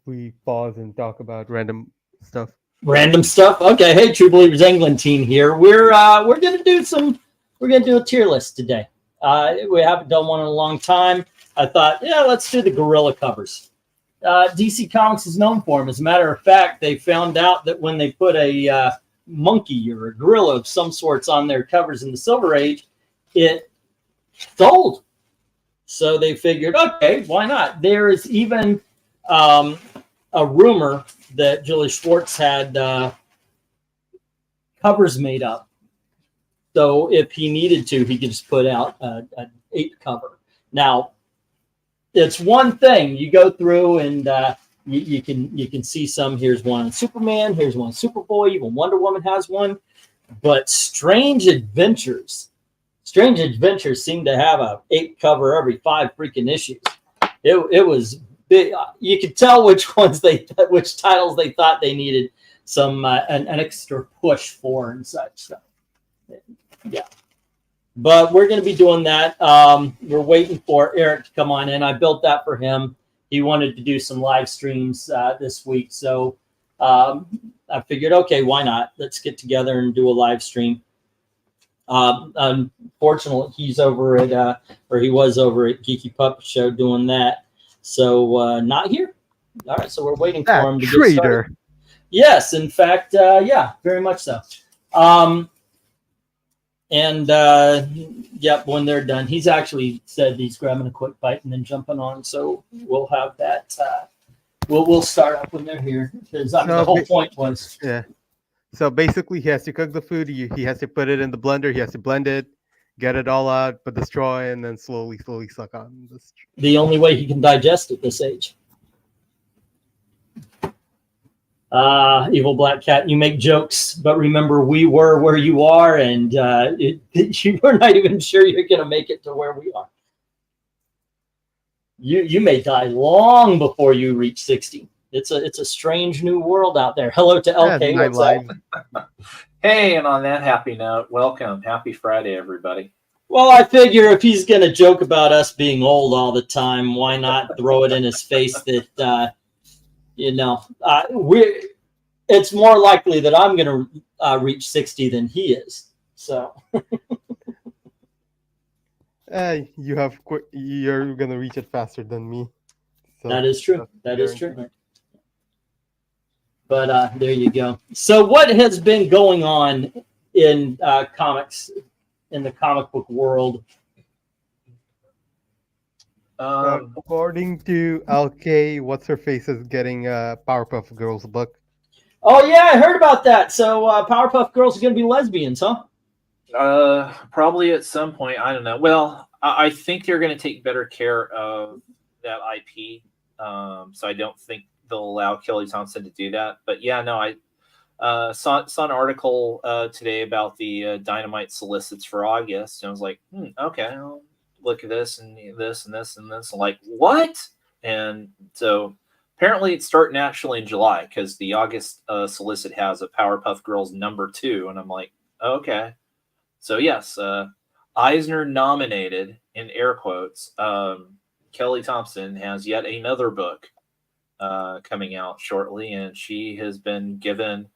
we pause and talk about random stuff. Random stuff. Okay. Hey, True Believers England team here. We're gonna do a tier list today. We haven't done one in a long time. I thought, yeah, let's do the gorilla covers. DC Comics is known for them. As a matter of fact, they found out that when they put a monkey or a gorilla of some sorts on their covers in the Silver Age, it sold. So they figured, okay, why not? There is even a rumor that Julius Schwartz had covers made up. So if he needed to, he could just put out an 8 cover. Now, it's one thing. You go through and you can see some. Here's one on Superman. Here's one on Superboy. Even Wonder Woman has one. But Strange Adventures seemed to have a 8 cover every 5 freaking issues. It was big. You could tell which titles they thought they needed some an extra push for and such. So, yeah. But we're going to be doing that. We're waiting for Eric to come on in. I built that for him. He wanted to do some live streams this week. So I figured, okay, why not? Let's get together and do a live stream. Unfortunately, he was over at Geeky Puppet Show doing that. So not here. All right, so we're waiting for him to get started. Yes, in fact, yeah, very much so. Yep, when they're done, he's actually said he's grabbing a quick bite and then jumping on. So we'll have that. We'll start up when they're here because the whole point was. Yeah. So basically, he has to cook the food. He has to put it in the blender. He has to blend it, get it all out, but destroy, and then slowly suck on. The only way he can digest at this age. Evil Black Cat, you make jokes, but remember, we were where you are, and you were not even sure you're going to make it to where we are. You may die long before you reach 60. It's a strange new world out there. Hello to LK. What's up? Hey, and on that happy note, welcome. Happy Friday, everybody. Well, I figure if he's going to joke about us being old all the time, why not throw it in his face that, it's more likely that I'm going to reach 60 than he is. So. You're going to reach it faster than me. So that is true. That is true. But there you go. So what has been going on in comics, in the comic book world? According to LK, what's her face is getting a Powerpuff Girls book. Oh yeah, I heard about that. So Powerpuff Girls are going to be lesbians, huh? Probably at some point. I don't know. Well, I think they're going to take better care of that IP. So I don't think they'll allow Kelly Thompson to do that. But yeah, no, I saw an article today about the Dynamite solicits for August, and I was like, okay, I'll look at this and this and this and this. I'm like, what? And so apparently it's starting actually in July because the August solicit has a Powerpuff Girls #2, and I'm like, okay. So yes, Eisner nominated, in air quotes, Kelly Thompson has yet another book coming out shortly, and she has been given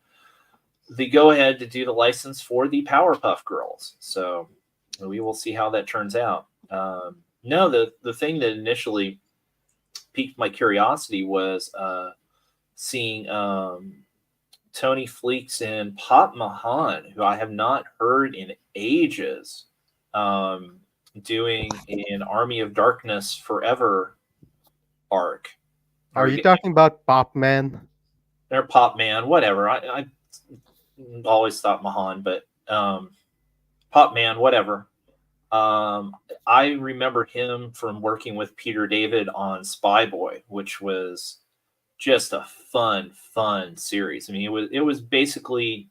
the go-ahead to do the license for the Powerpuff Girls. So we will see how that turns out. No, the thing that initially piqued my curiosity was seeing Tony Fleeks and Pop Mahan, who I have not heard in ages, doing an Army of Darkness Forever arc. Are you talking about Pop Man? Or Pop Man, whatever. I always thought Mahan, but Pop Man, whatever. I remember him from working with Peter David on Spy Boy, which was just a fun series. I mean, it was basically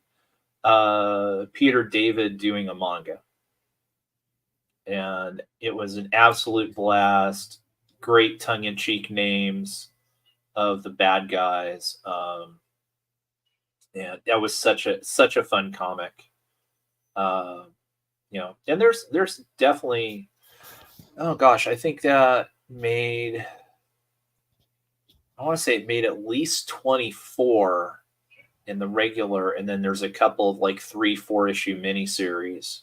Peter David doing a manga, and it was an absolute blast. Great tongue-in-cheek names of the bad guys, and that was such a fun comic. And there's definitely, oh gosh, I think that made I want to say it made at least 24 in the regular, and then there's a couple of like 3-4 issue miniseries.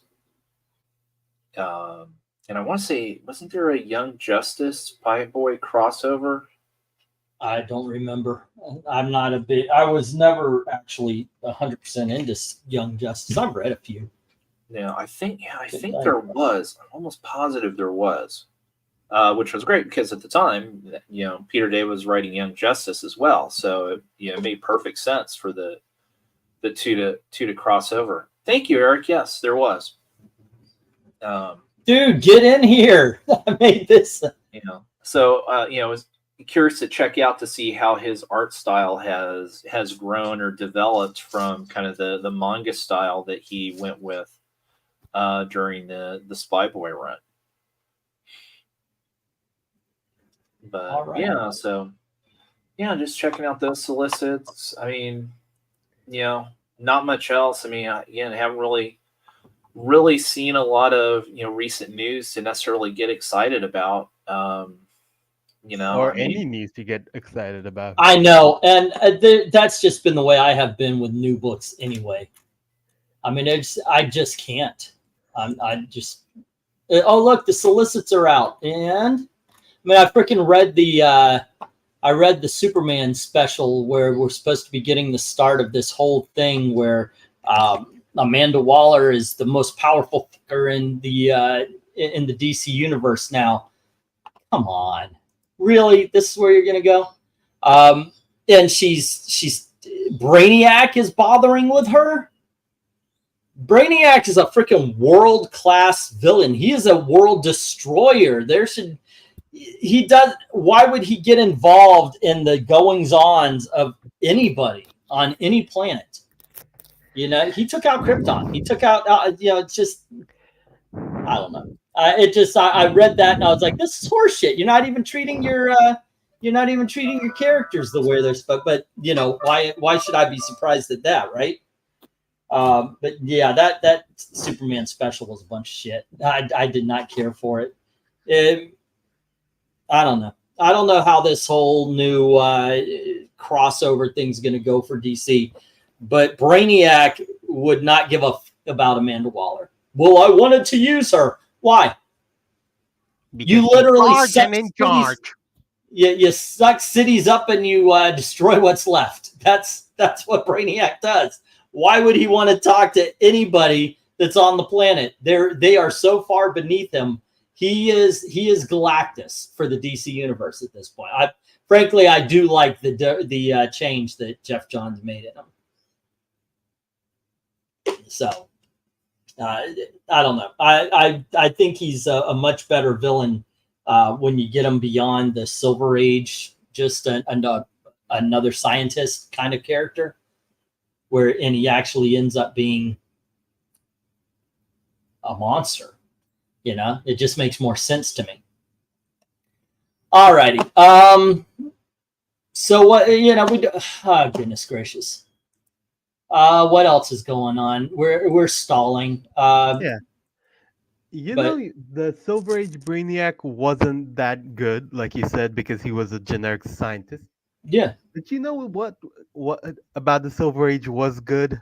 And I want to say, wasn't there a Young Justice Spy Boy crossover? I don't remember. I'm not a big. I was never actually 100% into Young Justice. I've read a few. Yeah, I think there was. I'm almost positive there was, which was great because at the time, you know, Peter Day was writing Young Justice as well, so it made perfect sense for the two to cross over. Thank you, Eric. Yes, there was. Dude, get in here! I made this. You know, so I was curious to check out to see how his art style has grown or developed from kind of the manga style that he went with during the Spy Boy run. But right. yeah, so yeah, just checking out those solicits. I mean, you know, not much else. I mean, again, I haven't really seen a lot of, you know, recent news to necessarily get excited about. You know, or any news to get excited about. I know, and that's just been the way I have been with new books anyway. I mean, I just can't. I just, oh look, the solicits are out, and I mean, I freaking read the Superman special where we're supposed to be getting the start of this whole thing where Amanda Waller is the most powerful figure in the DC universe now. Come on. Really? This is where you're going to go? And she's Brainiac is bothering with her. Brainiac is a freaking world-class villain. He is a world destroyer. Why would he get involved in the goings-ons of anybody on any planet? You know, he took out Krypton. He took out, it's just, I don't know. I read that and I was like, this is horseshit. You're not even treating your characters the way they're supposed. But you know, why should I be surprised at that, right? But yeah, that Superman special was a bunch of shit. I did not care for it. I don't know. I don't know how this whole new crossover thing's going to go for DC. But Brainiac would not give a about Amanda Waller. Well, I wanted to use her. Why? Because you literally suck in charge. You suck cities up and you destroy what's left. That's what Brainiac does. Why would he want to talk to anybody that's on the planet? They are so far beneath him. He is Galactus for the DC universe at this point. Frankly, I do like the change that Jeff Johns made in him. So. I don't know. I think he's a much better villain when you get him beyond the Silver Age, just another scientist kind of character, and he actually ends up being a monster. You know, it just makes more sense to me. Alrighty. So what we do? Oh, goodness gracious. What else is going on? We're stalling. Yeah. The Silver Age Brainiac wasn't that good, like you said, because he was a generic scientist. Yeah. But you know what about the Silver Age was good?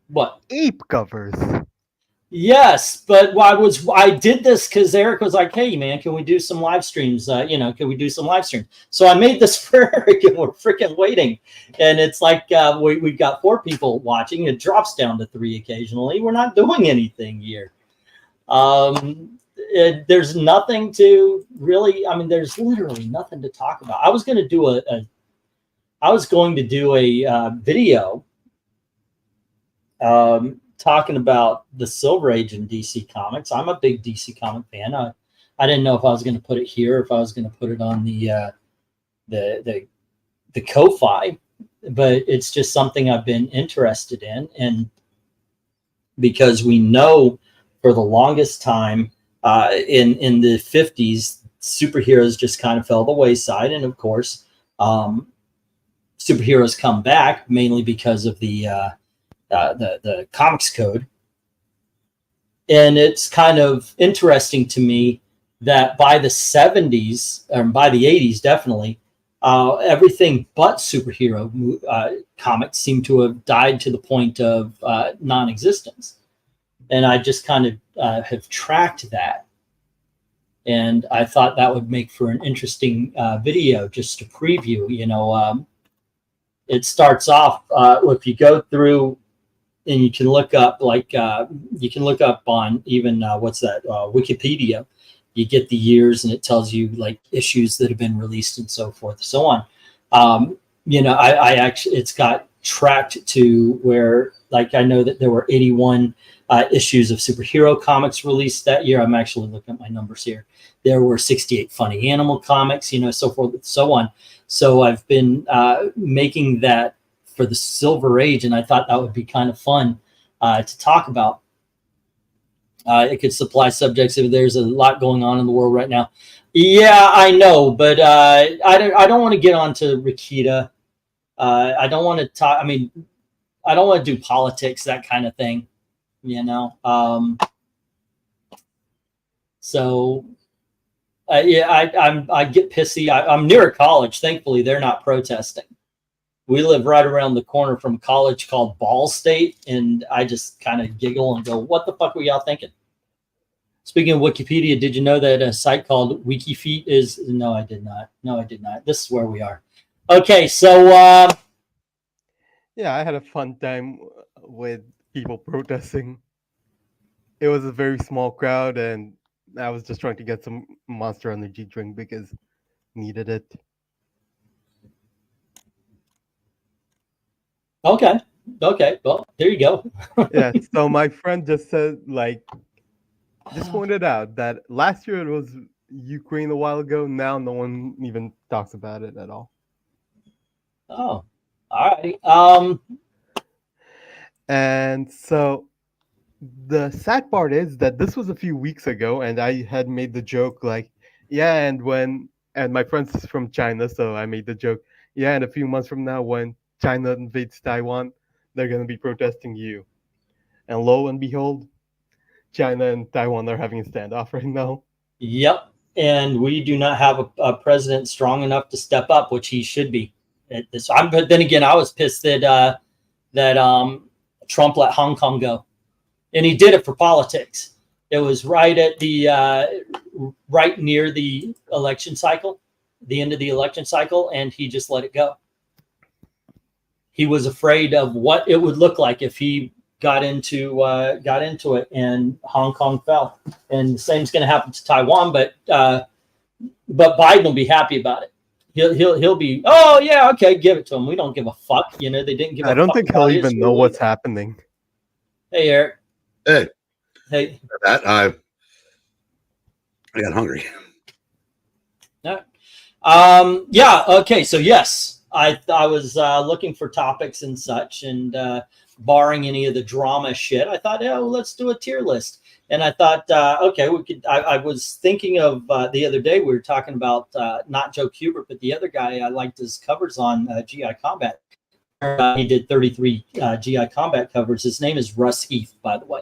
What? Ape covers. Yes, but I did this because Eric was like, "Hey, man, can we do some live streams? Can we do some live streams?" So I made this for Eric, and we're freaking waiting. And it's like we've got 4 people watching. It drops down to 3 occasionally. We're not doing anything here. There's nothing to really. I mean, there's literally nothing to talk about. I was going to do a video. Talking about the Silver Age in DC Comics. I'm a big DC comic fan. I didn't know if I was going to put it here, if I was going to put it on the Ko-Fi, but it's just something I've been interested in, and because we know for the longest time in the 50s, superheroes just kind of fell the wayside, and of course, superheroes come back mainly because of the comics code. And it's kind of interesting to me that by the 70s, or by the 80s definitely, everything but superhero comics seem to have died to the point of non-existence. And I just kind of have tracked that. And I thought that would make for an interesting video just to preview. You know, it starts off, if you go through and you can look up, like, you can look up on even, what's that, Wikipedia. You get the years and it tells you like issues that have been released and so forth and so on. You know, I actually, it's got tracked to where, like, I know that there were 81 issues of superhero comics released that year. I'm actually looking at my numbers here. There were 68 funny animal comics, you know, so forth and so on. So I've been making that for the Silver Age, and I thought that would be kind of fun to talk about. It could supply subjects if there's a lot going on in the world right now. Yeah, I know, but I don't want to get onto Rikita. I don't want to talk. I mean, I don't want to do politics, that kind of thing, you know. So yeah, I get pissy. I'm near a college. Thankfully, they're not protesting. We live right around the corner from a college called Ball State, and I just kind of giggle and go, what the fuck were y'all thinking? Speaking of Wikipedia, did you know that a site called WikiFeet is... No, I did not. No, I did not. This is where we are. Okay, so... yeah, I had a fun time with people protesting. It was a very small crowd, and I was just trying to get some Monster Energy drink because needed it. Okay. Okay. Well, there you go. Yeah. So my friend just said, like, just pointed out that last year it was Ukraine a while ago. Now no one even talks about it at all. Oh, all right. And so the sad part is that this was a few weeks ago, and I had made the joke like, yeah, and my friend's from China, so I made the joke, yeah, and a few months from now, when China invades Taiwan, they're gonna be protesting you. And lo and behold, China and Taiwan are having a standoff right now. Yep. And we do not have a president strong enough to step up, which he should be. But then again, I was pissed that Trump let Hong Kong go, and he did it for politics. It was right at the right near the election cycle, the end of the election cycle, and he just let it go. He was afraid of what it would look like if he got into it, and Hong Kong fell. And the same's going to happen to Taiwan, but Biden will be happy about it. He'll be, oh yeah, okay, give it to him. We don't give a fuck. You know, they didn't give. I don't think he'll even know what's happening. Hey, Eric. Hey. Hey. I got hungry. Yeah. Okay. So yes, I was looking for topics and such, and barring any of the drama shit, I thought, yeah, well, let's do a tier list. And I thought, okay, we could. I was thinking of the other day, we were talking about not Joe Kubert, but the other guy. I liked his covers on GI Combat. He did 33 GI Combat covers. His name is Russ Heath, by the way.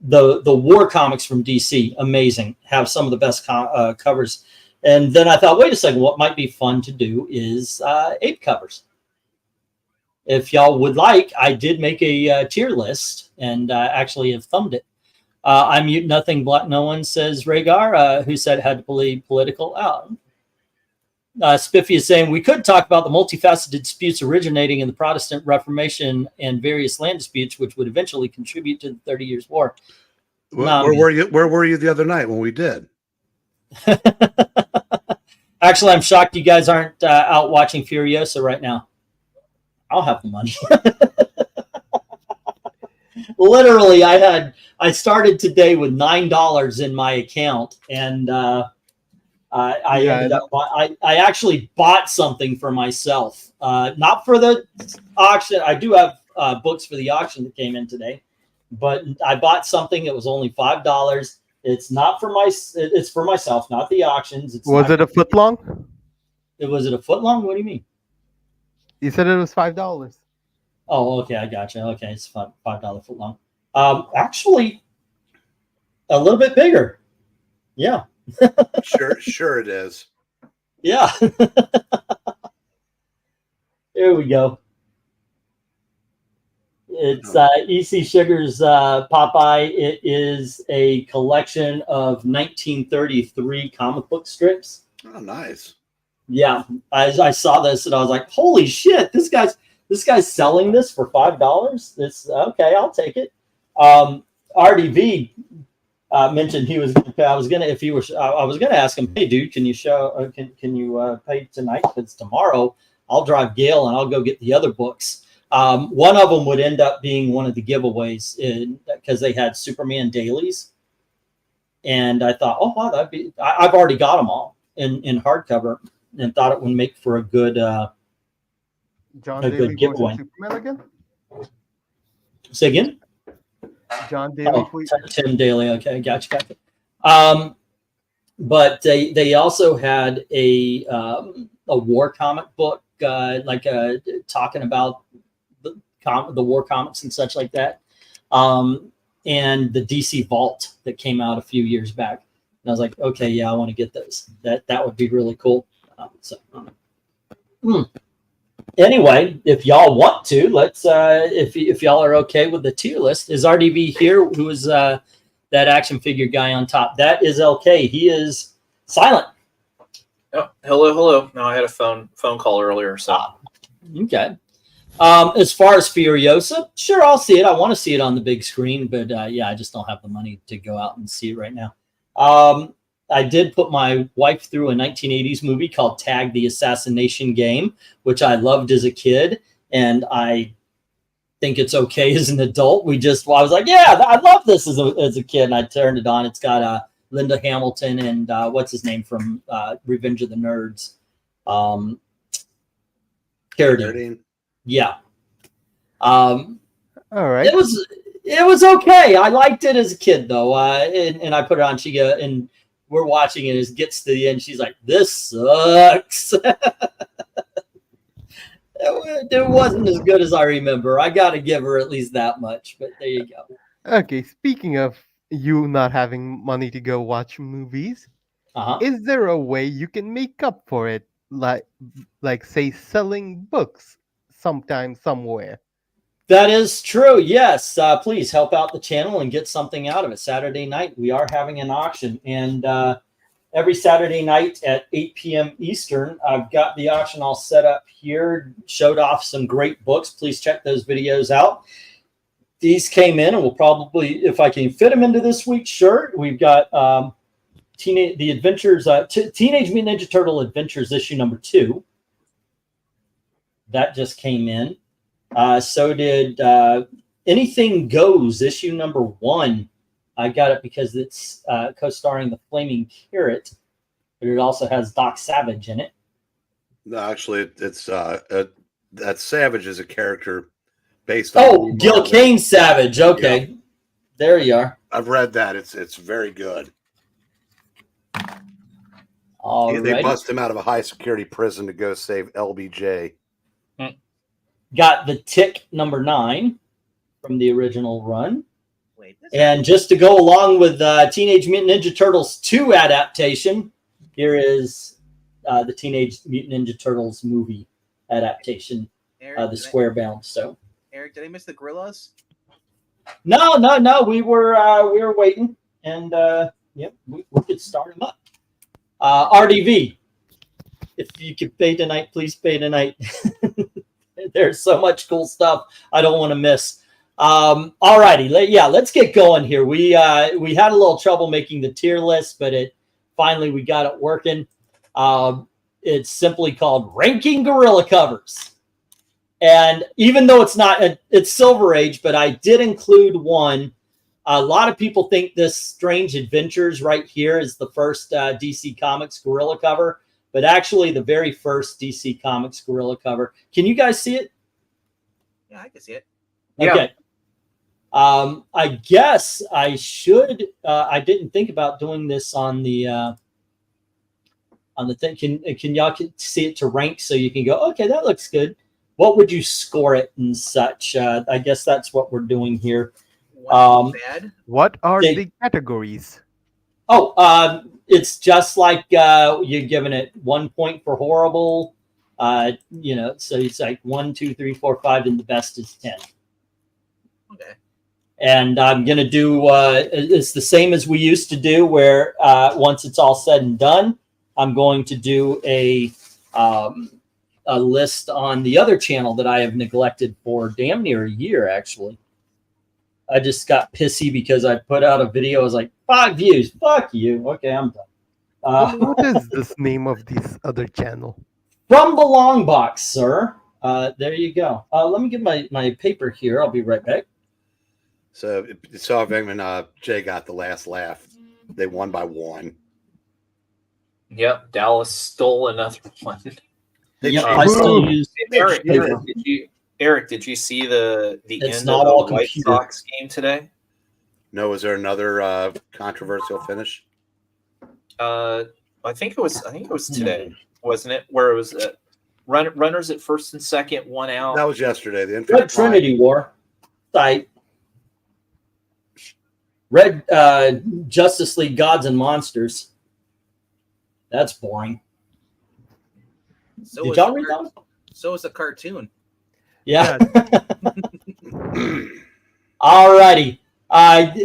The war comics from DC, amazing. Have some of the best covers. And then I thought, wait a second, what might be fun to do is ape covers. If y'all would like, I did make a tier list, and actually have thumbed it. I mute nothing, black no one, says Rhaegar, who said had to believe political out. Spiffy is saying we could talk about the multifaceted disputes originating in the Protestant Reformation and various land disputes, which would eventually contribute to the 30 Years' War. Where were you? Where were you the other night when we did? Actually, I'm shocked you guys aren't out watching Furiosa right now. I'll have the money. Literally, I started today with $9 in my account, and I actually bought something for myself, not for the auction. I do have books for the auction that came in today, but I bought something that was only $5. It's not for it's for myself, not the auctions. Was it a foot long? Was it a foot long? What do you mean? You said it was $5. Oh, okay, I gotcha. Okay, it's $5 foot long. Actually, a little bit bigger. Yeah. Sure it is. Yeah. Here we go. It's E.C. Sugar's Popeye. It is a collection of 1933 comic book strips. Oh, nice. Yeah, I saw this and I was like, "Holy shit! This guy's selling this for $5. This okay? I'll take it." RDV mentioned he was. I was gonna ask him, "Hey, dude, can you show? Can you pay tonight? Because tomorrow I'll drive Gail and I'll go get the other books." One of them would end up being one of the giveaways because they had Superman dailies, and I thought, "Oh wow, that'd be." I've already got them all in hardcover, and thought it would make for a good John a Daly good giveaway. Superman again? Say again. John Daly. Tim Daly. Okay, gotcha. But they also had a war comic book, talking about the war comics and such like that, and the DC Vault that came out a few years back. And I was like, okay, yeah, I want to get those. That would be really cool. Anyway, if y'all want to, let's if y'all are okay with the tier list. Is RDV here? Who is that action figure guy on top? That is LK. He is silent. Oh, hello. No, I had a phone call earlier. So okay. As far as Furiosa, sure, I'll see it. I want to see it on the big screen, but yeah, I just don't have the money to go out and see it right now. I did put my wife through a 1980s movie called Tag the Assassination Game, which I loved as a kid, and I think it's okay as an adult. I was like, yeah, I love this as a kid, and I turned it on. It's got Linda Hamilton and what's his name from Revenge of the Nerds, Carradine. Yeah. All right. It was okay. I liked it as a kid though, and I put it on. And we're watching it. As it gets to the end, she's like, "This sucks." It wasn't as good as I remember. I got to give her at least that much. But there you go. Okay. Speaking of you not having money to go watch movies, is there a way you can make up for it, like say selling books sometime somewhere? That is true. Yes. Please help out the channel and get something out of it. Saturday night, we are having an auction. And every Saturday night at 8 p.m. Eastern, I've got the auction all set up here, showed off some great books. Please check those videos out. These came in, and we'll probably, if I can fit them into this week's shirt, we've got Teenage Mutant Ninja Turtle Adventures issue number 2. That just came in. So did Anything Goes, issue number 1. I got it because it's co-starring the Flaming Carrot, but it also has Doc Savage in it. No, actually, it's that Savage is a character based on. Oh, Gil Kane Savage. Okay, yeah. There you are. I've read that. It's very good. They bust him out of a high security prison to go save LBJ. Got the Tick number 9 from the original run. And just to go along with Teenage Mutant Ninja Turtles 2 adaptation, here is the Teenage Mutant Ninja Turtles movie adaptation, Eric, the square bound. So, Eric, did I miss the gorillas? No. We were waiting, and yep, we could start them up. RDV, if you could pay tonight, please pay tonight. There's so much cool stuff I don't want to miss. All righty, let's get going here. We had a little trouble making the tier list, but finally we got it working. It's simply called Ranking Gorilla Covers. And even though it's Silver Age, but I did include one. A lot of people think this Strange Adventures right here is the first DC Comics gorilla cover, but actually the very first DC Comics gorilla cover. Can you guys see it? Yeah, I can see it. Okay. Yeah. I guess I should. I didn't think about doing this on the thing. Can y'all see it to rank so you can go, okay, that looks good. What would you score it and such? I guess that's what we're doing here. What are the categories? Oh, it's just like you're giving it 1 point for horrible. You know, so it's like 1, 2, 3, 4, 5, and the best is 10. Okay. And I'm gonna do it's the same as we used to do, where once it's all said and done, I'm going to do a list on the other channel that I have neglected for damn near a year, actually. I just got pissy because I put out a video. I was like, 5 views. Fuck you. Okay, I'm done. What is this name of this other channel? From the long box, sir. There you go. Let me get my paper here. I'll be right back. So you saw Venkman, Jay got the last laugh. They won by 1. Yep, Dallas stole another one. Yep, I still use Eric, paper. did you see the It's end not of all the White computer. Sox game today? No, was there another controversial finish? I think it was today, wasn't it? Where it was runners at first and second, 1 out. That was yesterday. The Red Infinite Trinity War. Site. Red Justice League Gods and Monsters. That's boring. So Did is y'all the read car- those? So is a cartoon. Yeah. Line. All righty.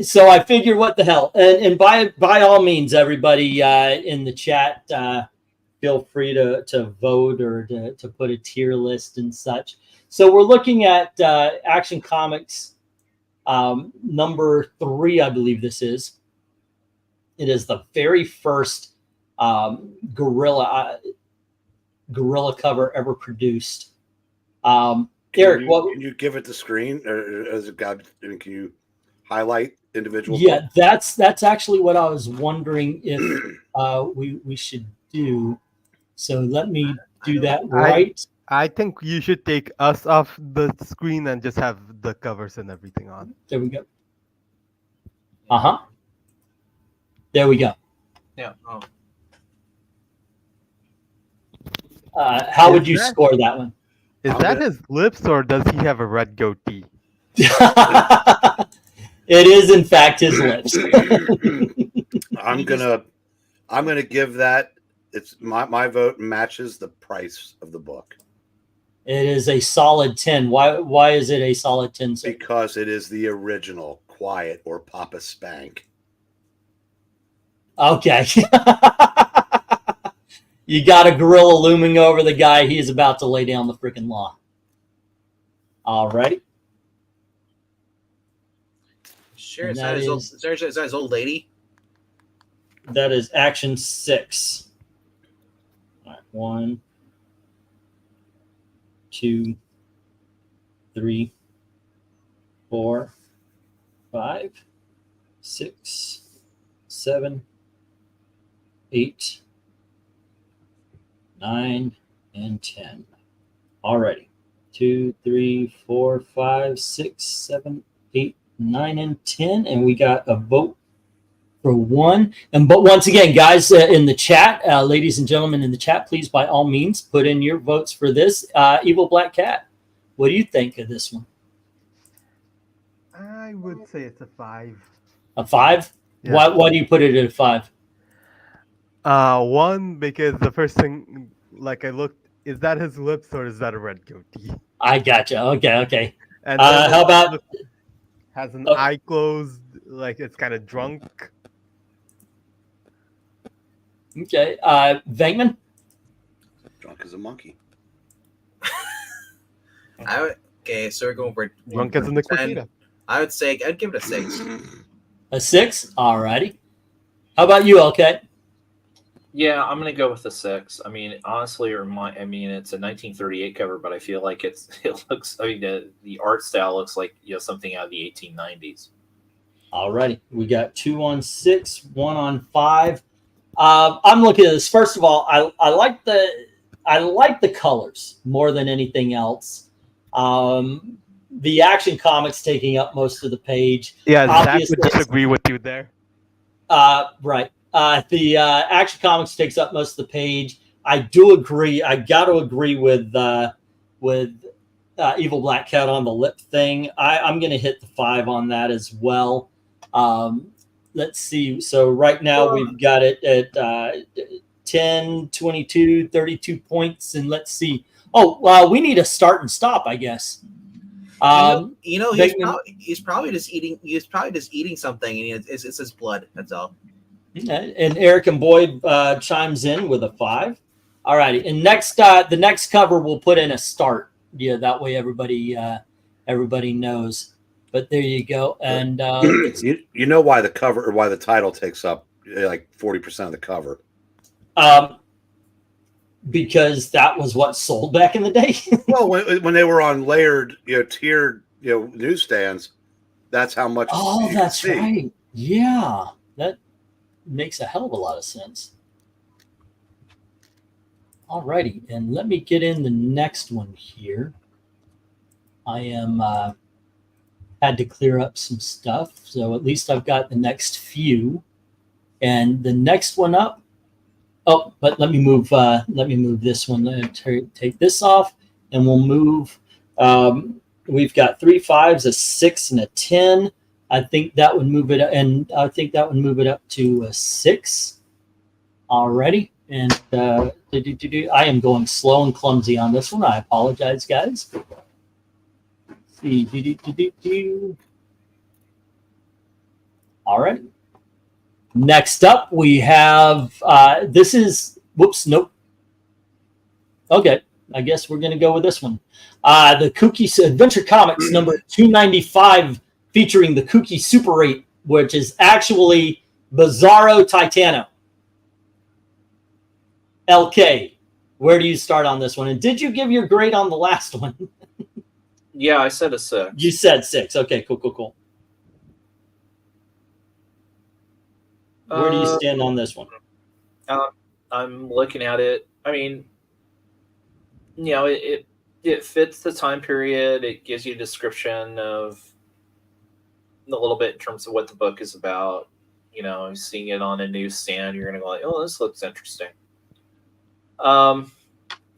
So I figured, what the hell? And by all means, everybody in the chat, feel free to vote or to put a tier list and such. So we're looking at Action Comics number 3, I believe this is. It is the very first gorilla cover ever produced. Eric, can you give it the screen, or as a guy? Can you highlight individual? Yeah, that's actually what I was wondering if we should do. So let me do that right. I think you should take us off the screen and just have the covers and everything on. There we go. There we go. Yeah. Oh. How would you score that one? Is that his lips, or does he have a red goatee? It is, in fact, his lips. I'm gonna give that. It's my vote matches the price of the book. It is a solid 10. Why is it a solid 10? Sir? Because it is the original Quiet or Papa Spank. Okay. You got a gorilla looming over the guy. He is about to lay down the freaking law. All righty. Sure, And is that that his old lady? That is Action 6. All right, 1, 2, 3, 4, 5, 6, 7, 8, 9, and 10. Alrighty. 2, 3, 4, 5, 6, 7, 8, 9, and 10. And we got a vote for 1. But once again, guys, in the chat, ladies and gentlemen in the chat, please, by all means, put in your votes for this. Evil Black Cat, what do you think of this one? I would say it's a 5. A 5? Yeah. Why do you put it at a 5? 1, because the first thing, like, I looked, is that his lips or is that a red goatee? I gotcha. Okay. And How about... has an eye closed, like it's kind of drunk. Okay. Venkman? Drunk as a monkey. Okay, so we're going for Drunk as a Nicotina. I would say I'd give it a 6. A 6? Alrighty. How about you, LK? Yeah, I'm gonna go with the 6. I mean, honestly, it's a 1938 cover, but I feel like it looks. I mean, the art style looks like something out of the 1890s. Alrighty, we got 2 on 6, 1 on 5. I'm looking at this. First of all, I like the colors more than anything else. The Action Comics taking up most of the page. Yeah, Zach Obviously, would disagree with you there. Right. The Action Comics takes up most of the page. I do agree. I got to agree with Evil Black Cat on the lip thing. I'm going to hit the 5 on that as well. let's see. So right now we've got it at 10, 22, 32 points. And let's see. Oh, well, we need a start and stop, I guess. He's probably just eating. He's probably just eating something, and it's his blood. That's all. And Eric and Boyd chimes in with a 5. All righty. And next, the next cover we'll put in a start. Yeah, that way everybody knows. But there you go. And you know why the cover or why the title takes up like 40% of the cover. Because that was what sold back in the day. Well, when they were on layered, tiered, newsstands, that's how much. Oh, that's right. Yeah, that makes a hell of a lot of sense. All righty, and let me get in the next one here. I am had to clear up some stuff, so at least I've got the next few, and the next one up. Oh, but let me move this one. Take this off, and we'll move. We've got 3 5s, a 6, and a 10. I think that would move it, and I think that would move it up to a 6 already. And I am going slow and clumsy on this one. I apologize, guys. All right. Next up, we have this is whoops, nope. Okay, I guess we're gonna go with this one. The Kooky Adventure Comics number 295, featuring the Kooky Super 8, which is actually Bizarro Titano. LK, where do you start on this one? And did you give your grade on the last one? Yeah, I said a 6. You said 6. Okay, cool. Where do you stand on this one? I'm looking at it. I mean, it fits the time period. It gives you a description of a little bit in terms of what the book is about. Seeing it on a newsstand, you're gonna go like, "Oh, this looks interesting." I'll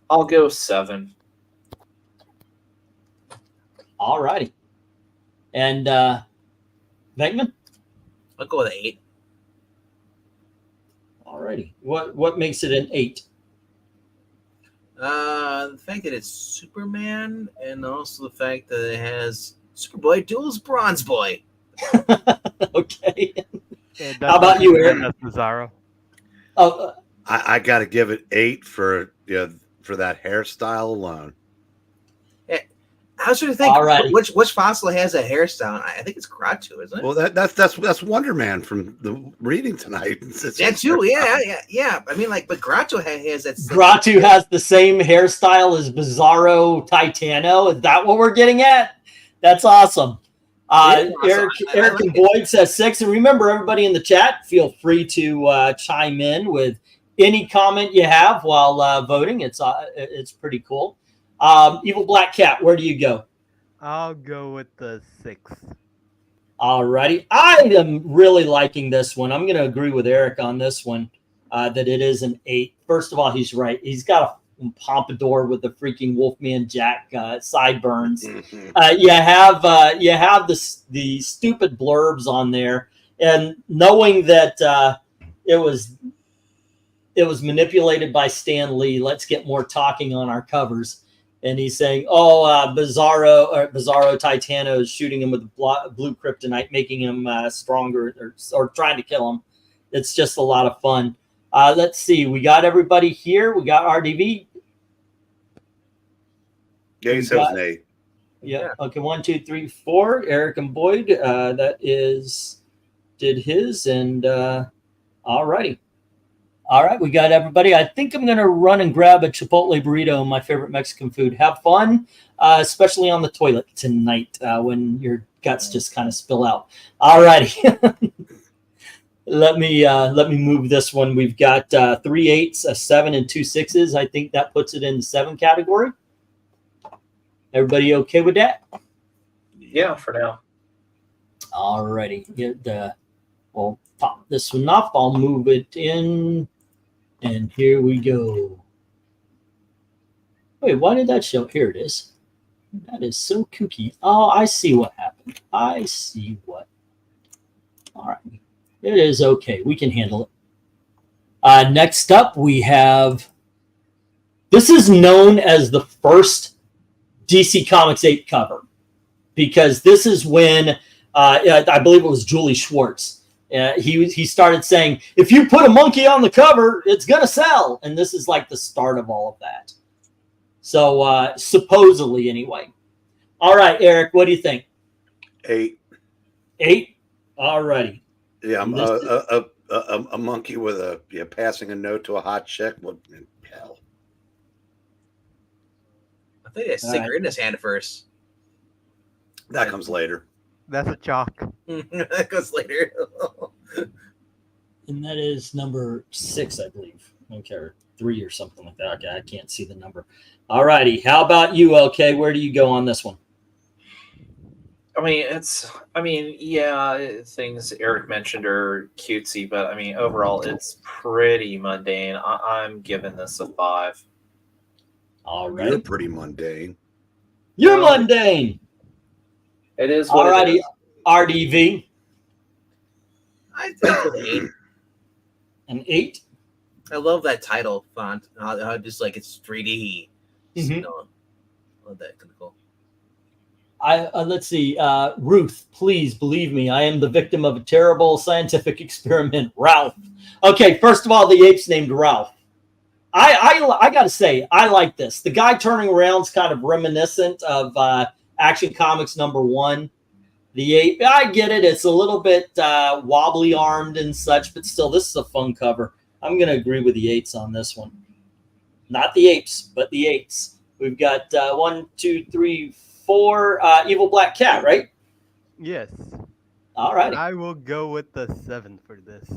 go 7. All righty. And Venkman? I'll go with 8. Alrighty. What makes it an 8? The fact that it's Superman, and also the fact that it has Superboy duels Bronze Boy. Okay. Yeah, How about you, Eric? That's Bizarro. Oh, I got to give it 8 for that hairstyle alone. I was trying to think Alrighty. which fossil has a hairstyle. I think it's Gratu, isn't it? Well, that's Wonder Man from the reading tonight. That too, yeah. I mean, but Gratu has that. Gratu has the same hairstyle as Bizarro Titano. Is that what we're getting at? That's awesome. Eric and Boyd says 6. And remember, everybody in the chat, feel free to chime in with any comment you have while voting. It's pretty cool. Evil Black Cat, where do you go? I'll go with the 6. Alrighty. I am really liking this one. I'm going to agree with Eric on this one, that it is an 8. First of all, he's right. He's got a pompadour with the freaking Wolfman Jack sideburns. You have the stupid blurbs on there, and knowing that it was manipulated by Stan Lee. Let's get more talking on our covers. And he's saying, Bizarro Titano is shooting him with blue kryptonite, making him stronger, or trying to kill him. It's just a lot of fun. Let's see. We got everybody here. We got RDV. Yeah, he said it was an 8. Yeah. Okay. 1, 2, 3, 4. Eric and Boyd. Did his, and all righty. All right, we got everybody. I think I'm going to run and grab a Chipotle burrito, my favorite Mexican food. Have fun, especially on the toilet tonight when your guts just kind of spill out. All righty. Let me move this one. We've got 3 8s, a 7, and 2 6s. I think that puts it in the 7 category. Everybody okay with that? Yeah, for now. All righty. We'll pop this one off. I'll move it in. And here we go. Wait, why did that show? Here it is. That is so kooky. Oh, I see what happened. I see what. All right. It is okay. We can handle it. Next up, we have. This is known as the first DC Comics 8 cover because this is when I believe it was Julie Schwartz. He started saying, if you put a monkey on the cover, it's going to sell. And this is like the start of all of that. So supposedly anyway. All right, Eric, what do you think? 8. 8? All righty. Yeah, a monkey with a passing a note to a hot chick. What hell? I think he has a cigarette in his hand first. That comes later. That's a chalk. That goes later. And that is number 6, I believe. Okay, or 3 or something like that. Okay, I can't see the number. All righty. How about you, LK? Where do you go on this one? Yeah, things Eric mentioned are cutesy, but I mean, overall, it's pretty mundane. I'm giving this a 5. All You're right. pretty mundane. You're mundane. It is what it is. RDV. I think an 8. An 8. I love that title font. How just like it's 3D. Mhm. You know, I love that. Kind of cool. Let's see. Ruth, please believe me. I am the victim of a terrible scientific experiment. Ralph. Okay, first of all, the ape's named Ralph. I got to say, I like this. The guy turning around is kind of reminiscent of Action Comics #1. The ape, I get it. It's a little bit wobbly armed and such, but still, this is a fun cover. I'm going to agree with the 8s on this one. Not the apes, but the 8s. We've got 1, 2, 3, 4 Evil Black Cat, right? Yes. All right. I will go with the 7 for this.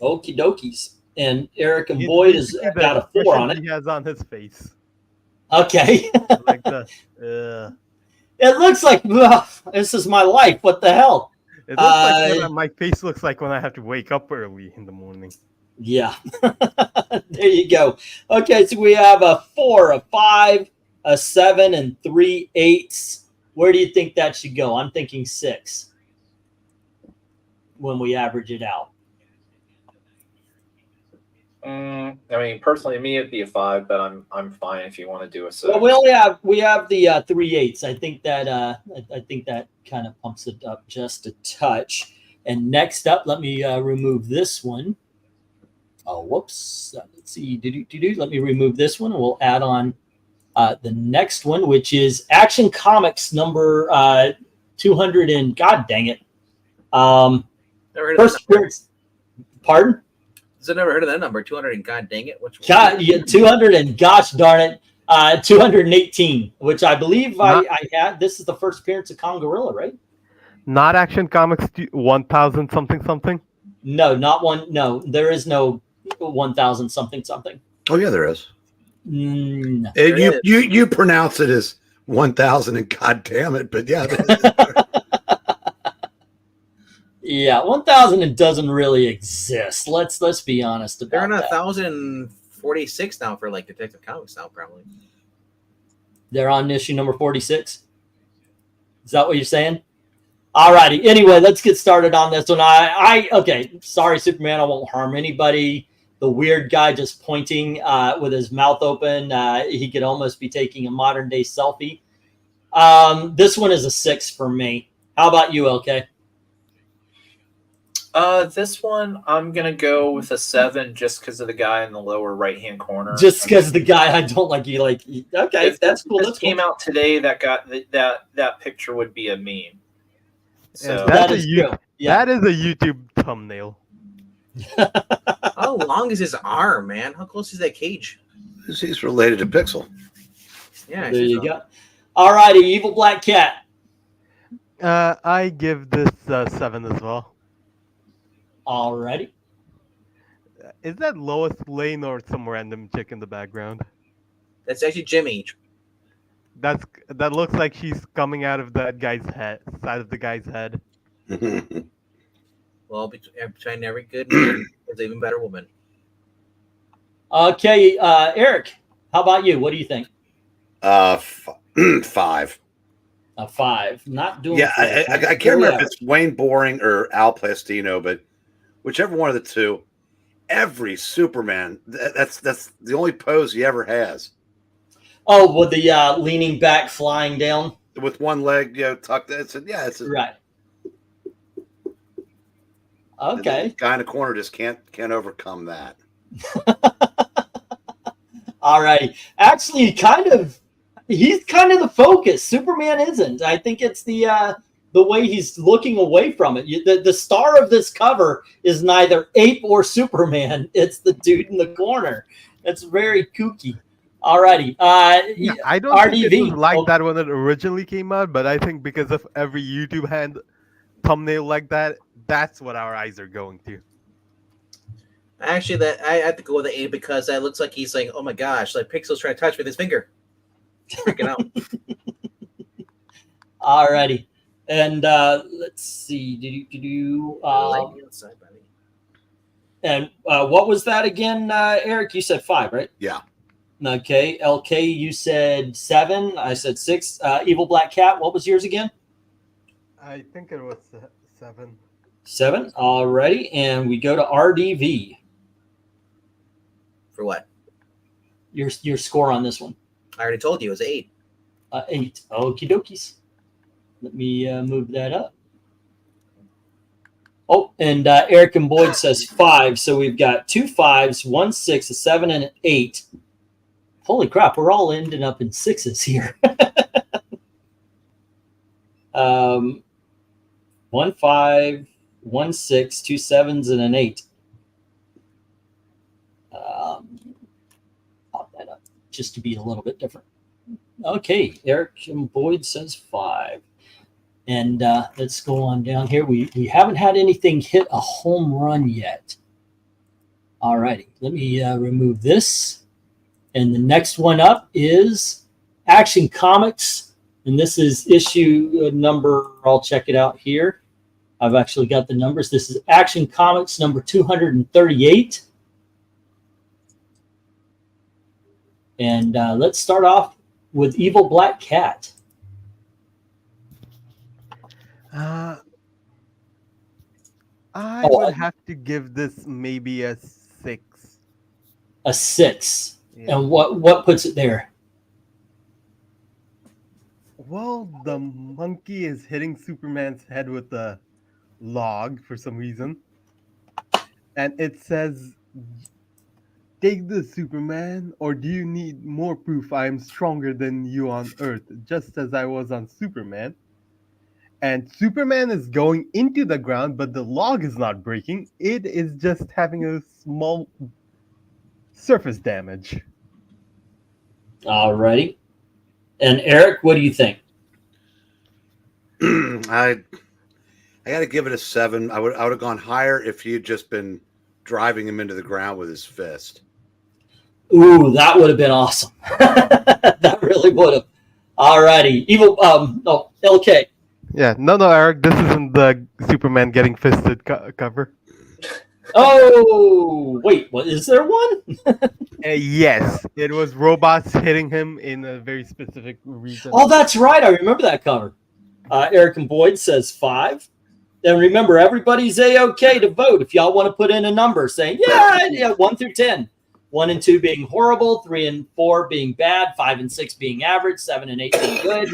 Okie dokies. And Eric and He's Boyd has basically got a the 4 on expression it. He has on his face. Okay. Like the. It looks like ugh, this is my life. What the hell? It looks like what my face looks like when I have to wake up early in the morning. Yeah. There you go. Okay, so we have a 4, a 5, a 7, and 3 8s. Where do you think that should go? I'm thinking 6 when we average it out. I mean, personally, me it'd be a 5, but I'm fine if you want to do a 6. Well, we have the 3 8s. I think that kind of pumps it up just a touch. And next up, let me remove this one. Oh, whoops. Let's see. Let me remove this one, and we'll add on the next one, which is Action Comics number 200. And God dang it! First appearance. Pardon? I've never heard of that number. 200 and God dang it. Which God, yeah, 200 and gosh darn it, 218, which I believe I had. This is the first appearance of Kong Gorilla, right? Not Action Comics 1000 something. No, not one. No, there is no 1000 something. Oh yeah, there is. No. You pronounce it as 1000 and God damn it, but yeah. Yeah, 1000 it doesn't really exist. Let's be honest about they're on that. 1046 now for like Detective Comics now, probably. They're on issue number 46. Is that what you're saying? All righty. Anyway, let's get started on this one. Okay. Sorry, Superman. I won't harm anybody. The weird guy just pointing with his mouth open. He could almost be taking a modern day selfie. This one is a 6 for me. How about you, LK? This one I'm gonna go with a 7 just because of the guy in the lower right hand corner. Just because the guy I don't like you like. Okay, if that's cool. This came out today. That picture would be a meme. So that is true. Yeah. That is a YouTube thumbnail. How long is his arm, man? How close is that cage? He's related to Pixel. Yeah. There you go. All righty, Evil Black Cat. I give this 7 as well. All righty. Is that Lois Lane or some random chick in the background? That's actually Jimmy. That looks like she's coming out of that guy's head, side of the guy's head. Well, behind every good man is an even better woman. Okay, Eric, how about you? What do you think? 5. A 5. Not doing. Yeah, I can't remember if it's Wayne Boring or Al Plastino, but whichever one of the two. Every Superman, that's the only pose he ever has. Oh, with the leaning back, flying down with one leg, tucked. It's right. Okay. The guy in the corner just can't overcome that. All right. Actually, he's kind of the focus. Superman isn't. I think it's the way he's looking away from it. The star of this cover is neither Ape or Superman. It's the dude in the corner. It's very kooky. All righty. Yeah, I don't think it RDV. was like that when it originally came out, but I think because of every YouTube thumbnail like that, that's what our eyes are going to. Actually, that I have to go with the A because that looks like he's saying, "Oh my gosh!" Like Pixel's trying to touch with his finger, freaking out. Alrighty, and let's see. And what was that again, Eric? You said 5, right? Yeah. Okay. LK, you said 7. I said 6. Evil Black Cat. What was yours again? I think it was 7. 7. Alrighty, and we go to RDV. For what? Your score on this one. I already told you it was 8. 8. Okie dokies. Let me move that up. Oh, and Eric and Boyd says 5. So we've got 2 5s, 1 6, a 7, and an 8. Holy crap, we're all ending up in 6s here. 1 5, 1 6, 2 7s, and an 8. Pop that up just to be a little bit different. Okay, Eric and Boyd says 5. And let's go on down here. We haven't had anything hit a home run yet. All righty, let me remove this. And the next one up is Action Comics. And this is issue number, I'll check it out here. I've actually got the numbers. This is Action Comics number 238. And let's start off with Evil Black Cat. I would have to give this maybe a 6. A 6. Yeah. And what puts it there? Well, the monkey is hitting Superman's head with a log for some reason. And it says, "Take this, Superman, or do you need more proof I am stronger than you on Earth, just as I was on Superman?" And Superman is going into the ground, but the log is not breaking. It is just having a small surface damage. Alrighty. And Eric, what do you think? I got to give it a 7. I would have gone higher if he'd just been driving him into the ground with his fist. Ooh, that would have been awesome. That really would have. Alrighty. Evil, LK. Yeah, no, Eric, this isn't the Superman getting fisted cover. Oh, wait, what, is there one? Yes, it was robots hitting him in a very specific region. Oh, that's right. I remember that cover. Eric and Boyd says 5. And remember, everybody's A-OK to vote. If y'all want to put in a number saying, yeah, 1 through 10. 1 and 2 being horrible, 3 and 4 being bad, 5 and 6 being average, 7 and 8 being good,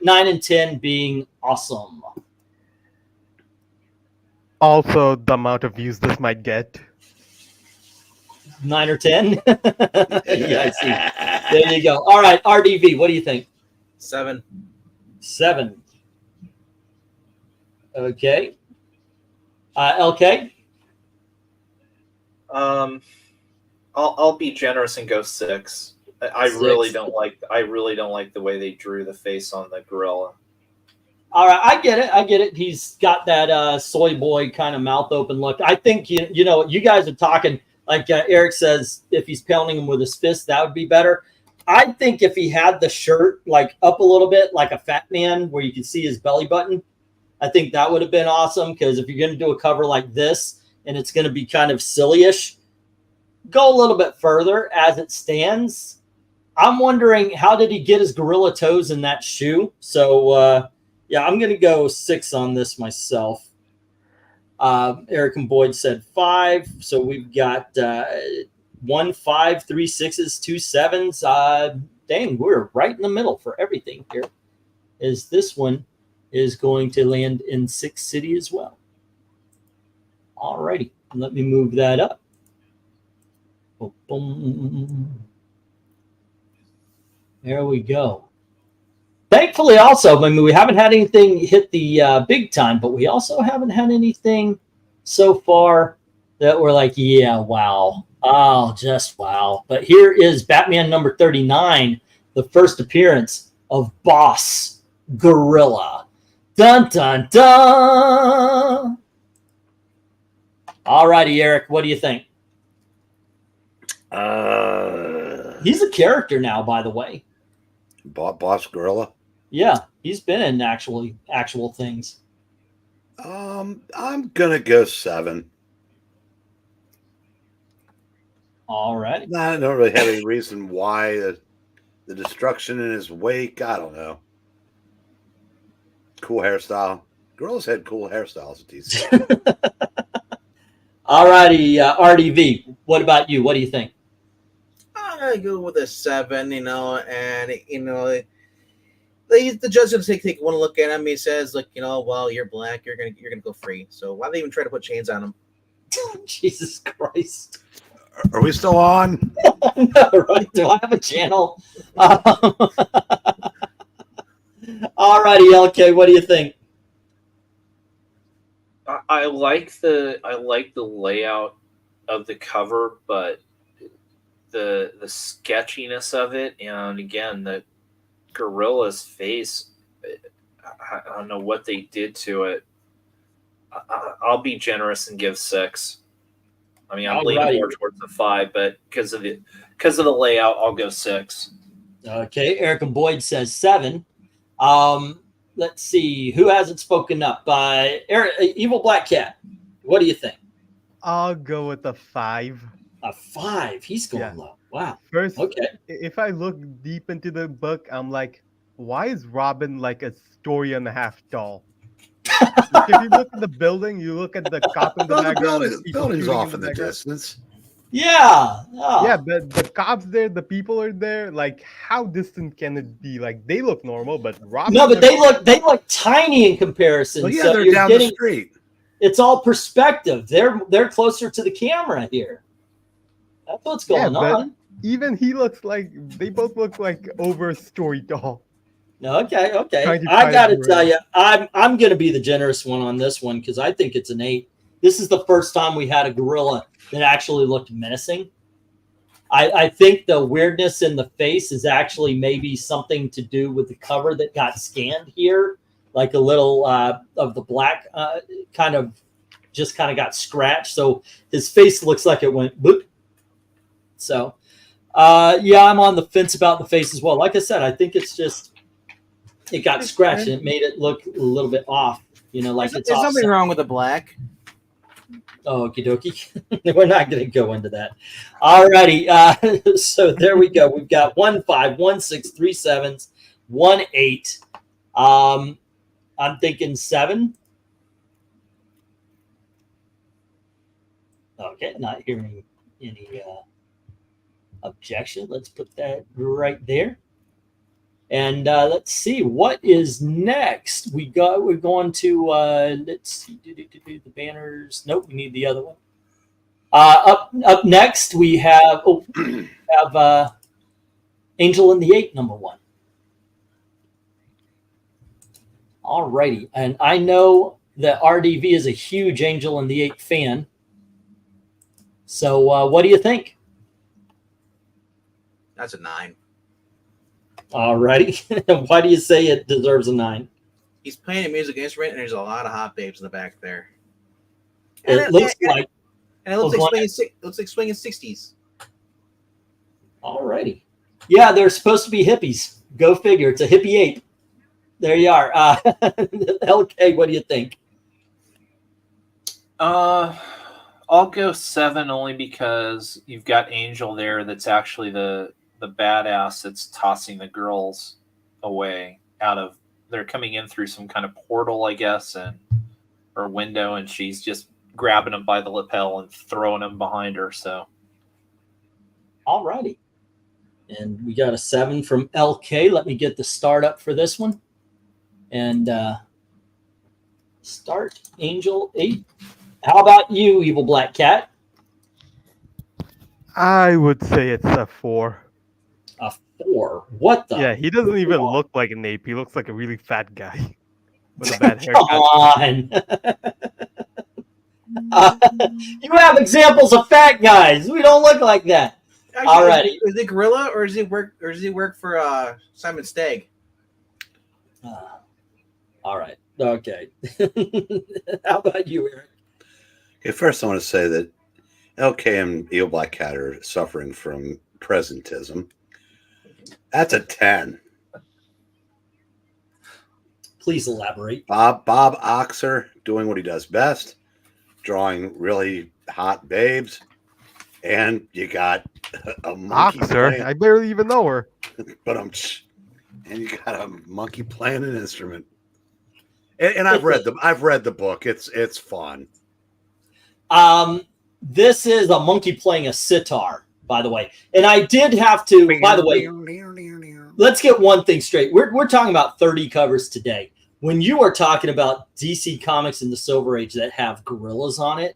9 and 10 being awesome. Also, the amount of views this might get. 9 or 10? Yeah, I see. There you go. All right, RDV, what do you think? 7. 7. Okay. LK? I'll be generous and go 6. I really don't like the way they drew the face on the gorilla. All right, I get it. He's got that soy boy kind of mouth open look. I think you know you guys are talking like Eric says. If he's pounding him with his fist, that would be better. I think if he had the shirt like up a little bit, like a fat man, where you can see his belly button, I think that would have been awesome. Because if you're going to do a cover like this and it's going to be kind of silly-ish, go a little bit further. As it stands, I'm wondering, how did he get his gorilla toes in that shoe? So, yeah, I'm going to go 6 on this myself. Eric and Boyd said 5. So we've got 1 5, 3 6s, 2 7s. Dang, we're right in the middle for everything here. Is this one is going to land in 6 City as well. All righty. Let me move that up. Boom. There we go. Thankfully, also, I mean, we haven't had anything hit the big time, but we also haven't had anything so far that we're like, yeah, wow. Oh, just wow. But here is Batman number 39, the first appearance of Boss Gorilla. Dun, dun, dun. All righty, Eric, what do you think? He's a character now, by the way. Boss Gorilla. Yeah, he's been in actual things. I'm gonna go 7. All right. I don't really have any reason why the destruction in his wake. I don't know. Cool hairstyle. Girls had cool hairstyles at DC. All righty, RDV. What about you? What do you think? I'm gonna go with a 7. You know, and you know, the judge gonna take one look at him. He says, "Look, you know, well, you're black. You're gonna go free. So why do they even try to put chains on him?" Jesus Christ. Are we still on? No, right? Do I have a channel? All righty, LK. What do you think? I like the layout of the cover, but the sketchiness of it, and again the gorilla's face, I don't know what they did to it. I'll be generous and give 6. I mean, I'm leaning more towards the 5, but because of the layout, I'll go 6. Okay, Eric and Boyd says 7. Let's see who hasn't spoken up. Eric, Evil Black Cat. What do you think? I'll go with a 5. A 5. He's going low. Wow. First, okay. If I look deep into the book, I'm like, why is Robin like a story and a half tall? Like, if you look at the building, you look at the cop in the background. The building's off in the distance. Yeah. Oh. Yeah, but the cops there, the people are there. Like, how distant can it be? Like, they look normal, but Robin. No, but they look tiny in comparison. Well, yeah, so they're down the street. It's all perspective. They're closer to the camera here. That's what's going on. Even he looks like they both look like over a story tall. Okay. I got to tell you, I'm going to be the generous one on this one because I think it's an 8. This is the first time we had a gorilla that actually looked menacing. I think the weirdness in the face is actually maybe something to do with the cover that got scanned here, like a little of the black kind of got scratched. So his face looks like it went boop. So, yeah, I'm on the fence about the face as well. Like I said, I think it's just it got scratched and it made it look a little bit off. You know, like there's something wrong with the black. Oh, okie dokie. We're not going to go into that. All righty. So there we go. We've got 1 5, 1 6, 3 7s, 1 8. I'm thinking 7. Okay, not hearing any objection. Let's put that right there. And let's see what is next. We're going to let's see the banners. Nope, we need the other one. Up next we have Angel in the 8 number 1. All righty, and I know that RDV is a huge Angel in the 8 fan. So what do you think? That's a 9. All righty. Why do you say it deserves a 9? He's playing a music instrument, and there's a lot of hot babes in the back there. It looks like swinging 60s. All righty. Yeah, they're supposed to be hippies. Go figure. It's a hippie 8. There you are. LK, what do you think? I'll go 7 only because you've got Angel there. That's actually the badass that's tossing the girls away they're coming in through some kind of portal, I guess, or window, and she's just grabbing them by the lapel and throwing them behind her. So, alrighty. And we got a 7 from LK. Let me get the start up for this one. And start Angel 8. How about you, Evil Black Cat? I would say it's a 4. A 4. What the? Yeah, he doesn't even look like an ape. He looks like a really fat guy with a bad Come haircut. on. You have examples of fat guys. We don't look like that. Alrighty. Is it Gorilla or does he work for Simon Stagg? All right. Okay. How about you, Eric? Okay, first I want to say that LK and Evil Black Cat are suffering from presentism. That's a 10. Please elaborate. Bob Oxer doing what he does best, drawing really hot babes, and you got a monkey. Oxer? I barely even know her. But and you got a monkey playing an instrument. And I've read the book. It's fun. This is a monkey playing a sitar, by the way. And I did have to, by the way, let's get one thing straight. We're talking about 30 covers today. When you are talking about DC Comics in the Silver Age that have gorillas on it,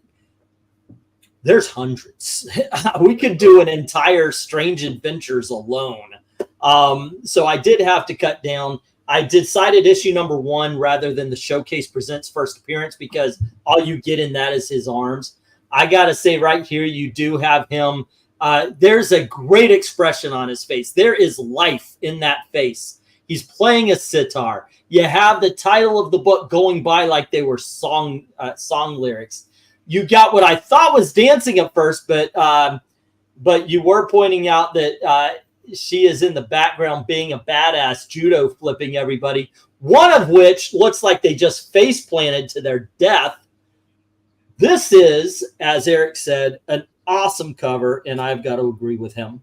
there's hundreds. We could do an entire Strange Adventures alone. So I did have to cut down. I decided issue number 1 rather than the Showcase Presents First Appearance because all you get in that is his arms. I got to say right here, you do have him. There's a great expression on his face. There is life in that face. He's playing a sitar. You have the title of the book going by like they were song lyrics. You got what I thought was dancing at first, but you were pointing out that she is in the background being a badass, judo flipping everybody. One of which looks like they just face planted to their death. This is, as Eric said, an awesome cover, and I've got to agree with him.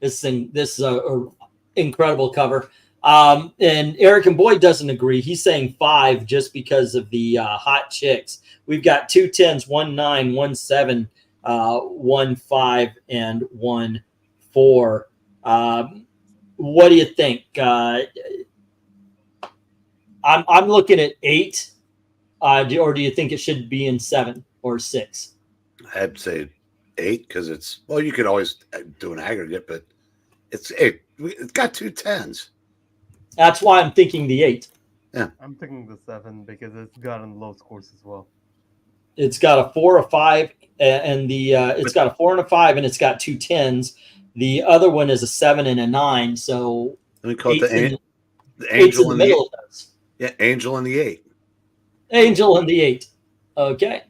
This is a incredible cover. And Eric and Boyd doesn't agree. He's saying 5 just because of the hot chicks. We've got 2 10s, 1 9, 1 7, 1 5, and 1 4. What do you think? I'm looking at 8. Or do you think it should be in 7 or 6? I'd say 8 because you could always do an aggregate, but it's 8. It's got 2 10s. That's why I'm thinking the 8. Yeah, I'm thinking the 7 because it's gotten low scores as well. It's got a 4, a 5, and it's got a 4 and a 5, and it's got 2 10s. The other one is a 7 and a 9. So let me call it the angel in the middle of those. Yeah, angel in the 8. Angel in the 8. Okay.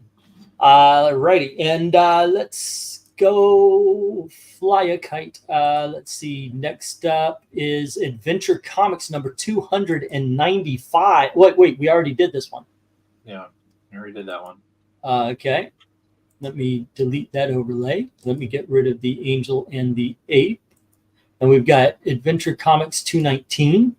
Righty. And let's go fly a kite. Let's see. Next up is Adventure Comics number 295. Wait, we already did this one. Yeah, we already did that one. Okay. Let me delete that overlay. Let me get rid of the angel and the ape. And we've got Adventure Comics 219.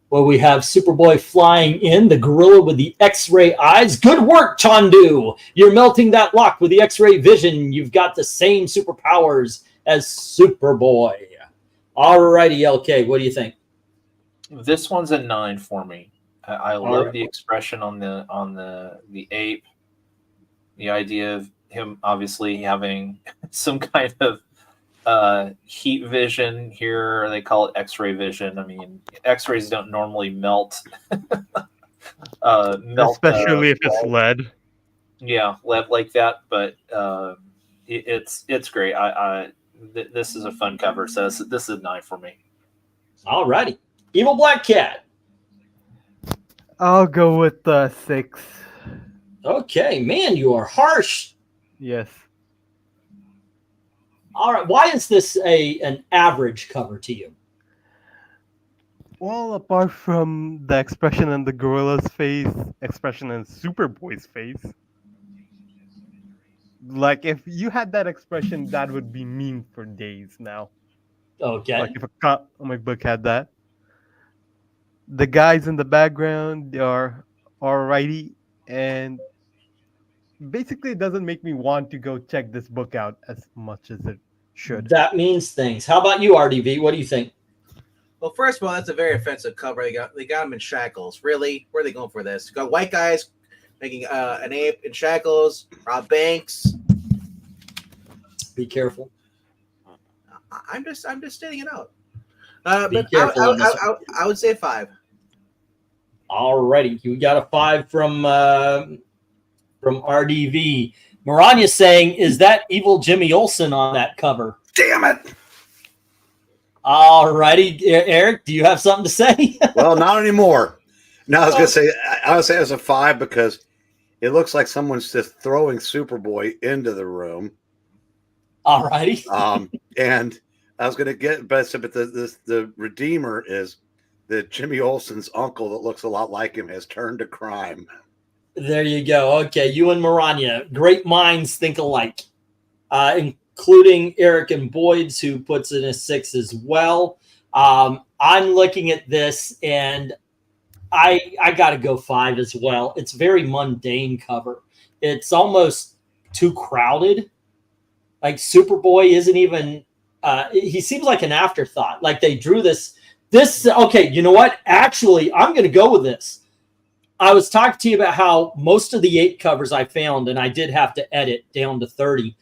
Where we have Superboy flying in, the gorilla with the X-ray eyes. Good work, Chandu. You're melting that lock with the X-ray vision. You've got the same superpowers as Superboy. Alrighty, LK, what do you think? This one's a 9 for me. I love the expression on the ape. The idea of him obviously having some kind of heat vision here. They call it X-ray vision. I mean, X-rays don't normally melt. Especially if it's lead. Yeah, lead like that. But it's great. This is a fun cover. So this is a 9 for me. All righty, Evil Black Cat. I'll go with 6. Okay, man, you are harsh. Yes. All right, why is this an average cover to you? Well, apart from the expression on the gorilla's face, expression on Superboy's face. Like if you had that expression, that would be meme for days now. Okay. Like if a comic book had that. The guys in the background, they are alrighty, and basically it doesn't make me want to go check this book out as much as it should. That means things. How about you, RDV? What do you think? Well, first of all, that's a very offensive cover. They got him in shackles. Really? Where are they going for this? You got white guys making an ape in shackles, rob banks. Be careful. I'm just stating it out. Be But careful on this I would say 5. Alrighty, you got a 5 from RDV. Maranya saying, "Is that evil Jimmy Olsen on that cover?" Damn it! Alrighty, Eric, do you have something to say? Well, not anymore. No, I was gonna say I would say it was a 5 because it looks like someone's just throwing Superboy into the room. Alrighty. And I was gonna get, but the Redeemer is that Jimmy Olsen's uncle that looks a lot like him has turned to crime. There you go. Okay, you and Maranya, great minds think alike, including Eric and Boyd's, who puts in a 6 as well. I'm looking at this, and I got to go 5 as well. It's very mundane cover. It's almost too crowded. Like Superboy isn't even. He seems like an afterthought. Like they drew this. Okay, you know what? Actually, I'm going to go with this. I was talking to you about how most of the 8 covers I found, and I did have to edit down to 30.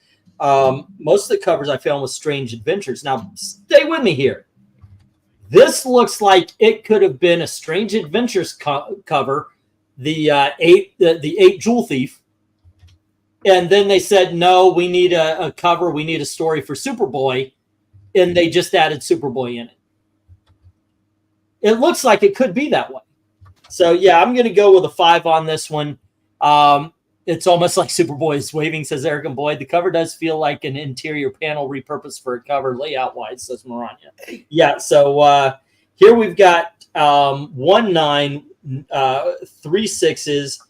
Most of the covers I found was Strange Adventures. Now, stay with me here. This looks like it could have been a Strange Adventures cover, the 8 Jewel Thief. And then they said, no, we need a cover. We need a story for Superboy. And they just added Superboy in it. It looks like it could be that way. So, yeah, I'm going to go with a 5 on this one. It's almost like Superboy is waving, says Eric and Boyd. The cover does feel like an interior panel repurposed for a cover layout-wise, says Maranya. Yeah, so here we've got 1 9, 3 6s,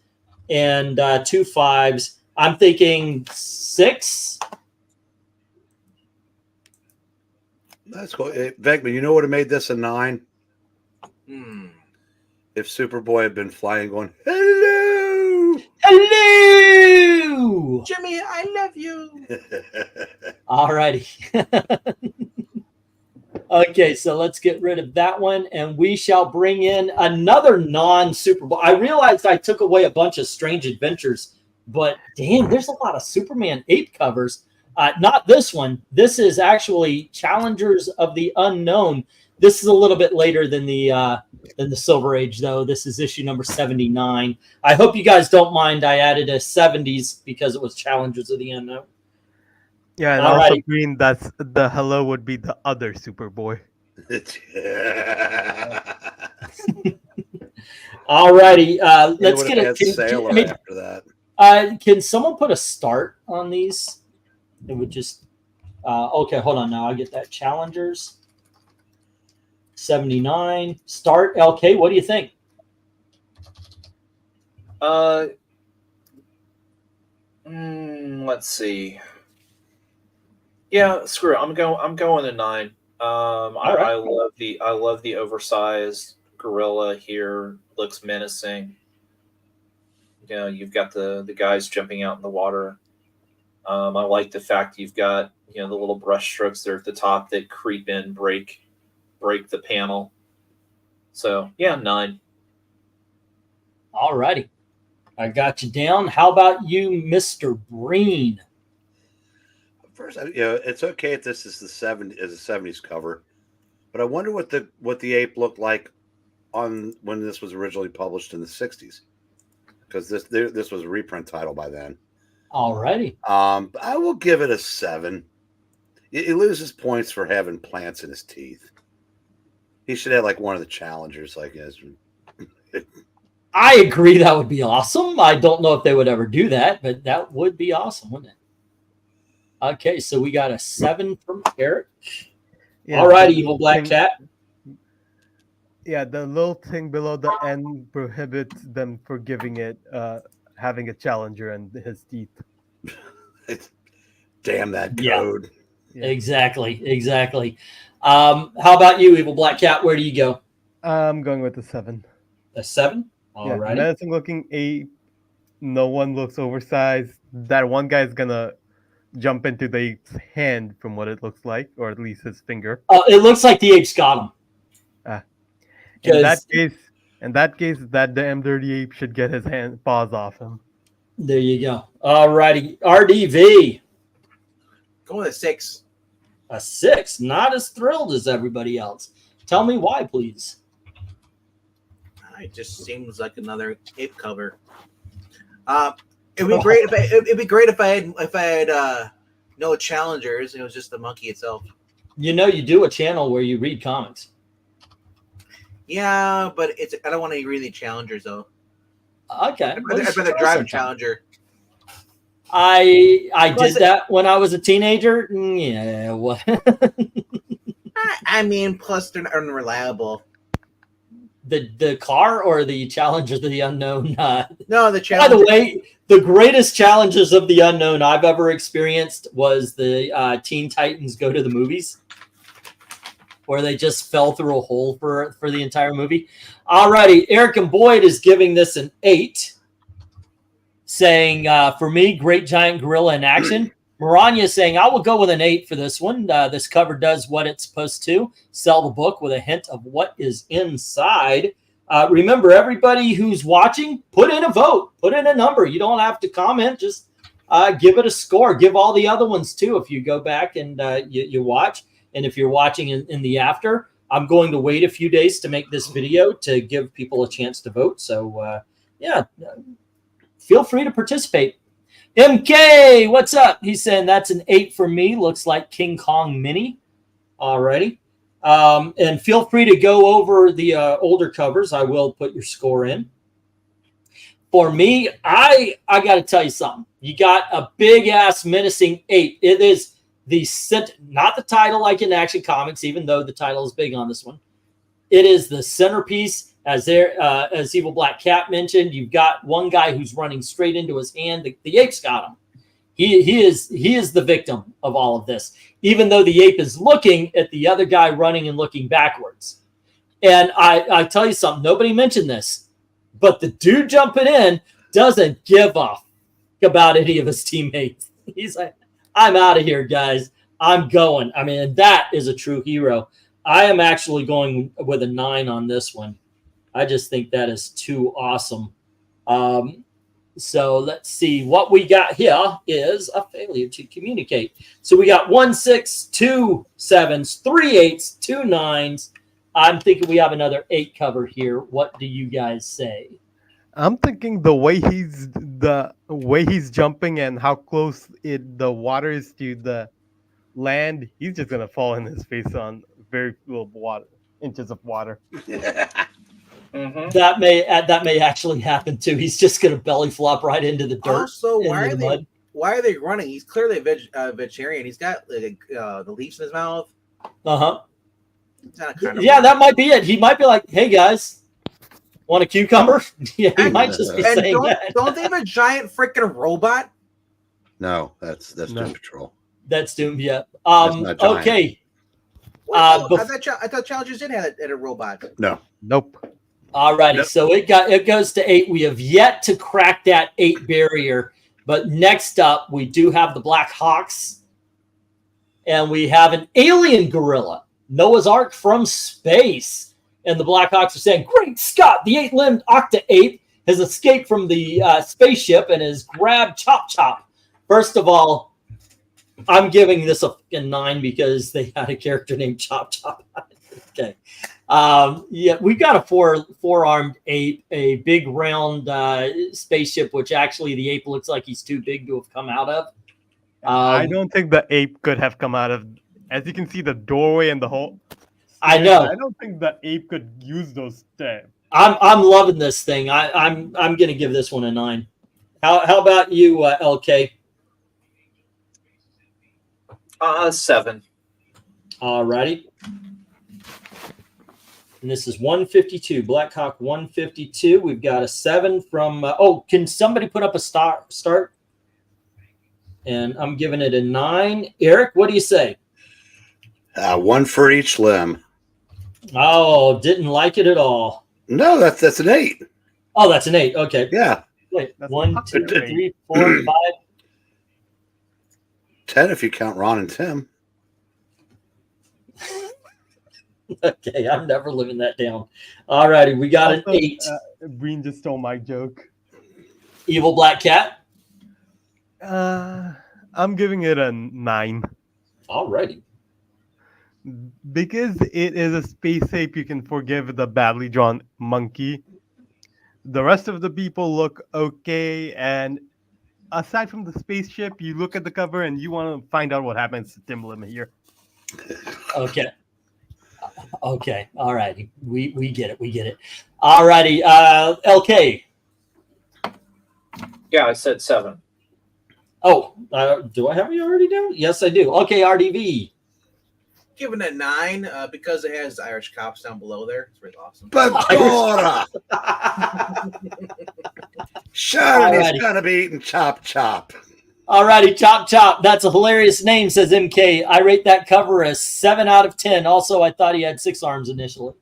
and 2 5s. I'm thinking 6. That's cool. Hey, Venkman, you know what would have made this a 9? If Superboy had been flying going, hello! Hello! Jimmy, I love you. All righty. Okay, so let's get rid of that one, and we shall bring in another non-Superboy. I realized I took away a bunch of Strange Adventures, but damn, there's a lot of Superman 8 covers. Not this one. This is actually Challengers of the Unknown. This is a little bit later than the Silver Age, though. This is issue number 79. I hope you guys don't mind. I added a 70s because it was Challengers of the Unknown. Yeah, and also Green, that's the hello would be the other Superboy. All righty. Let's get a Sailor after that. Can someone put a start on these? It would just okay, hold on now. I'll get that. Challengers 79. Start. LK, what do you think? Let's see. Yeah, screw it. I'm going to 9. I love the oversized gorilla here. Looks menacing. You know, you've got the guys jumping out in the water. I like the fact you've got, you know, the little brush strokes there at the top that creep in, break the panel. So yeah, 9. All righty. I got you down. How about you, Mr. Breen? First, you know, it's okay if this is the 70s cover, but I wonder what the ape looked like on when this was originally published in the 60s, because this was a reprint title by then. Alrighty. I will give it a 7. He loses points for having plants in his teeth. He should have like one of the challengers, like as. I agree. That would be awesome. I don't know if they would ever do that, but that would be awesome, wouldn't it? Okay, so we got a 7 from Eric. Yeah, all right, Evil Black Cat. Yeah, the little thing below the N prohibits them from giving it having a challenger and his teeth. Damn that Yeah. code. Yeah. Exactly. How about you, Evil Black Cat? Where do you go? I'm going with the 7. A 7? Yeah, All right. menacing looking 8. No one looks oversized. That one guy's gonna jump into the ape's hand, from what it looks like, or at least his finger. It looks like the apes got him. In 'Cause- that case, that damn dirty ape should get his paws off him. There you go. All righty. RDV, Go with a 6. a 6. Not as thrilled as everybody else. Tell me why, please. It just seems like another ape cover. It'd be great if I had no challengers. It was just the monkey itself. You know, you do a channel where you read comics. Yeah, but I don't want to read the challengers though. Okay. I'd rather drive a challenger. I did that when I was a teenager. Yeah. What? I mean, plus they're unreliable. The car or the Challenger of the Unknown? No, the By challenger. the way, the greatest challenges of the unknown I've ever experienced was the Teen Titans Go to the Movies, where they just fell through a hole for the entire movie. Alrighty, Eric and Boyd is giving this an 8, saying, for me, great giant gorilla in action. Maranya is saying, I will go with an 8 for this one. This cover does what it's supposed to, sell the book with a hint of what is inside. Remember, everybody who's watching, put in a vote, put in a number. You don't have to comment, just give it a score. Give all the other ones too if you go back and you watch. And if you're watching in the after, I'm going to wait a few days to make this video to give people a chance to vote. So, yeah, feel free to participate. MK, what's up? He's saying that's an 8 for me. Looks like King Kong Mini. Alrighty. And feel free to go over the older covers. I will put your score in. For me, I got to tell you something. You got a big-ass menacing 8. It is not the title like in Action Comics, even though the title is big on this one. It is the centerpiece. As Evil Black Cat mentioned, you've got one guy who's running straight into his hand. The ape's got him. He is the victim of all of this, even though the ape is looking at the other guy running and looking backwards. And I tell you something, nobody mentioned this, but the dude jumping in doesn't give a f about any of his teammates. He's like, I'm out of here, guys. I'm going. I mean, that is a true hero. I am actually going with a 9 on this one. I just think that is too awesome. So let's see. What we got here is a failure to communicate. So we got 1 6, 2 7s, 3 8s, 2 9s. I'm thinking we have another 8 cover here. What do you guys say? I'm thinking the way he's jumping and how close the water is to the land, he's just gonna fall in his face on very little inches of water. Mm-hmm. That may actually happen too. He's just gonna belly flop right into the dirt. Also, into the mud. why are they running? He's clearly a vegetarian. He's got like the leaves in his mouth. Uh-huh. Kind Yeah, that might be it. He might be like, hey guys, want a cucumber? Yeah, he And- might just be And saying that. don't they have a giant freaking robot? No, that's No. Doom Patrol. That's Doom, yeah. not giant. Okay. I bef- thought Challengers did have a robot. No. Nope. All righty, Yep. so it goes to 8. We have yet to crack that 8 barrier, but next up we do have the Black Hawks, and we have an alien gorilla, Noah's Ark from space, and the Black Hawks are saying, "Great Scott! The 8-limbed Octa Ape has escaped from the spaceship and has grabbed Chop Chop." First of all, I'm giving this a 9 because they had a character named Chop Chop. Okay. Yeah, we've got a four-armed ape, a big round spaceship, which actually the ape looks like he's too big to have come out of. I don't think the ape could have come out of. As you can see, the doorway and the hole. I know. I don't think the ape could use those steps. I'm loving this thing. I'm gonna give this one a 9. How about you, LK? 7. All righty. And this is 152, Black Hawk 152. We've got a 7 from. Can somebody put up a start? and I'm giving it a 9. Eric, what do you say? One for each limb. Oh, didn't like it at all. No, that's an 8. Oh, that's an 8. Okay. Yeah, Wait, That's 1, a 2, popular 3, 4, 5. 10 if you count Ron and Tim. Okay, I'm never living that down. All righty, we got an Also, 8. Breen just stole my joke. Evil Black Cat. I'm giving it a 9 All righty. because it is a space ape. You can forgive the badly drawn monkey. The rest of the people look okay, and aside from the spaceship, you look at the cover and you want to find out what happens to Tim Lim here. Okay. Okay. All righty. We get it. We get it. All righty. LK. Yeah, I said 7. Oh, do I have you already down? Yes, I do. Okay, RDV. Giving it a 9 because it has Irish cops down below there. It's really awesome. Pandora! Sharon Alrighty. is gonna be eating chop chop. All righty, Chop Chop. That's a hilarious name, says MK. I rate that cover a 7 out of 10. Also, I thought he had 6 arms initially.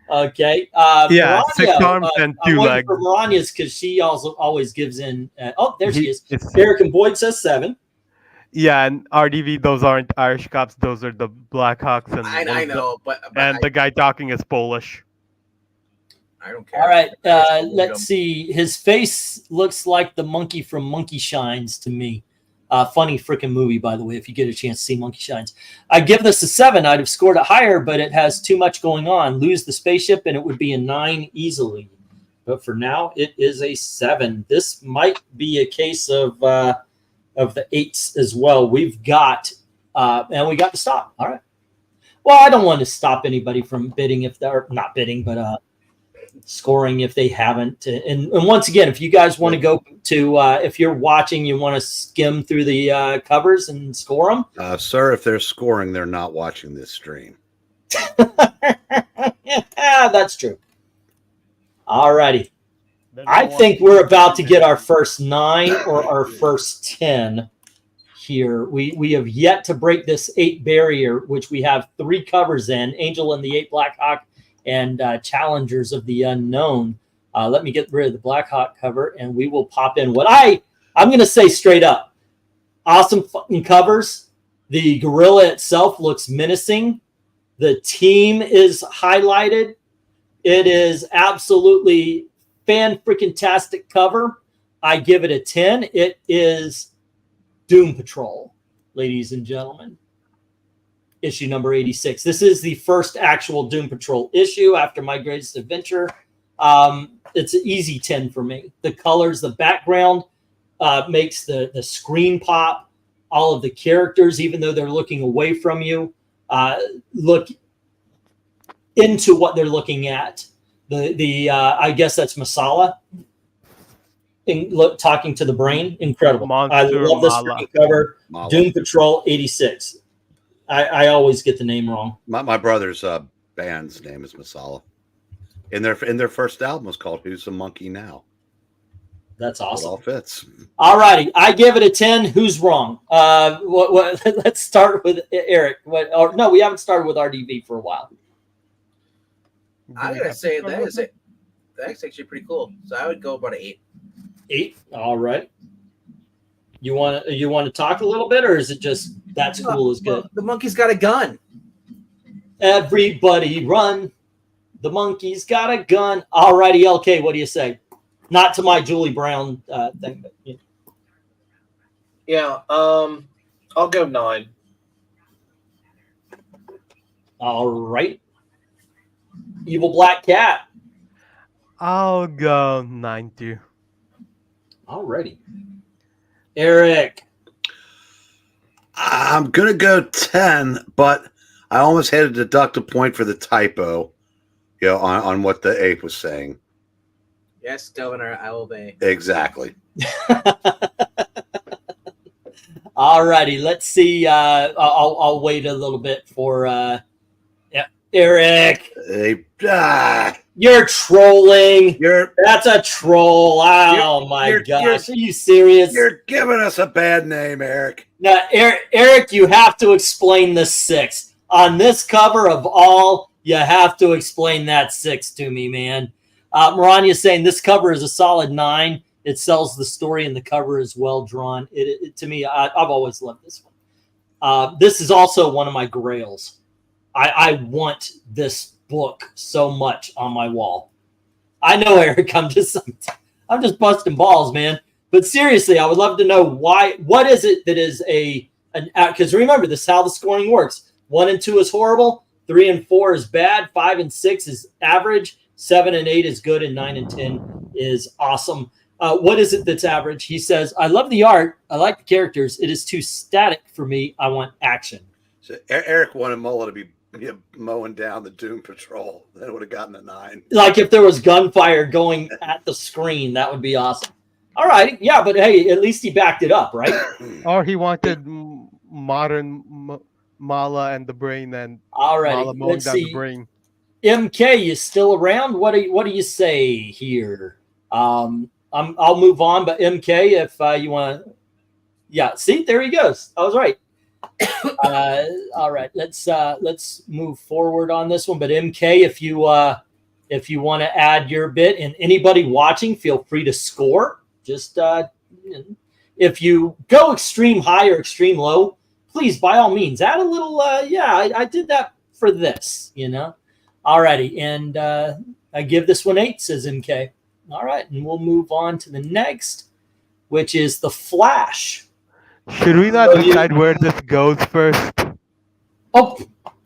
Okay. Yeah, 6 Maranya, arms and 2 I'm waiting legs. for Maranya's because she also always gives in. Oh, there she is. It's- Eric and Boyd says 7. Yeah, and RDV, those aren't Irish cops. Those are the Blackhawks, and I know, but and the guy talking is Polish. I don't care. All right. I Let's see. His face looks like the monkey from Monkey Shines to me. Funny freaking movie, by the way, if you get a chance to see Monkey Shines. I give this a 7. I'd have scored it higher, but it has too much going on. Lose the spaceship, and it would be a 9 easily. But for now, it is a 7. This might be a case of the 8s as well. We've got, and we got to stop. All right. Well, I don't want to stop anybody from bidding if they're not bidding, but scoring if they haven't. And once again, if you guys want to go to, if you're watching, you want to skim through the covers and score them. Sir, if they're scoring, they're not watching this stream. That's true. All righty. I think we're about to get our first 9 or our first 10 here. We have yet to break this 8 barrier, which we have 3 covers in: Angel and the 8 Black Hawk and Challengers of the Unknown. Let me get rid of the Black Hawk cover, and we will pop in what I'm going to say straight up. Awesome fucking covers. The gorilla itself looks menacing. The team is highlighted. It is absolutely fan-freaking-tastic cover. I give it a 10. It is Doom Patrol, ladies and gentlemen. Issue number 86. This is the first actual Doom Patrol issue after My Greatest Adventure. It's an easy 10 for me. The colors, the background makes the screen pop. All of the characters, even though they're looking away from you, look into what they're looking at. I guess that's Masala. Talking to the brain, incredible. Monster I love this Mala. freaking cover. Mala. Doom Patrol 86. I always get the name wrong. My brother's band's name is Masala. In their first album was called "Who's the Monkey Now." That's It all awesome. fits. All righty, I give it a 10. Who's wrong? Let's start with Eric. No, we haven't started with RDV for a while. I'm gonna say that's actually pretty cool. So I would go about an 8. 8. All right. You want to talk a little bit, or is it just that's cool is good? The monkey's got a gun. Everybody run. The monkey's got a gun. All righty, LK, what do you say? Not to my Julie Brown thing, but yeah. Yeah, I'll go 9. All right. Evil Black Cat. I'll go 9 too. All righty. Eric. I'm gonna go 10, but I almost had to deduct a point for the typo, on what the ape was saying. Yes, Governor, I will obey. Exactly. All righty. Let's see. I'll wait a little bit for Eric. Ape. You're trolling. You're That's a troll. Oh my gosh. Are you serious? you're giving us a bad name, Eric. Now, Eric, you have to explain the 6. On this cover of all, you have to explain that 6 to me, man. Maranya is saying this cover is a solid 9. It sells the story and the cover is well drawn. To me, I've always loved this one. This is also one of my grails. I want this book so much on my wall. I know, Eric, I'm just busting balls, man. But seriously, I would love to know what is it that is because remember, this is how the scoring works. 1 and 2 is horrible, 3 and 4 is bad, 5 and 6 is average, 7 and 8 is good, and 9 and 10 is awesome. What is it that's average? He says, I love the art. I like the characters. It is too static for me. I want action. So Eric wanted Mola to be mowing down the Doom Patrol. Then it would have gotten a 9. Like if there was gunfire going at the screen, that would be awesome. All right. Yeah, but hey, at least he backed it up, right? Or he wanted modern Mala and the Brain, and All right. Mala mowing Let's down see. the Brain. MK, you still around? What do you say here? I'll move on, but MK, if you want to, yeah. See, there he goes. I was right. All right, let's move forward on this one. But MK, if you want to add your bit, and anybody watching, feel free to score. Just if you go extreme high or extreme low, please by all means add a little. I did that for this, All righty, and I give this one 8, says MK. All right, and we'll move on to the next, which is The Flash. Should we not decide where this goes first? Oh,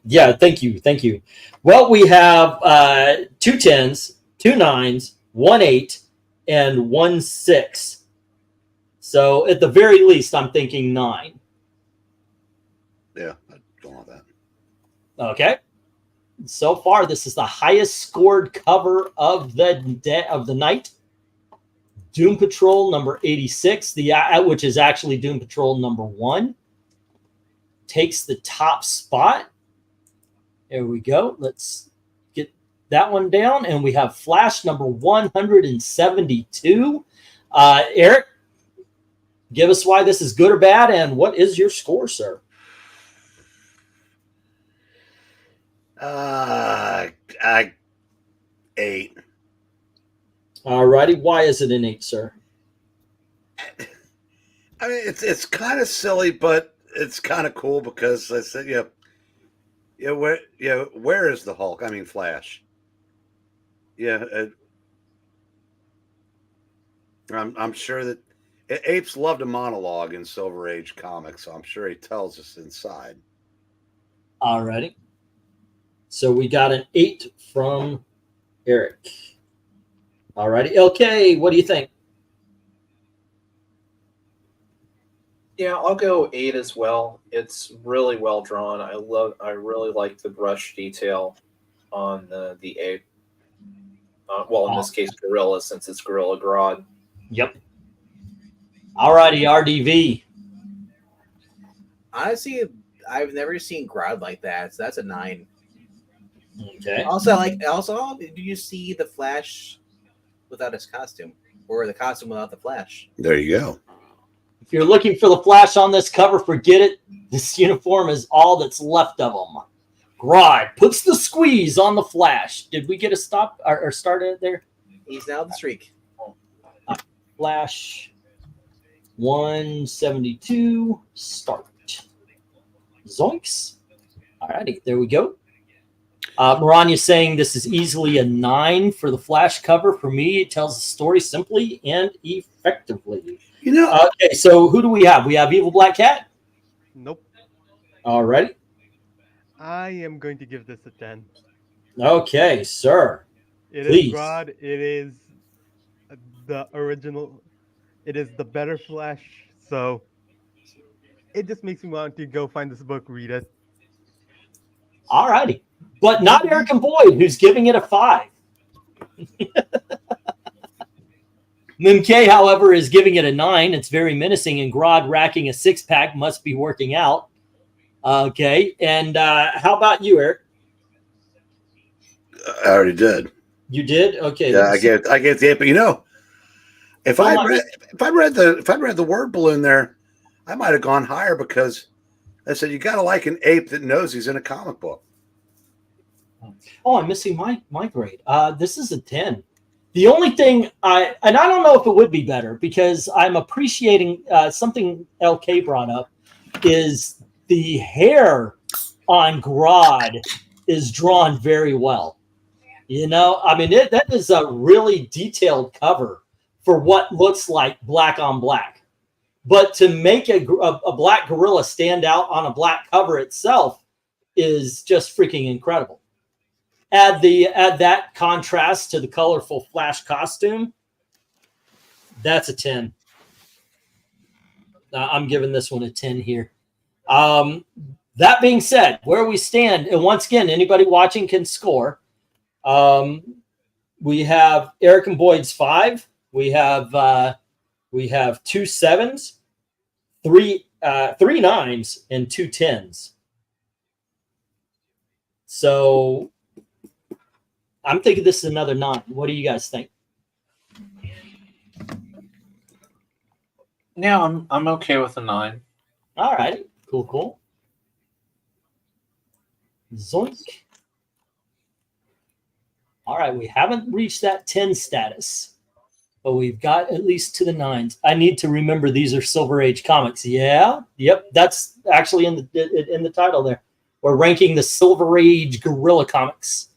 yeah, thank you. Well, we have 2 10s, 2 9s, 1 8, and 1 6. So at the very least, I'm thinking 9. Yeah, I don't want that. Okay. So far, this is the highest scored cover of the night. Doom Patrol number 86, which is actually Doom Patrol number 1, takes the top spot. There we go. Let's get that one down. And we have Flash number 172. Eric, give us why this is good or bad, and what is your score, sir? 8. All righty. Why is it an 8, sir? I mean, it's kind of silly, but it's kind of cool because I said, where is the Hulk? I mean, Flash. Yeah, I'm sure that Apes loved a monologue in Silver Age comics, so I'm sure he tells us inside. All righty. So we got an 8 from Eric. All righty. LK, what do you think? Yeah, I'll go 8 as well. It's really well drawn. I really like the brush detail on the ape. In this case, Gorilla, since it's Gorilla Grodd. Yep. All righty, RDV. Honestly, I've never seen Grodd like that, so that's a 9. Okay. Also, do you see the Flash without his costume, or the costume without the Flash? There you go. If you're looking for the Flash on this cover, forget it. This uniform is all that's left of him. Grodd puts the squeeze on the Flash. Did we get a stop or start it there? He's now the streak. Flash 172 start. Zoinks. All righty, there we go. Maranya saying this is easily a 9 for the Flash cover. For me, it tells the story simply and effectively. Okay, so who do we have? We have Evil Black Cat? Nope. All righty. I am going to give this a 10. Okay, sir. It Please. is Grodd. It is the original. It is the better Flash. So it just makes me want to go find this book, read it. All righty. But not Eric and Boyd, who's giving it a 5. MK, however, is giving it a 9. It's very menacing, and Grodd racking a 6-pack must be working out. Okay, and how about you, Eric? I already did. You did? Okay. Yeah, I get the ape. But you know, if I read the word balloon there, I might have gone higher because I said you got to like an ape that knows he's in a comic book. Oh, I'm missing my grade. This is a 10. The only thing I don't know if it would be better because I'm appreciating something LK brought up is the hair on Grodd is drawn very well. You know, I mean, that is a really detailed cover for what looks like black on black. But to make a black gorilla stand out on a black cover itself is just freaking incredible. Add that contrast to the colorful Flash costume. That's a 10. I'm giving this one a 10 here. That being said, where we stand, and once again, anybody watching can score. We have Eric and Boyd's 5. We have 2 7s, 3 9s, and 2 10s. So I'm thinking this is another 9. What do you guys think? Yeah, I'm okay with a 9. All right, cool. Zoink. All right, we haven't reached that 10 status, but we've got at least to the 9s. I need to remember these are Silver Age comics. Yeah, yep, that's actually in the title there. We're ranking the Silver Age Gorilla comics.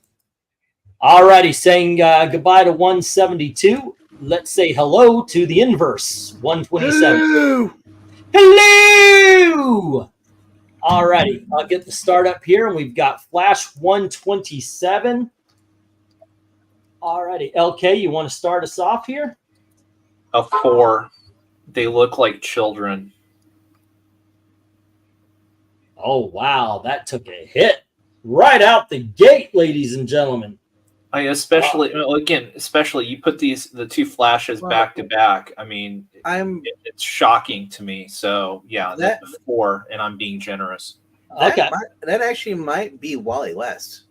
All righty, saying goodbye to 172. Let's say hello to the inverse, 127. Hello! All righty, I'll get the start up here, and we've got Flash 127. All righty, LK, you want to start us off here? A 4. They look like children. Oh, wow, that took a hit right out the gate, ladies and gentlemen. Especially you put the 2 Flashes back to back. I mean, it's shocking to me. So yeah, that's a 4, and I'm being generous. Okay, that actually might be Wally West.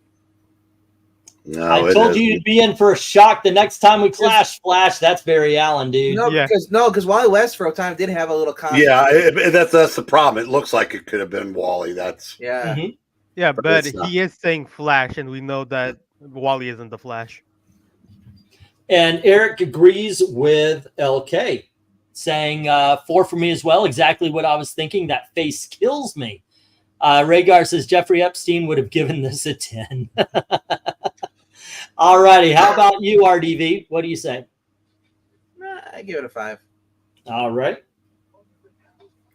No, I told you you'd be in for a shock the next time we clash, Flash. That's Barry Allen, dude. No, because Wally West for a time did have a little comic. Yeah, that's the problem. It looks like it could have been Wally. That's Yeah, but he is saying Flash, and we know that Wally isn't the Flash. And Eric agrees with LK, saying 4 for me as well. Exactly what I was thinking. That face kills me. Rhaegar says Jeffrey Epstein would have given this a 10. All righty. How about you, RDV? What do you say? I give it a 5. All right.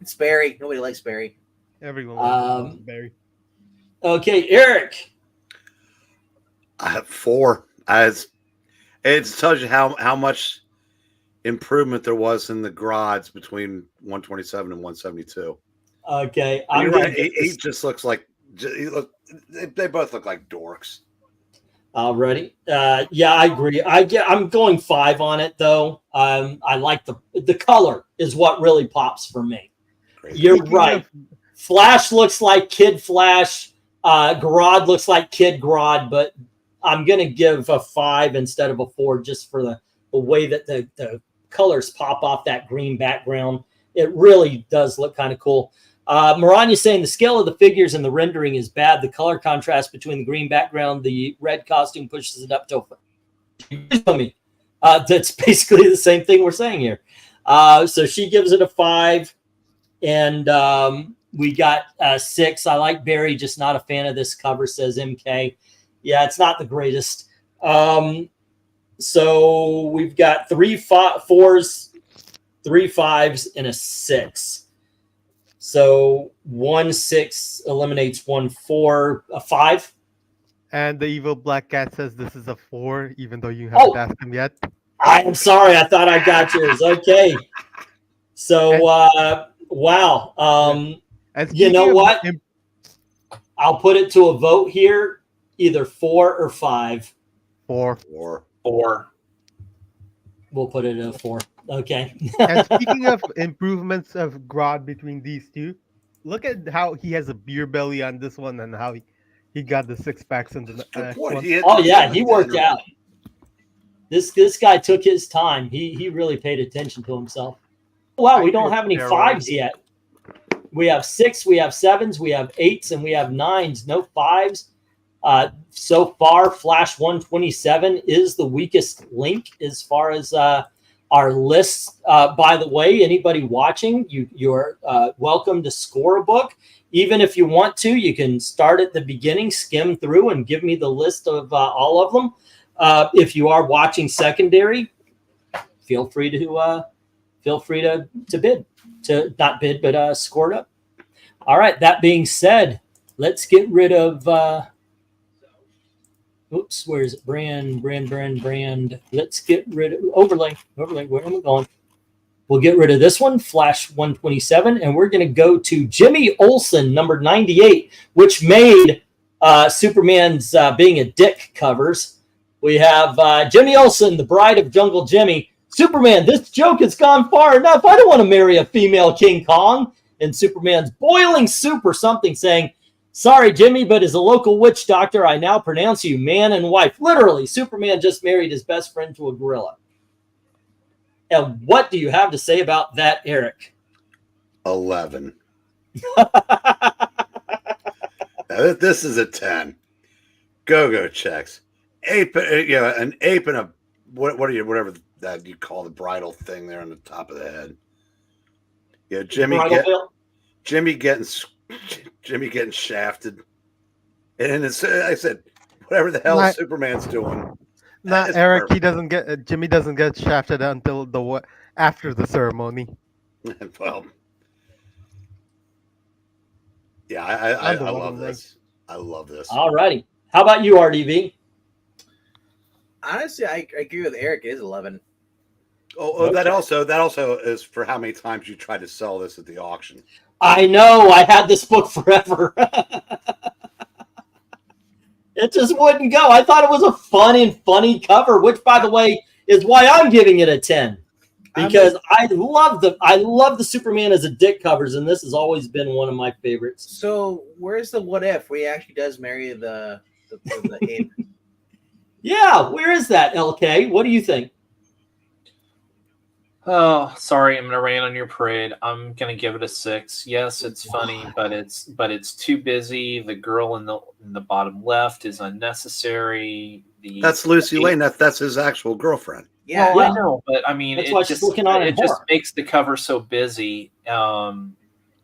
It's Barry. Nobody likes Barry. Everyone likes Barry. Okay, Eric. I have 4. It tells you how much improvement there was in the Grods between 127 and 172. Okay, you're right. He just looks like they both look like dorks. Alrighty. Yeah, I agree. I'm going 5 on it though. I like the color is what really pops for me. Great. You're right. Flash looks like Kid Flash. Grodd looks like Kid Grodd, but I'm gonna give a 5 instead of a 4 just for the way that the colors pop off that green background. It really does look kind of cool. Maranya saying the scale of the figures and the rendering is bad. The color contrast between the green background, the red costume pushes it up to me. That's basically the same thing we're saying here. So she gives it a 5, and we got 6. I like Barry, just not a fan of this cover, says MK. Yeah, it's not the greatest. So we've got 3 4s, 3 5s, and a 6. So 1 6 eliminates 1 4, a 5. And the evil black cat says this is a 4, even though you haven't asked him yet. I'm sorry, I thought I got yours. Okay. So wow. You know what? I'll put it to a vote here. Either 4 or 5. 4. 4. We'll put it at a 4. Okay. And speaking of improvements of Grodd between these two, look at how he has a beer belly on this one and how he got the 6 packs in the next one. He worked out. This guy took his time. He really paid attention to himself. Wow, we don't have any fives yet. We have 6, we have 7s, we have 8s, and we have 9s. No 5s. So far, Flash 127 is the weakest link as far as our lists. By the way, anybody watching, you're welcome to score a book. Even if you want to, you can start at the beginning, skim through, and give me the list of all of them. If you are watching secondary, feel free to bid, to not bid, but score it up. All right. That being said, let's get rid of. Oops, where is it? Brand. Let's get rid of overlay. Where am I going? We'll get rid of this one, Flash 127, and we're going to go to Jimmy Olsen, number 98, which made Superman's Being a Dick covers. We have Jimmy Olsen, the Bride of Jungle Jimmy. Superman, this joke has gone far enough. I don't want to marry a female King Kong. And Superman's boiling soup or something, saying, sorry, Jimmy, but as a local witch doctor, I now pronounce you man and wife. Literally, Superman just married his best friend to a gorilla. And what do you have to say about that, Eric? 11. This is a 10. Go checks. Ape, an ape and a whatever that you call the bridle thing there on the top of the head. Yeah, Jimmy getting shafted, and it's I said whatever the hell Superman's doing. Not Eric. Perfect. He doesn't get Jimmy doesn't get shafted until after the ceremony. Well, yeah, I love this. I love this. All righty. How about you, RDV? Honestly, I agree with Eric. It is 11. Oh, okay. That also is for how many times you tried to sell this at the auction. I know. I had this book forever. It just wouldn't go. I thought it was a fun and funny cover, which, by the way, is why I'm giving it a 10. Because I love the Superman as a dick covers, and this has always been one of my favorites. So where's the what if where he actually does marry the ape? Yeah, where is that, LK? What do you think? Oh, sorry, I'm gonna rain on your parade. I'm gonna give it a 6. Yes, it's funny, but it's too busy. The girl in the bottom left is unnecessary. That's Lucy Lane. That's his actual girlfriend. Yeah, well, I know, but I mean, it just makes the cover so busy.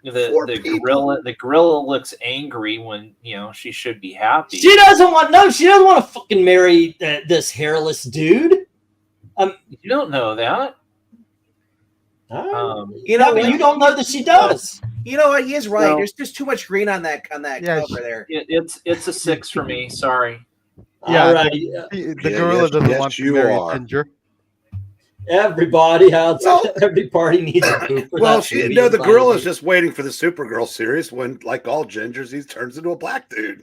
The gorilla looks angry when she should be happy. She doesn't want to fucking marry this hairless dude. You don't know that. You don't know that she does. You know what? He is right. There's just too much green on that cover there. It's a 6 for me. Sorry. Yeah, right. The gorilla doesn't want to marry Ginger. Everybody outside, every party needs a poop. Well, the girl is just waiting for the Supergirl series when, like all gingers, he turns into a black dude.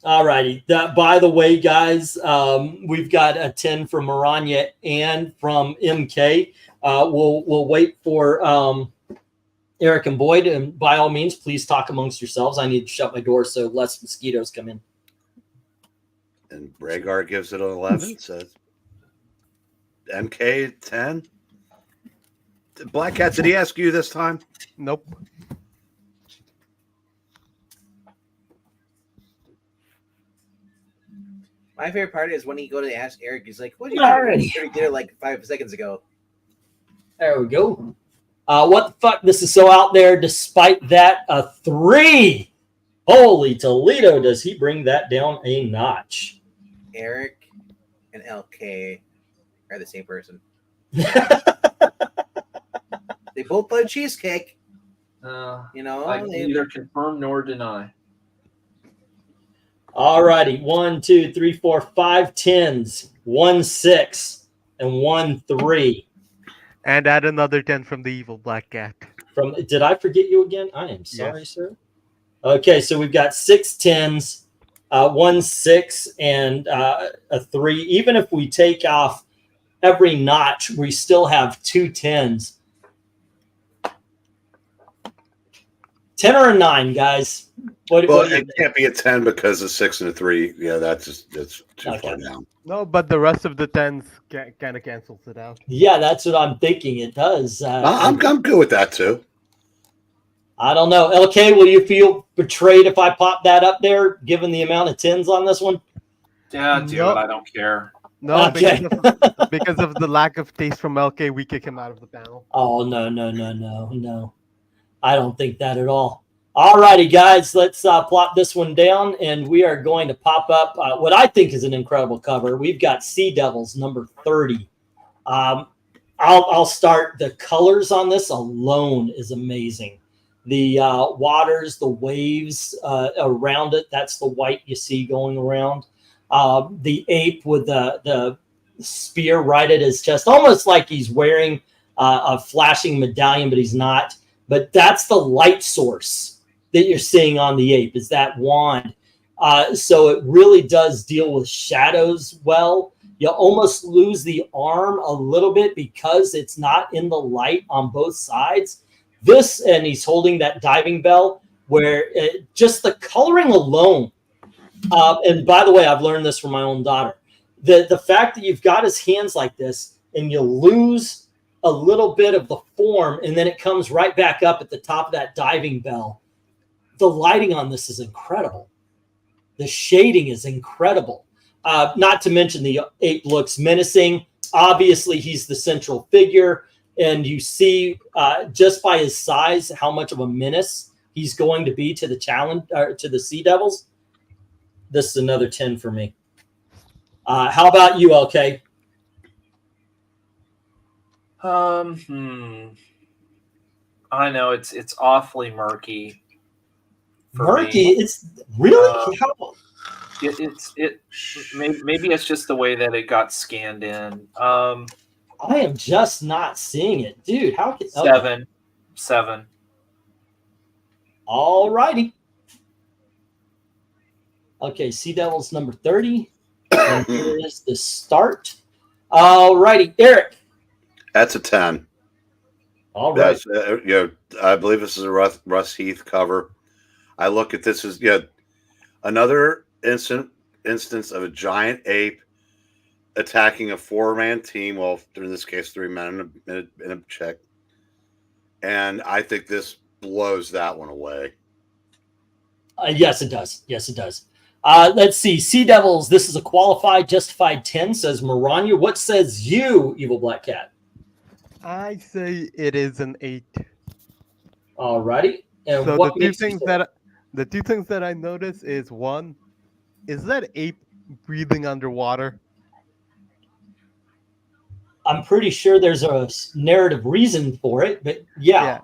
All righty. By the way, guys, we've got a 10 from Maranya and from MK. We'll wait for Eric and Boyd, and by all means, please talk amongst yourselves. I need to shut my door so less mosquitoes come in. And Rhaegar gives it an 11, so MK 10. Black Cat, did he ask you this time? Nope. My favorite part is when he go to ask Eric, he's like, what did you do? He did it like 5 seconds ago. There we go. What the fuck? This is so out there. Despite that, a 3. Holy Toledo, does he bring that down a notch? Eric and LK are the same person. They both play cheesecake. I neither confirm nor deny. All righty. 1, 2, 3, 4, 5 10s, 1 6, and 1 3. And add another 10 from the evil Black Cat. Did I forget you again? I am sorry, sir. Okay, so we've got 6 10s, 1 6, and a 3. Even if we take off every notch, we still have 2 10s. 10 or a 9, guys? What Well, do you it think? can't be a 10 because a 6 and a 3. Yeah, that's too Okay. far down. No, but the rest of the tens kind of cancels it out. Yeah, that's what I'm thinking. It does. I'm good with that too. I don't know. LK, will you feel betrayed if I pop that up there, given the amount of 10s on this one? Yeah, do No. it. I don't care. No, Okay. because of the lack of taste from LK, we kick him out of the panel. Oh, no. I don't think that at all. All righty, guys, let's plop this one down, and we are going to pop up what I think is an incredible cover. We've got Sea Devils number 30. I'll start. The colors on this alone is amazing. The waters, the waves around it, that's the white you see going around. The ape with the spear right at his chest, almost like he's wearing a flashing medallion, but he's not. But that's the light source that you're seeing on the ape, is that wand. So it really does deal with shadows well. You almost lose the arm a little bit because it's not in the light on both sides. This, and he's holding that diving bell, where just the coloring alone, and by the way, I've learned this from my own daughter, the fact that you've got his hands like this and you lose a little bit of the form, and then it comes right back up at the top of that diving bell. The lighting on this is incredible. The shading is incredible. Not to mention the ape looks menacing. Obviously, he's the central figure, and you see just by his size how much of a menace he's going to be to the challenge, to the Sea Devils. This is another 10 for me. How about you, LK? I know it's awfully murky. for Murky. me. It's really how, Maybe it's just the way that it got scanned in. I am just not seeing it, dude. How can Seven. All righty. Okay, Sea Devils number 30. And here is the start. All righty, Eric. That's a 10. All right. That's, I believe this is a Russ Heath cover. I look at this as another instance of a giant ape attacking a 4-man team. Well, in this case, 3 men in a check. And I think this blows that one away. Yes, it does. Yes, it does. Let's see. Sea Devils, this is a qualified, justified 10, says Maranya. What says you, Evil Black Cat? I say it is an 8. All righty. And So what the two makes you things say- that I notice is, one, is that ape breathing underwater? I'm pretty sure there's a narrative reason for it, but yeah.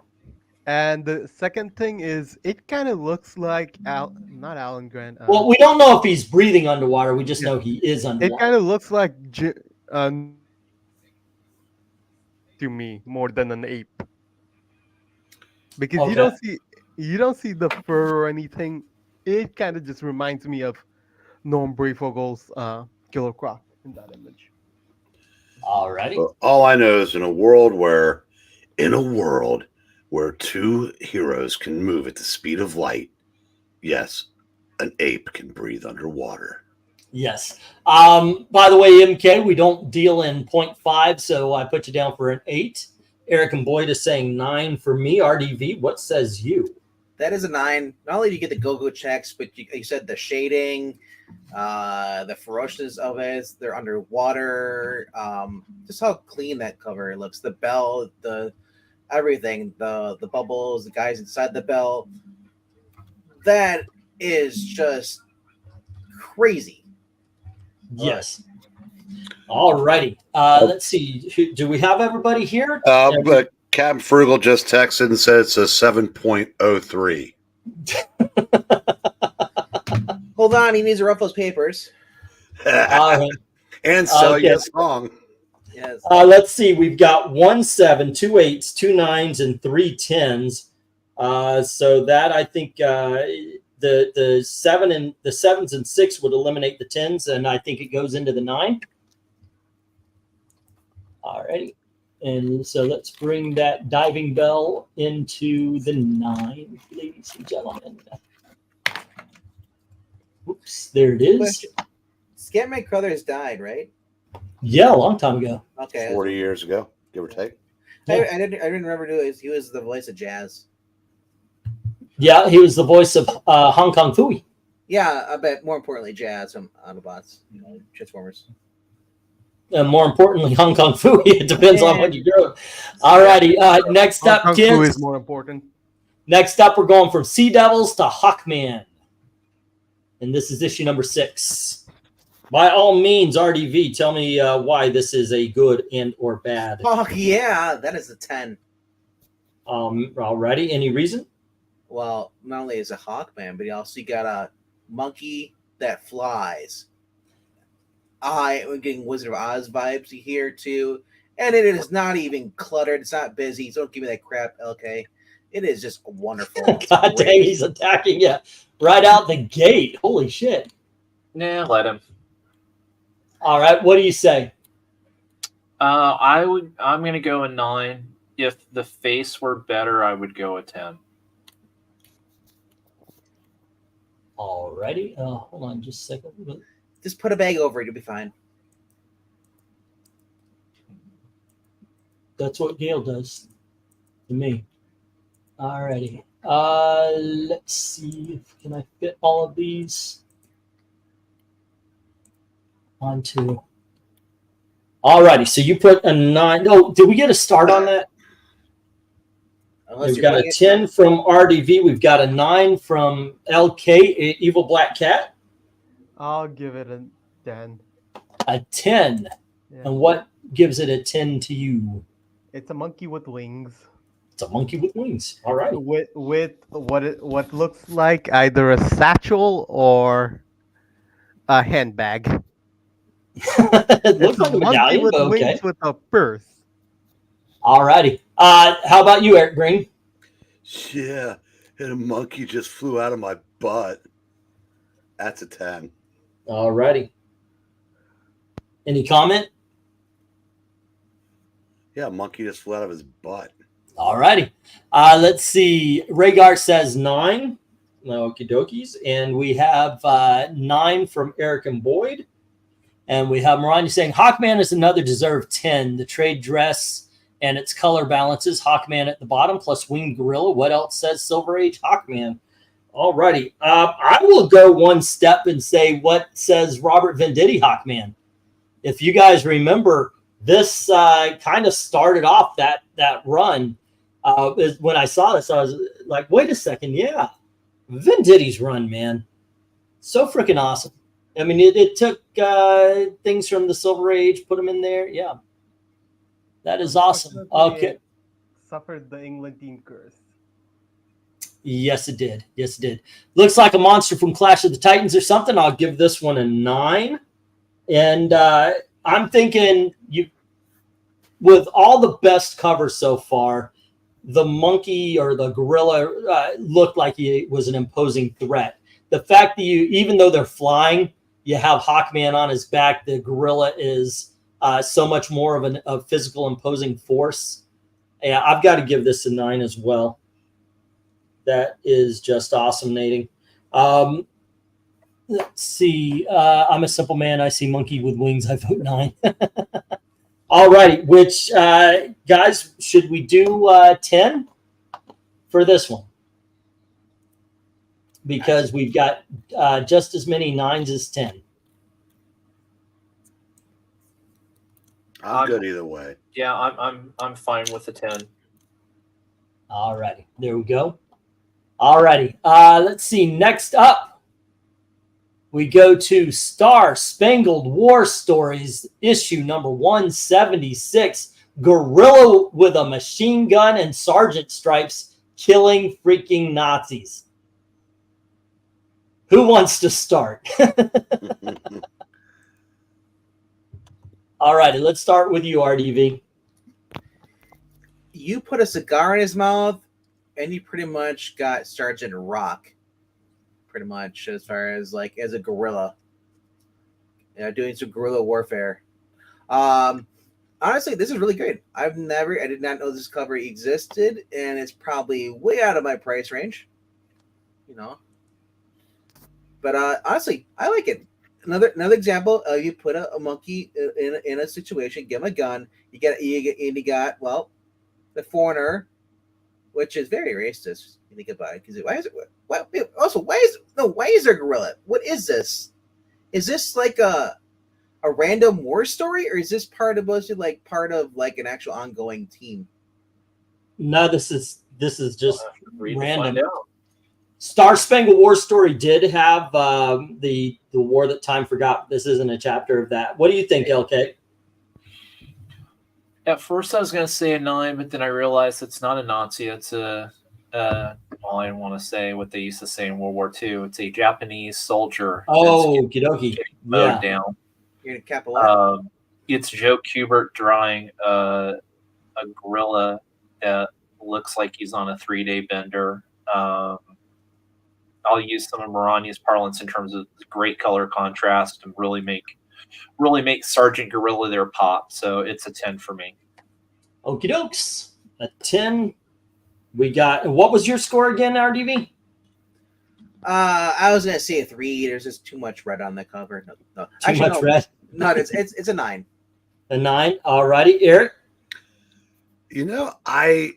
And the second thing is, it kind of looks like not Alan Grant. Well, we don't know if he's breathing underwater. We just know he is it underwater. kind of looks like to me more than an ape, because you don't see the fur or anything. It kind of just reminds me of Norm Brayfogel's Killer Croc in that image. All righty. Well, all I know is in a world where 2 heroes can move at the speed of light, yes, an ape can breathe underwater. Yes. By the way, MK, we don't deal in 0.5, so I put you down for an 8. Eric and Boyd is saying 9 for me. RDV, what says you? That is a 9. Not only do you get the go-go checks, but you said the shading, the ferociousness of it. They're underwater. Just how clean that cover looks. The bell, the everything, the bubbles, the guys inside the bell. That is just crazy. Yes. All righty. Let's see. Do we have everybody here? But Captain Frugal just texted and said it's a 7.03. Hold on, he needs to ruffle his papers. And sell Okay. you a song. Yes. Let's see. We've got 1 7, 2 8s, 2 9s, and 3 10s. So that I think the 7 and the 7s and 6 would eliminate the 10s, and I think it goes into the 9. All righty. And so let's bring that diving bell into the 9, ladies and gentlemen. Whoops, there it is. Scatman Crothers died, right? Yeah, a long time ago. Okay. 40 years ago, give or take. I didn't remember doing. He was the voice of Jazz. Yeah, he was the voice of Hong Kong Phooey. Yeah, I bet more importantly, Jazz from Autobots, Transformers. And more importantly, Hong Kong Phooey. It depends on what you do. All righty. Next up, Hong Kong Fu kids. is more important. Next up, we're going from Sea Devils to Hawkman. And this is issue number 6. By all means, RDV, tell me why this is a good and or bad. Oh yeah, that is a 10. Alrighty. Any reason? Well, not only is a Hawkman, but he also got a monkey that flies. We're getting Wizard of Oz vibes here too, and it is not even cluttered. It's not busy. So don't give me that crap, LK. It is just wonderful. God dang, he's attacking you right out the gate. Holy shit. Nah, let him. All right, what do you say? I'm gonna go a 9. If the face were better, I would go a 10. Alrighty. Hold on just a second. Just put a bag over it. You'll be fine. That's what Gail does to me. Alrighty. Let's see if can I fit all of these onto. Alrighty, so you put a 9. Oh, did we get a start on that? Unless We've got a 10 from RDV. We've got a 9 from LK, Evil Black Cat. I'll give it a 10. A 10. Yeah. And what gives it a 10 to you? It's a monkey with wings. It's a monkey with wings. All right. With what looks like either a satchel or a handbag. It looks It's like a a monkey medallion, with but okay. wings with a purse. All righty. How about you, Eric Green? Yeah, and a monkey just flew out of my butt. That's a 10. All righty. Any comment? Yeah, a monkey just flew out of his butt. All righty. Let's see. Rhaegar says 9. Okie dokies. And we have 9 from Eric and Boyd. And we have Maranya saying Hawkman is another deserved 10. The trade dress and its color balances. Hawkman at the bottom plus winged gorilla. What else says Silver Age Hawkman? All righty. I will go one step and say what says Robert Venditti Hawkman. If you guys remember, this kind of started off that run. When I saw this, I was like, wait a second. Yeah. Venditti's run, man. So freaking awesome. I mean, it took things from the Silver Age, put them in there. Yeah. That is awesome. Okay. Suffered the England team curse. Yes, it did. Yes, it did. Looks like a monster from Clash of the Titans or something. I'll give this one a 9. And I'm thinking with all the best covers so far, the monkey or the gorilla looked like he was an imposing threat. The fact that even though they're flying, you have Hawkman on his back. The gorilla is so much more of a physical imposing force. Yeah, I've got to give this a 9 as well. That is just awesome, Nading. Let's see. I'm a simple man. I see monkey with wings. I vote 9. All righty. Which, guys, should we do 10 for this one? Because we've got just as many 9s as 10. I'm good either way. Yeah, I'm fine with the 10. All righty. There we go. All righty. Let's see. Next up, we go to Star Spangled War Stories, issue number 176. Gorilla with a machine gun and sergeant stripes killing freaking Nazis. Who wants to start? All righty. Let's start with you, RDV. You put a cigar in his mouth, and you pretty much got Sergeant Rock. Pretty much, as far as like as a guerrilla, doing some guerrilla warfare. honestly, this is really great. I did not know this cover existed, and it's probably way out of my price range. You know, but honestly, I like it. Another example. You put a monkey in a situation, give him a gun. You got well, the foreigner, which is very racist. You think about it, because why is it? Why is there a gorilla? What is this? Is this like a random war story, or is this part of an actual ongoing team? No, this is just Read to random. find out. Star Spangled War Story did have the war that time forgot. This isn't a chapter of that. What do you think, LK? At first, I was going to say a 9, but then I realized it's not a Nazi. It's a well, I don't want to say what they used to say in World War II. It's a Japanese soldier. Oh, okie dokie. Mowed Yeah. down. You're gonna cap a lot. It's Joe Kubert drawing a gorilla that looks like he's on a 3-day bender. I'll use some of Maranya's parlance in terms of great color contrast and really make Sergeant Gorilla there pop. So it's a 10 for me. Okie dokes. A 10. We got, what was your score again, RDV? I was gonna say a 3. There's just too much red on the cover. No. Too much red. No, it's a 9. A 9. Alrighty, Eric. You know, I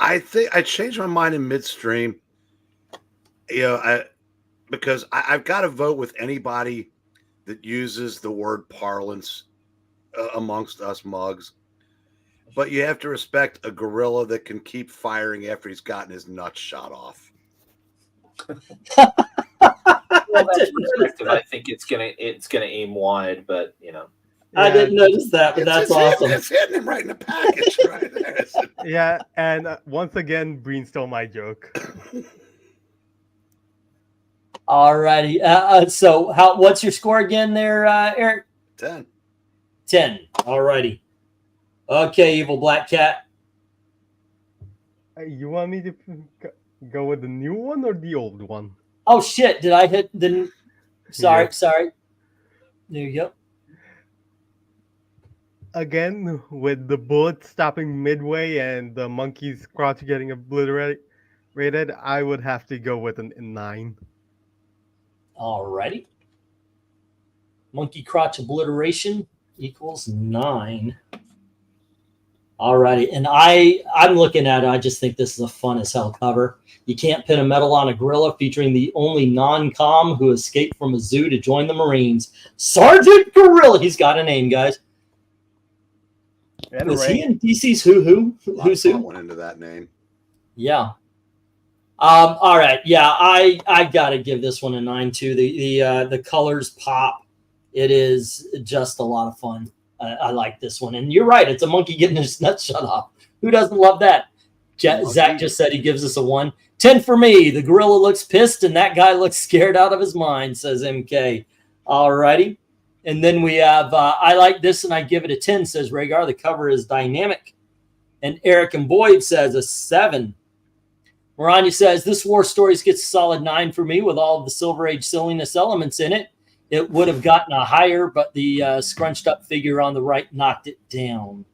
think I changed my mind in midstream. You know, because I've got to vote with anybody that uses the word parlance amongst us mugs. But you have to respect a gorilla that can keep firing after he's gotten his nuts shot off. Well, that's perspective. I think it's gonna aim wide, but you know. I didn't notice that, but that's awesome. It's hitting him right in the package right there. Yeah, and once again, Breen stole my joke. Alrighty. So what's your score again there, Eric? 10. 10. Alrighty. Okay, Evil Black Cat. You want me to go with the new one or the old one? Oh shit! Did I hit the? Sorry, Yeah. sorry. There you go. Again, with the bullet stopping midway and the monkey's crotch getting obliterated, I would have to go with a 9. Alrighty. Monkey crotch obliteration equals 9. Alrighty, and I'm looking at it. I just think this is a fun as hell cover. You can't pin a medal on a gorilla, featuring the only non-com who escaped from a zoo to join the Marines, Sergeant Gorilla. He's got a name, guys. And Was rank. he in DC's Who's Who? Went into that name. Yeah. All right. Yeah, I gotta give this one a 9 too. The colors pop. It is just a lot of fun. I like this one, and you're right. It's a monkey getting his nuts shut off. Who doesn't love that? Zach just said he gives us a 1. 10 for me. The gorilla looks pissed, and that guy looks scared out of his mind, says MK. All righty. And then we have, I like this, and I give it a 10, says Rhaegar. The cover is dynamic. And Eric and Boyd says a 7. Maranya says, this war stories gets a solid 9 for me with all of the Silver Age silliness elements in it. It would have gotten a higher, but the scrunched up figure on the right knocked it down.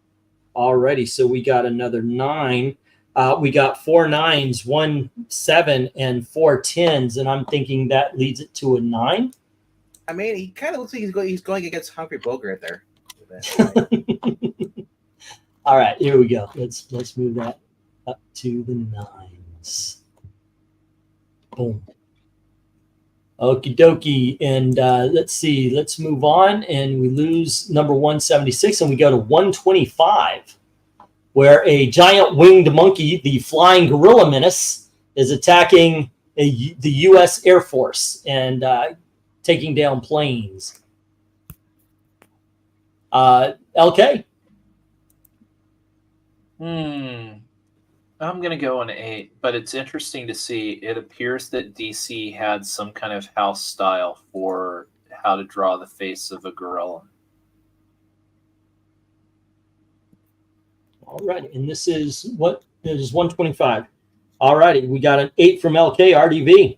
Already, so we got another 9. We got 4 9s, 1 7, and 4 10s, and I'm thinking that leads it to a 9. I mean, he kind of looks like he's going against Humphrey Bogart there. All right, here we go. Let's move that up to the 9s. Boom. Okie dokie. And let's see. Let's move on. And we lose number 176, and we go to 125, where a giant winged monkey, the flying gorilla menace, is attacking the U.S. Air Force and taking down planes. LK? I'm going to go an 8, but it's interesting to see. It appears that DC had some kind of house style for how to draw the face of a gorilla. All right, and this is what? This is 125. All righty, we got an 8 from LK. RDV.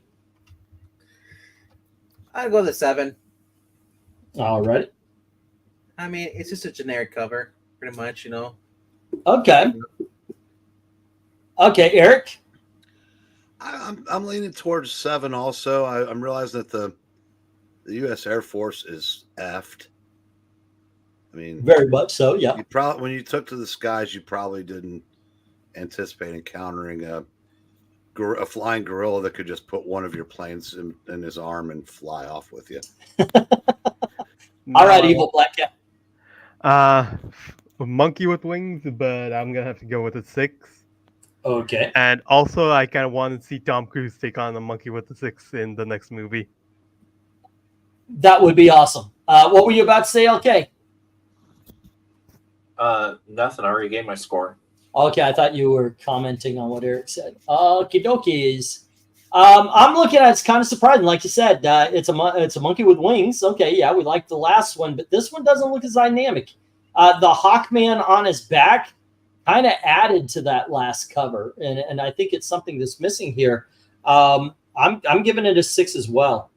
I'd go with a 7. All right. I mean, it's just a generic cover. pretty much. You know. Okay. Okay, Eric. I'm leaning towards 7 also. I'm realizing that the U.S. Air Force is effed. I mean, Very much so. Yeah. you probably when you took to the skies, you probably didn't anticipate encountering a flying gorilla that could just put one of your planes in his arm and fly off with you. All right, Evil Black Cat. A monkey with wings, but I'm gonna have to go with a 6. Okay. And also, I kind of want to see Tom Cruise take on a monkey with a 6 in the next movie. That would be awesome. What were you about to say, LK? Nothing. I already gave my score. Okay, I thought you were commenting on what Eric said. Okie dokies. I'm looking at it's kind of surprising. Like you said, it's a monkey with wings. Okay, yeah, we liked the last one, but this one doesn't look as dynamic. The Hawkman on his back kind of added to that last cover, and I think it's something that's missing here. I'm giving it a 6 as well.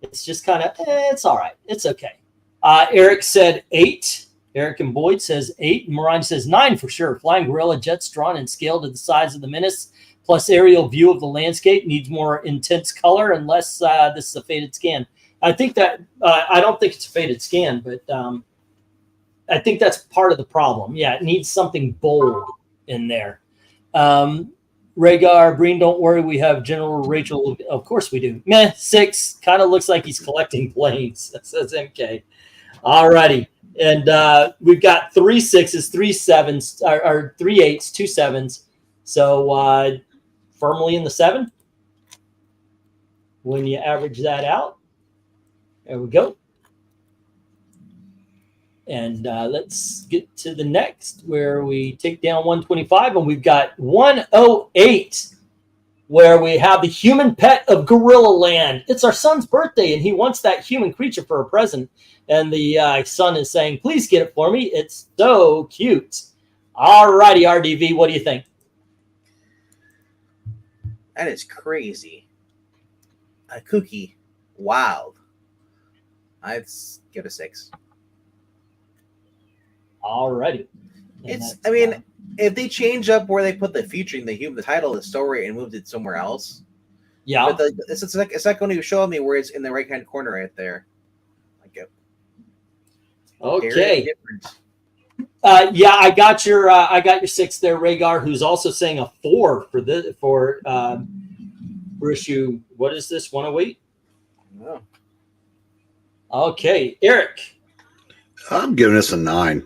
It's just kind of it's all right. It's okay. Eric said 8. Eric and Boyd says 8. And Maranya says 9 for sure. Flying gorilla, jets drawn and scaled to the size of the menace, plus aerial view of the landscape, needs more intense color unless this is a faded scan. I think that I don't think it's a faded scan, but I think that's part of the problem. Yeah, it needs something bold in there. Rhaegar, Breen, don't worry. We have General Rachel. Of course we do. Meh, 6. Kind of looks like he's collecting planes. That says MK. All righty. And we've got 3 6s, 3 7s, or 3 8s, 2 7s. So firmly in the 7 when you average that out. There we go. And let's get to the next where we take down 125, and we've got 108 where we have the human pet of Gorilla Land. It's our son's birthday, and he wants that human creature for a present. And the son is saying, please get it for me. It's so cute. All righty, RDV, what do you think? That is crazy. A kooky, wild. I'd give it a 6. All righty. It's. I mean, if they change up where they put the featuring the human, the title of the story, and moved it somewhere else, yeah, but it's not going to show me where it's in the right hand corner right there. Like it. Okay. Yeah, I got your 6 there, Rhaegar, who's also saying a 4 for issue. What is this? 108. Oh. Okay, Eric. I'm giving this a 9.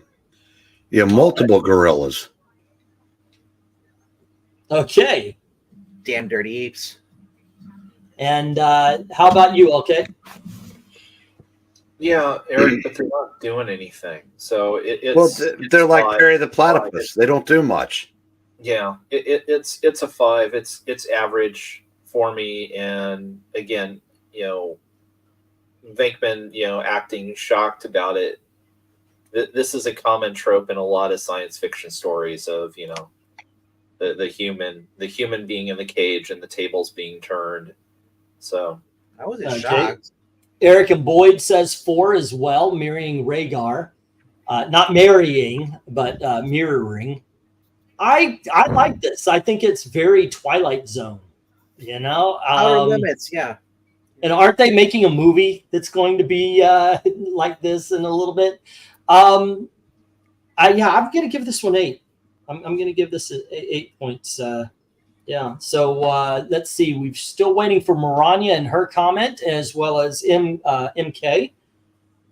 Yeah, multiple gorillas. Okay. Damn dirty apes. And how about you, okay? Yeah, Eric, but they're not doing anything. So they're like Perry the Platypus. They don't do much. Yeah, it's a 5. It's average for me. And again, Venkman, acting shocked about it. This is a common trope in a lot of science fiction stories of, the human being in the cage and the tables being turned. So I wasn't shocked. Eric and Boyd says 4 as well, mirroring Rhaegar. Not marrying, but mirroring. I like this. I think it's very Twilight Zone. Outer Limits, yeah. And aren't they making a movie that's going to be like this in a little bit? I'm going to give this one 8. I'm going to give this 8 points. Yeah. So let's see. We're still waiting for Maranya and her comment, as well as MK.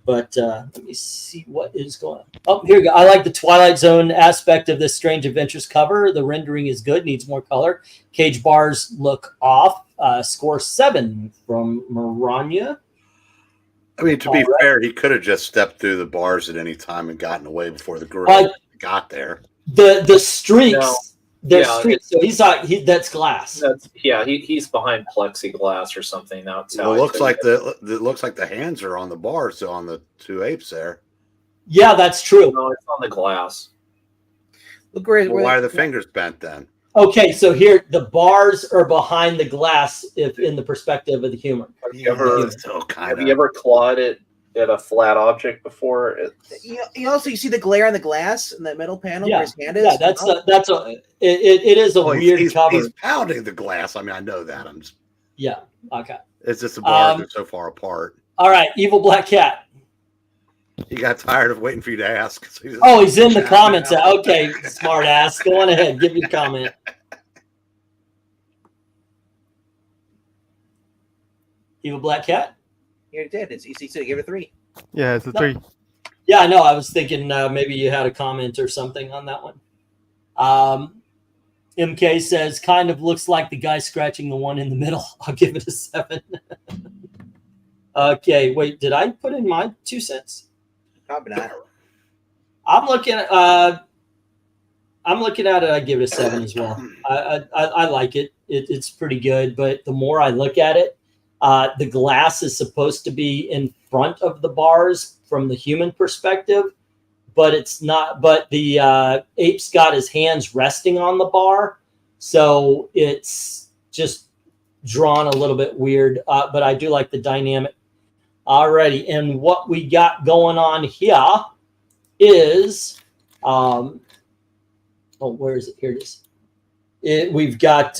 But let me see what is going on. Oh, here we go. I like the Twilight Zone aspect of this Strange Adventures cover. The rendering is good. Needs more color. Cage bars look off. Score 7 from Maranya. I mean, to be fair, he could have just stepped through the bars at any time and gotten away before the gorilla got there. The streaks. There's streaks. So he's not. That's glass. He's behind plexiglass or something. That's how it looks like the hands are on the bars, so on the 2 apes there. Yeah, that's true. No, it's on the glass. Look where why are the fingers bent then? Okay, so here the bars are behind the glass, if in the perspective of the humor. Have you ever clawed at at a flat object before. It's You also see the glare on the glass in that middle panel Yeah. where his hand is. Yeah, it is a Well, weird cover. He's pounding the glass. I mean, I know that. Yeah. Okay. It's just the bars are so far apart. All right. Evil Black Cat. He got tired of waiting for you to ask. So Oh, he's in the comments. Okay, smart ass. Go on ahead. Give your comment. Evil Black Cat? You did. It's easy to give it a 3. Yeah, it's a No. 3. Yeah, I know. I was thinking maybe you had a comment or something on that one. MK says, kind of looks like the guy scratching the one in the middle. I'll give it a 7. Okay, wait, did I put in my 2 cents? Probably not. I'm looking at it. I give it a 7 as well. I like it. It's pretty good. But the more I look at it, the glass is supposed to be in front of the bars from the human perspective, but it's not. But the ape's got his hands resting on the bar, so it's just drawn a little bit weird. But I do like the dynamic. Alrighty, and what we got going on here is, where is it? Here it is. We've got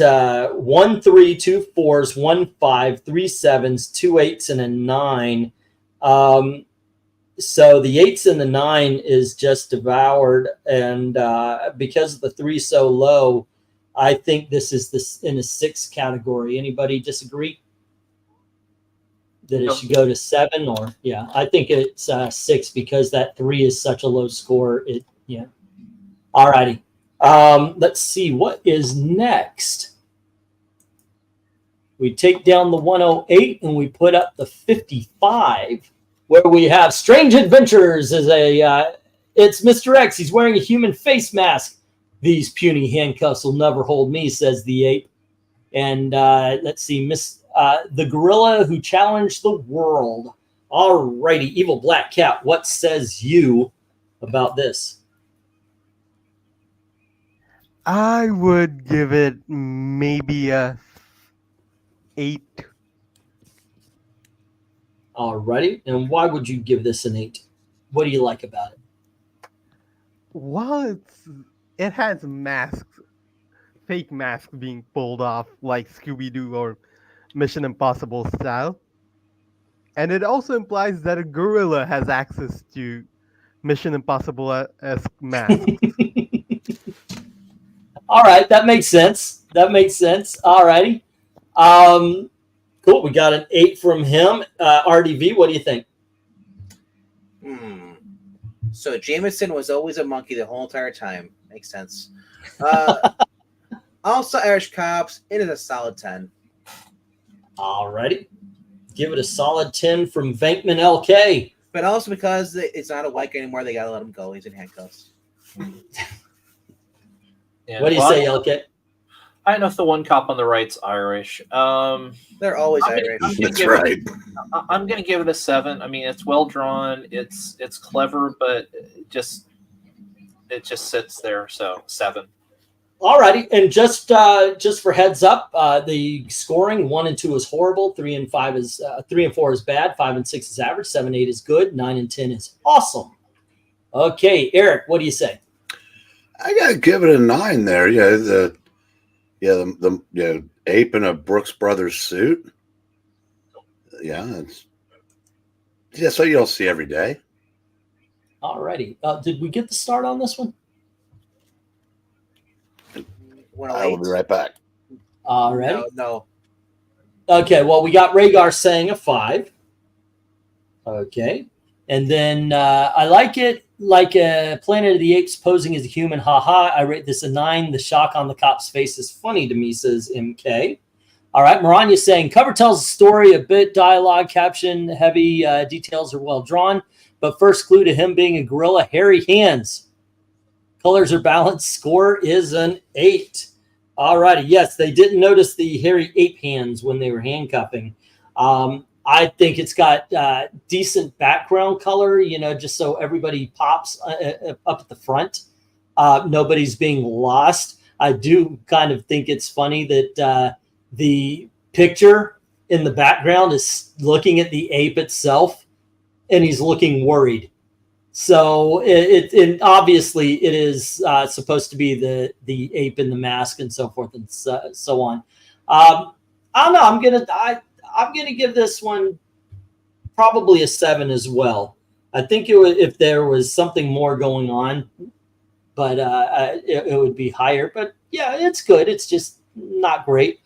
1 3, 2 4s, 1 5, 3 7s, 2 8s, and a 9. So the 8s and the 9 is just devoured, and because the 3 so low, I think this is in a 6 category. Anybody disagree? That it should go to 7, or yeah, I think it's 6 because that 3 is such a low score. Yeah. All righty. Let's see what is next. We take down the 108 and we put up the 55, where we have Strange Adventures as it's Mr. X. He's wearing a human face mask. These puny handcuffs will never hold me, says the ape. And let's see, the gorilla who challenged the world. All righty, Evil Black Cat, what says you about this? I would give it maybe a 8. All righty, and why would you give this an 8? What do you like about it? Well, it has masks, fake masks being pulled off like Scooby-Doo or Mission Impossible style. And it also implies that a gorilla has access to Mission Impossible-esque masks. All right, that makes sense. All righty. Cool, we got an 8 from him. RDV, what do you think? So Jameson was always a monkey the whole entire time. Makes sense. Also, Irish Cops, it is a solid 10. All righty. Give it a solid 10 from VENKMAN LK. But also because it's not a white guy anymore, they got to let him go. He's in handcuffs. Yeah, What do you say, LK? I don't know if the one cop on the right's Irish. They're always Irish. I'm going to give it a 7. I mean, it's well drawn. It's clever, but it just sits there. So 7. All righty, and just for heads up, the scoring 1 and 2 is horrible. 3 and 4 is bad. 5 and 6 is average. 7, 8 is good. 9 and 10 is awesome. Okay, Eric, what do you say? I gotta give it a 9 there. The ape in a Brooks Brothers suit. Yeah, so you don't see every day. All righty. Did we get the start on this one? I will be right back. All righty. No. Okay, well, we got Rhaegar saying a 5. Okay. And then I like it like Planet of the Apes posing as a human. Haha. I rate this a 9. The shock on the cop's face is funny to me, says MK. All right. Maranya saying cover tells the story a bit. Dialogue, caption, heavy details are well drawn. But first clue to him being a gorilla, hairy hands. Colors are balanced. Score is an 8. All righty. Yes, they didn't notice the hairy ape hands when they were handcuffing. I think it's got decent background color, just so everybody pops up at the front. Nobody's being lost. I do kind of think it's funny that the picture in the background is looking at the ape itself. and he's looking worried. So it obviously it is supposed to be the ape in the mask and so forth and so on. I don't know. I'm gonna give this one probably a 7 as well. I think if there was something more going on, but it would be higher. But yeah, it's good. It's just not great.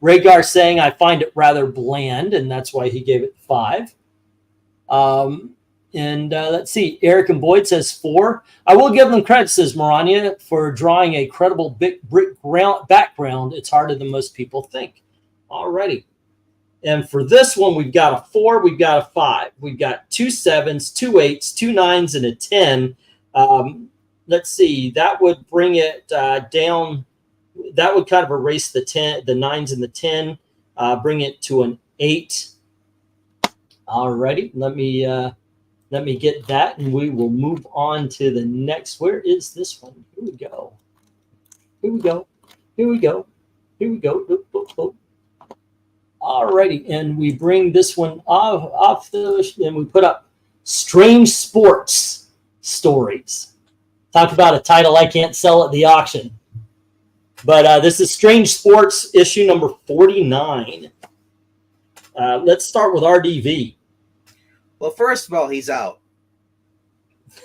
Rhaegar saying I find it rather bland, and that's why he gave it 5. And let's see, Eric and Boyd says 4. I will give them credit, says Maranya, for drawing a credible big brick background. It's harder than most people think. Alrighty. And for this one, we've got a 4, we've got a 5. We've got 2 7s, 2 8s, 2 9s, and a 10. Let's see, that would bring it down. That would kind of erase the 9s and the 10, bring it to an 8. Alrighty, let me get that, and we will move on to the next. Where is this one? Here we go. Here we go. Here we go. Here we go. Oop, oop, oop. Alrighty, and we bring this one off and we put up Strange Sports Stories. Talk about a title I can't sell at the auction. But this is Strange Sports issue number 49. Let's start with RDV. Well, first of all, he's out.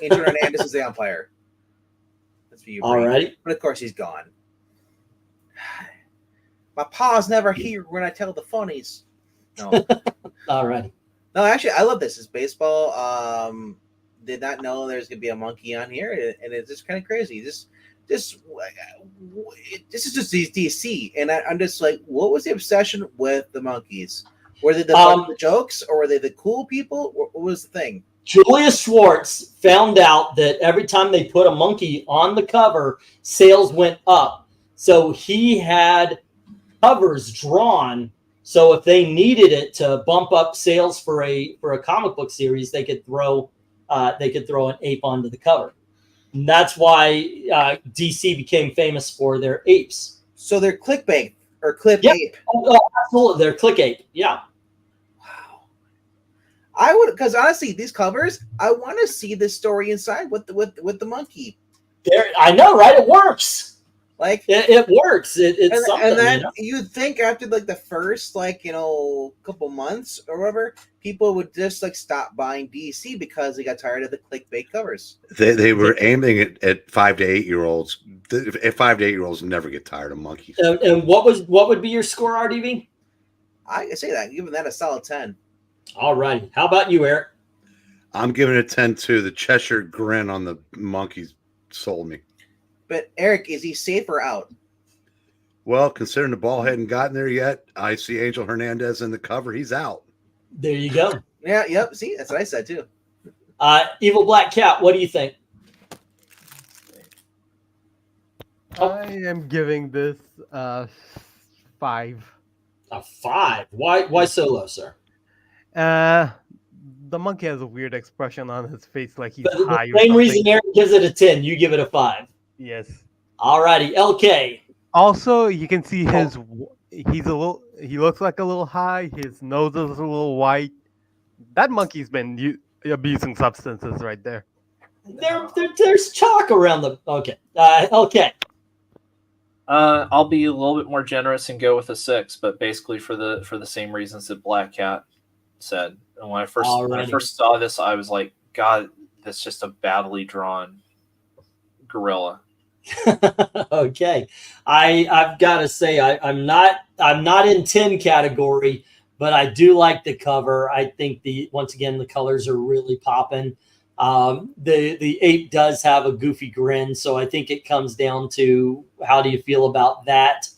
Angel Hernandez is the umpire. That's for you. All right. But of course, he's gone. My pa's never here when I tell the funnies. No. All right. No, actually, I love this. It's baseball. Did not know there's gonna be a monkey on here, and it's just kind of crazy. This is just DC, and I'm just like, what was the obsession with the monkeys? Were they the jokes, or were they the cool people? What was the thing? Julius Schwartz found out that every time they put a monkey on the cover, sales went up. So he had covers drawn. So if they needed it to bump up sales for a comic book series, they could throw an ape onto the cover. And that's why DC became famous for their apes. So they're clickbait or clip Yep. ape. Oh, absolutely, they're click ape. Yeah. I would, because honestly, these covers, I want to see the story inside with the monkey. I know, right? It works. Like it works. It's something. And then you know? you'd think after like the first couple months or whatever, people would just like stop buying DC because they got tired of the clickbait covers. They were aiming at 5 to 8 year olds. 5 to 8 year olds never get tired of monkeys. And what would be your score, RDV? I say that, giving that a solid 10. All right. How about you, Eric? I'm giving it 10 too. The Cheshire grin on the monkeys sold me. But Eric, is he safe or out? Well, considering the ball hadn't gotten there yet, I see Angel Hernandez in the cover. He's out. There you go. Yeah, yep. See, that's what I said too. Evil Black Cat, what do you think? I am giving this 5. A 5. Why so low, sir? The monkey has a weird expression on his face, like he's high. The same reason Eric gives it a 10. You give it a 5. Yes. All righty, LK. Also, you can see he looks like a little high. His nose is a little white. That monkey's been abusing substances right there. There's chalk around the. Okay, LK. I'll be a little bit more generous and go with a 6, but basically for the same reasons that Black Cat said. And when I first saw this, I was like, God, that's just a badly drawn gorilla. Okay, I've got to say I'm not in 10 category, but I do like the cover. I think once again the colors are really popping. The ape does have a goofy grin, so I think it comes down to how do you feel about that.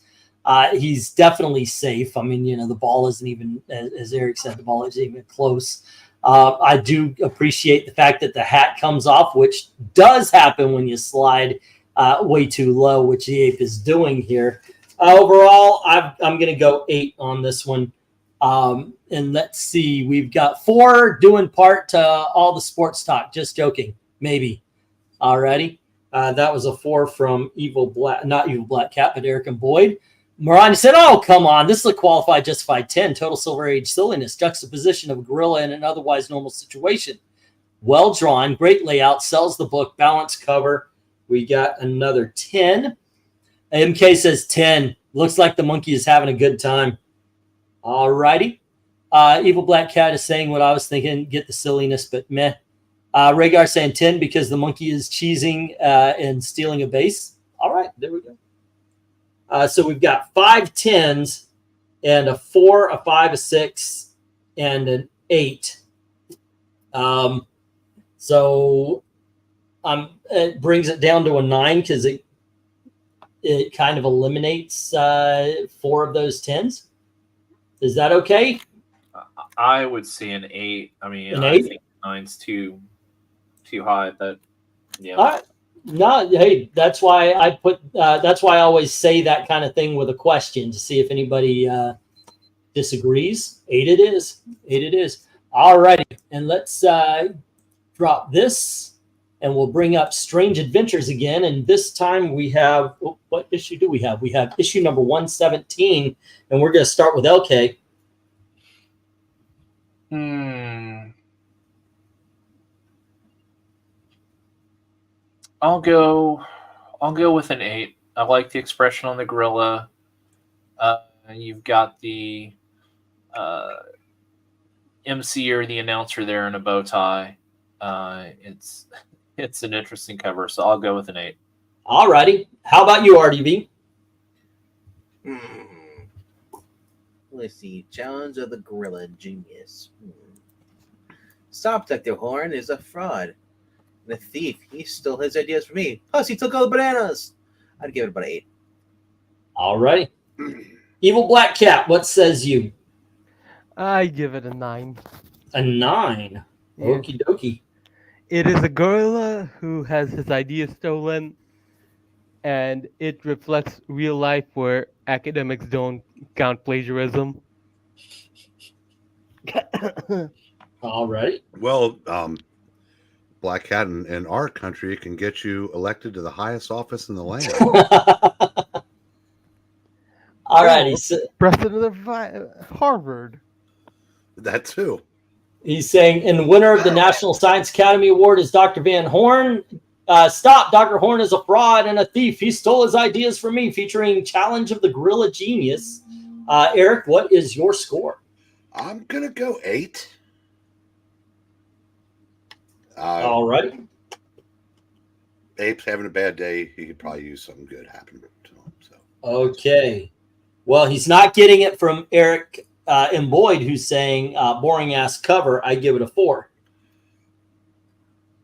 He's definitely safe. I mean, the ball isn't even, as Eric said, the ball isn't even close. I do appreciate the fact that the hat comes off, which does happen when you slide way too low, which the ape is doing here. Overall, I'm going to go 8 on this one. And let's see, we've got 4 doing part to all the sports talk. Just joking, maybe. Alrighty. That was a 4 from not Evil Black Cat, but Eric and Boyd. Maranya said, oh, come on. This is a qualified, justified 10. Total Silver Age silliness. Juxtaposition of a gorilla in an otherwise normal situation. Well drawn. Great layout. Sells the book. Balanced cover. We got another 10. MK says 10. Looks like the monkey is having a good time. All righty. Evil Black Cat is saying what I was thinking. Get the silliness, but meh. Rhaegar saying 10 because the monkey is cheesing and stealing a base. All right. There we go. So we've got 5 10s and a 4, a 5, a 6, and an 8. So it brings it down to a 9 because it kind of eliminates 4 of those 10s. Is that okay? I would say an 8. I mean, An I 8? think 9's too high, but yeah. All right. No, hey, that's why I put. That's why I always say that kind of thing with a question to see if anybody disagrees. 8 it is. 8 it is. All righty, and let's drop this, and we'll bring up Strange Adventures again. And this time we have what issue do we have? We have issue number 117, and we're going to start with LK. I'll go with an 8. I like the expression on the gorilla. You've got the MC or the announcer there in a bow tie. It's an interesting cover, so I'll go with an 8. All righty. How about you, RDB? Let's see. Challenge of the Gorilla Genius. Stop, Dr. Horn is a fraud. The thief, he stole his ideas from me. Plus, he took all the bananas. I'd give it about 8. All right. Evil Black Cat, what says you? I give it a 9. A 9. Yeah. Okie dokie. It is a gorilla who has his ideas stolen, and it reflects real life where academics don't count plagiarism. All right. Well, Black Cat in our country can get you elected to the highest office in the land. All righty. President of Harvard. That too. He's saying, and the winner of the National Science Academy Award is Dr. Van Horn. Stop, Dr. Horn is a fraud and a thief. He stole his ideas from me, featuring Challenge of the Gorilla Genius. Eric, what is your score? I'm going to go 8. All right. Ape's having a bad day. He could probably use something good happening to him. So. Okay. Well, he's not getting it from Eric and Boyd, who's saying boring ass cover. I give it a 4.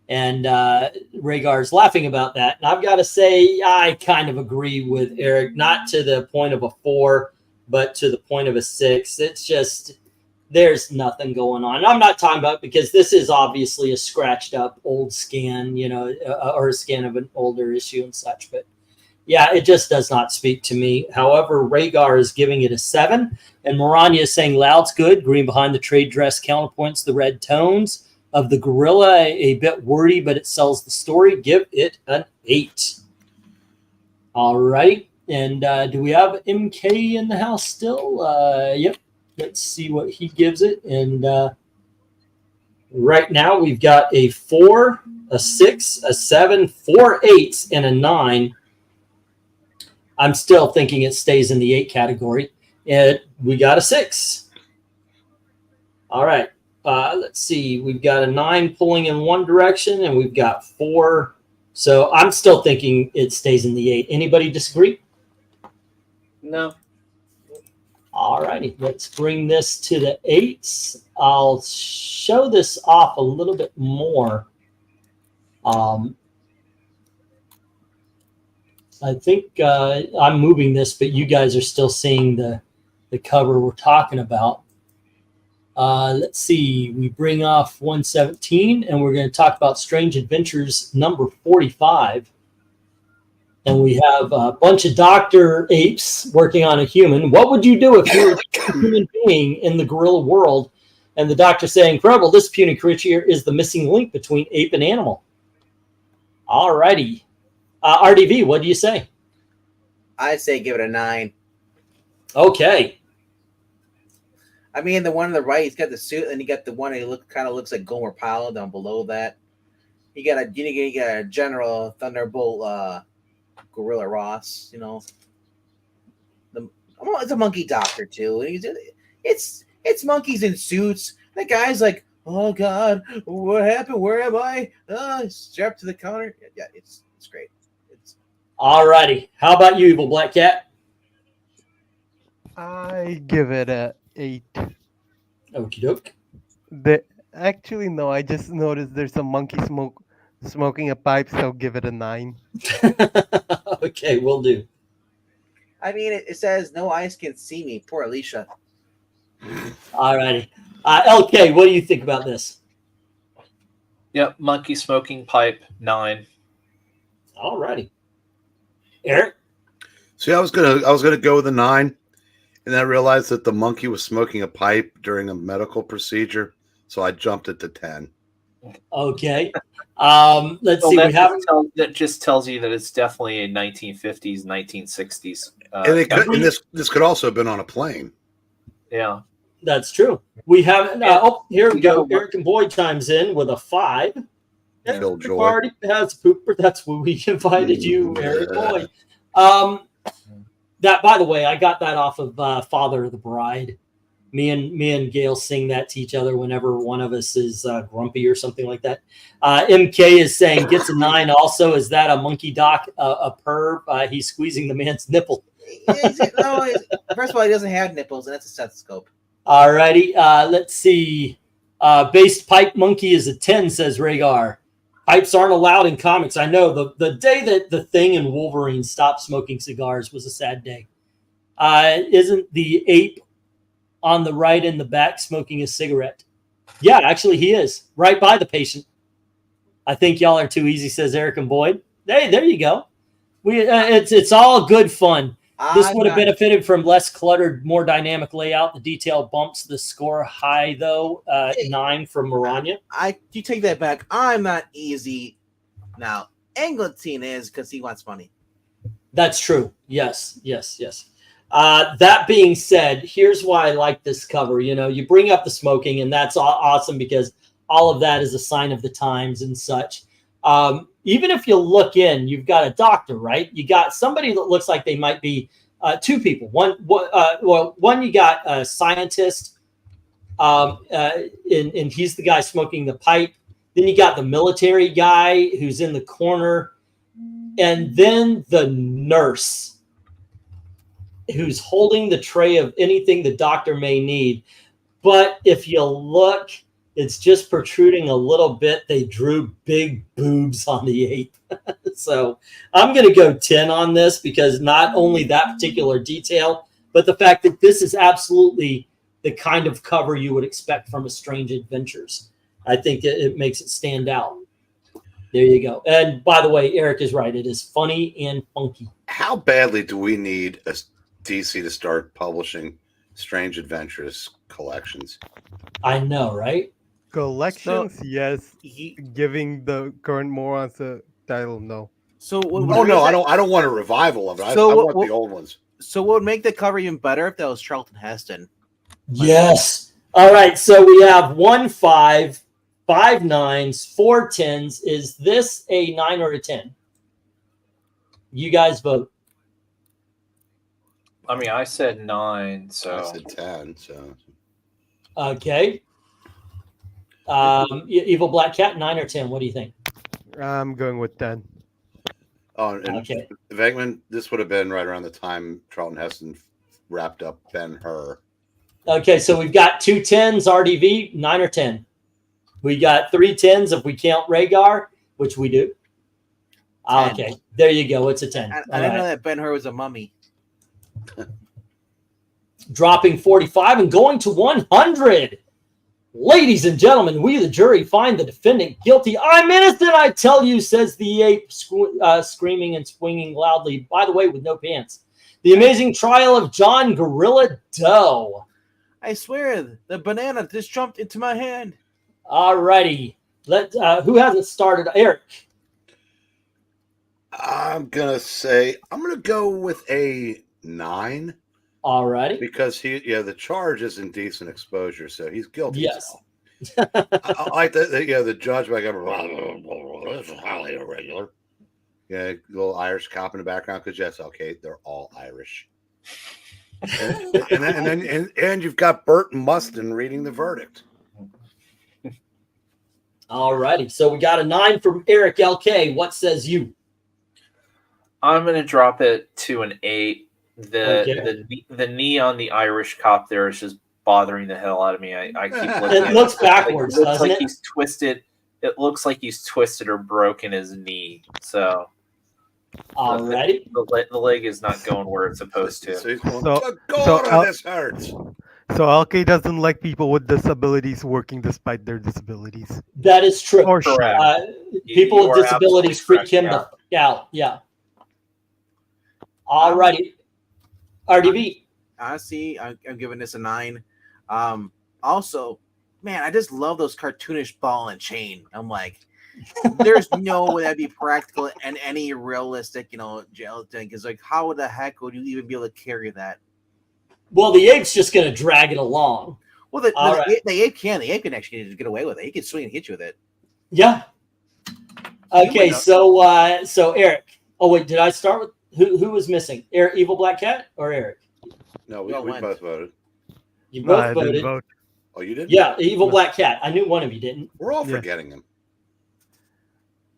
And Rhaegar's laughing about that. And I've got to say, I kind of agree with Eric, not to the point of a 4, but to the point of a 6. It's just, there's nothing going on. And I'm not talking about, because this is obviously a scratched up old scan, you know, or a scan of an older issue and such. But yeah, it just does not speak to me. However, Rhaegar is giving it a 7. And Maranya is saying loud's good. Green behind the trade dress counterpoints the red tones of the gorilla. A bit wordy, but it sells the story. Give it an 8. All right. And do we have MK in the house still? Yep. Let's see what he gives it. And right now we've got a 4, a 6, a 7, 4 8s, and a 9. I'm still thinking it stays in the 8 category. And we got a 6. All right. Let's see. We've got a 9 pulling in one direction, and we've got 4. So I'm still thinking it stays in the 8. Anybody disagree? No. All righty. Let's bring this to the 8s. I'll show this off a little bit more. I think I'm moving this, but you guys are still seeing the cover we're talking about. Let's see. We bring off 117, and we're going to talk about Strange Adventures number 45. And we have a bunch of Dr. Apes working on a human. What would you do if you were a human being in the gorilla world? And the doctor saying, incredible, this puny creature is the missing link between ape and animal. All righty. RDV, what do you say? I'd say give it a 9. Okay. I mean, the one on the right, he's got the suit, and you got the one that kind of looks like Gomer Powell down below that. You got a General Thunderbolt, Gorilla Ross. You know, it's a monkey doctor too. It's monkeys in suits. The guy's like, oh God, what happened? Where am I? Strapped to the counter. Yeah, it's great. Alrighty. How about you, Evil Black Cat? I give it a 8. Okie doke. Actually, no. I just noticed there's a monkey smoking a pipe, so give it a 9. Okay, we'll do. I mean, it says no eyes can see me. Poor Alicia. Alrighty. LK, what do you think about this? Yep, monkey smoking pipe 9. Alrighty. Eric? See, I was gonna go with a 9, and then I realized that the monkey was smoking a pipe during a medical procedure, so I jumped it to 10. Okay. Let's see. That just tells you that it's definitely a 1950s, 1960s. And this could also have been on a plane. Yeah, that's true. We have here we go. Eric and Boyd chimes in with a 5. Killjoy party has pooper. That's what we invited you, Eric Boyd. That, by the way, I got that off of Father of the Bride. Me and Gail sing that to each other whenever one of us is grumpy or something like that. MK is saying gets a 9. Also, is that a monkey doc a perv? He's squeezing the man's nipple. No, first of all, he doesn't have nipples, and that's a stethoscope. Alrighty, let's see. Based pipe monkey is a 10, says Rhaegar. Pipes aren't allowed in comics. I know the day that the Thing and Wolverine stopped smoking cigars was a sad day. Isn't the ape on the right in the back smoking a cigarette? Yeah, actually he is right by the patient. I think y'all are too easy, says Eric and Boyd. Hey, there you go. It's all good fun. This would have benefited from less cluttered, more dynamic layout. The detail bumps the score high, though. 9 from Maranya. You take that back. I'm not easy. Now, Angleton is because he wants money. That's true. Yes. That being said, here's why I like this cover. You know, you bring up the smoking, and that's awesome because all of that is a sign of the times and such. Even if you look in, you've got a doctor, right? You got somebody that looks like they might be 2 people. One, you got a scientist, and he's the guy smoking the pipe. Then you got the military guy who's in the corner, and then the nurse who's holding the tray of anything the doctor may need. But if you look, it's just protruding a little bit. They drew big boobs on the ape. So I'm going to go 10 on this because not only that particular detail, but the fact that this is absolutely the kind of cover you would expect from a Strange Adventures. I think it makes it stand out. There you go. And by the way, Eric is right. It is funny and funky. How badly do we need a DC to start publishing Strange Adventures collections? I know, right? Collections, yes. Giving the current morons a title, no. So I don't want a revival of it. I want the old ones. So what would make the cover even better if that was Charlton Heston? Yes. All right. So we have 1 5, 5 9s, 4 10s. Is this a 9 or a 10? You guys vote. I mean, I said 9, so I said 10. So okay. Evil Black Cat, 9 or 10? What do you think? I'm going with 10. Oh, and Okay. Venkman, this would have been right around the time Charlton Heston wrapped up Ben-Hur. Okay, so we've got 2 10s, RDV, 9 or 10. We got 3 10s if we count Rhaegar, which we do. 10. Okay, there you go. It's a 10. I didn't know that Ben-Hur was a mummy. Dropping 45 and going to 100. Ladies and gentlemen, we, the jury, find the defendant guilty. I'm innocent, I tell you, says the ape, screaming and swinging loudly, by the way, with no pants. The amazing trial of John Gorilla Doe. I swear, the banana just jumped into my hand. All righty. Who hasn't started? Eric. I'm going to go with a 9. Alrighty. because the charge is indecent exposure, so he's guilty. Yes. I like the judge like this is highly irregular. Yeah, little Irish cop in the background because yes, okay, they're all Irish. and you've got Burton Mustin reading the verdict. Alrighty. So we got a 9 from Eric LK. What says you? I'm going to drop it to an 8. The knee on the Irish cop there is just bothering the hell out of me. I keep looking. It looks backwards, it looks doesn't like it? he's twisted. It looks like he's twisted or broken his knee. So Alrighty. the leg is not going where it's supposed to. So he's going, So- God, this hurts. So LK doesn't like people with disabilities working despite their disabilities. That is true. Or she. Correct. People You with are disabilities absolutely freak him correct, the f out. Yeah. Alrighty. RDB. Honestly, I'm giving this a 9. Also, man, I just love those cartoonish ball and chain. I'm like, there's no way that'd be practical and any realistic, jail thing. Because like, how the heck would you even be able to carry that? Well, the ape's just going to drag it along. Well, the All right. ape can. The ape can actually get away with it. He can swing and hit you with it. Yeah. Okay, so Eric. Oh wait, did I start with who was missing? Eric, Evil Black Cat, or Eric? No, we Well, both voted. You No, both I didn't voted. vote. Oh, you did? Yeah, Evil Black Cat. I knew one of you didn't. We're all Yeah. forgetting him.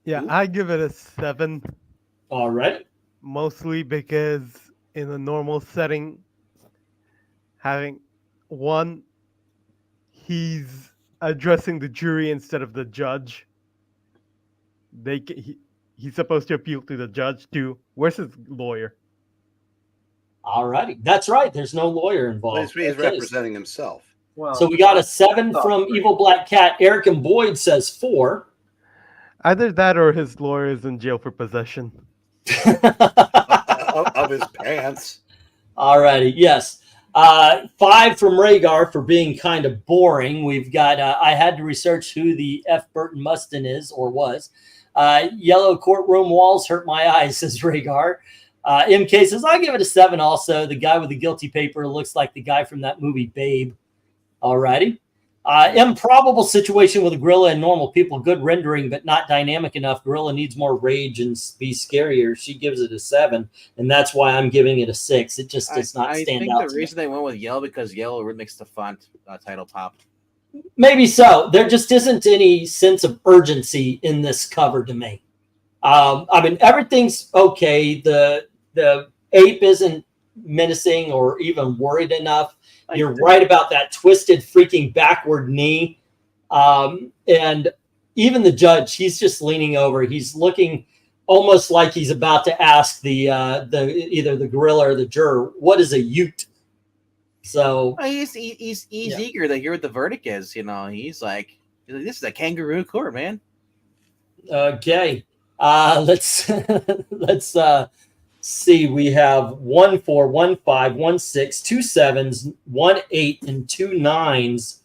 Yeah, Ooh. I give it a 7, All right. mostly because in a normal setting, having one, he's addressing the jury instead of the judge. He's supposed to appeal to the judge too. Where's his lawyer? All righty. That's right. There's no lawyer Well, involved. he's Okay. representing himself. Well, So we got a 7 Oh, from great. Evil Black Cat. Eric and Boyd says 4. Either that or his lawyer is in jail for possession. of his pants. All righty. Yes. 5 from Rhaegar for being kind of boring. We've got, I had to research who the F. Burton Mustin is or was. Yellow courtroom walls hurt my eyes, says Rhaegar. MK says, I'll give it a 7 also. The guy with the guilty paper looks like the guy from that movie Babe. All righty. Improbable situation with a gorilla and normal people. Good rendering, but not dynamic enough. Gorilla needs more rage and be scarier. She gives it a 7, and that's why I'm giving it a 6. It just does not I stand think out. the to me. reason they went with yellow because yellow makes the font title pop. Maybe so. There just isn't any sense of urgency in this cover to me. I mean, everything's okay. The ape isn't menacing or even worried enough. You're right about that twisted freaking backward knee. And even the judge, he's just leaning over. He's looking almost like he's about to ask the either the gorilla or the juror, what is a ute? So He's eager to hear what the verdict is. He's like, this is a kangaroo court, man. okay. Let's see. We have 1 4, 1 5, 1 6, 2 7s, 1 8, and 2 9s.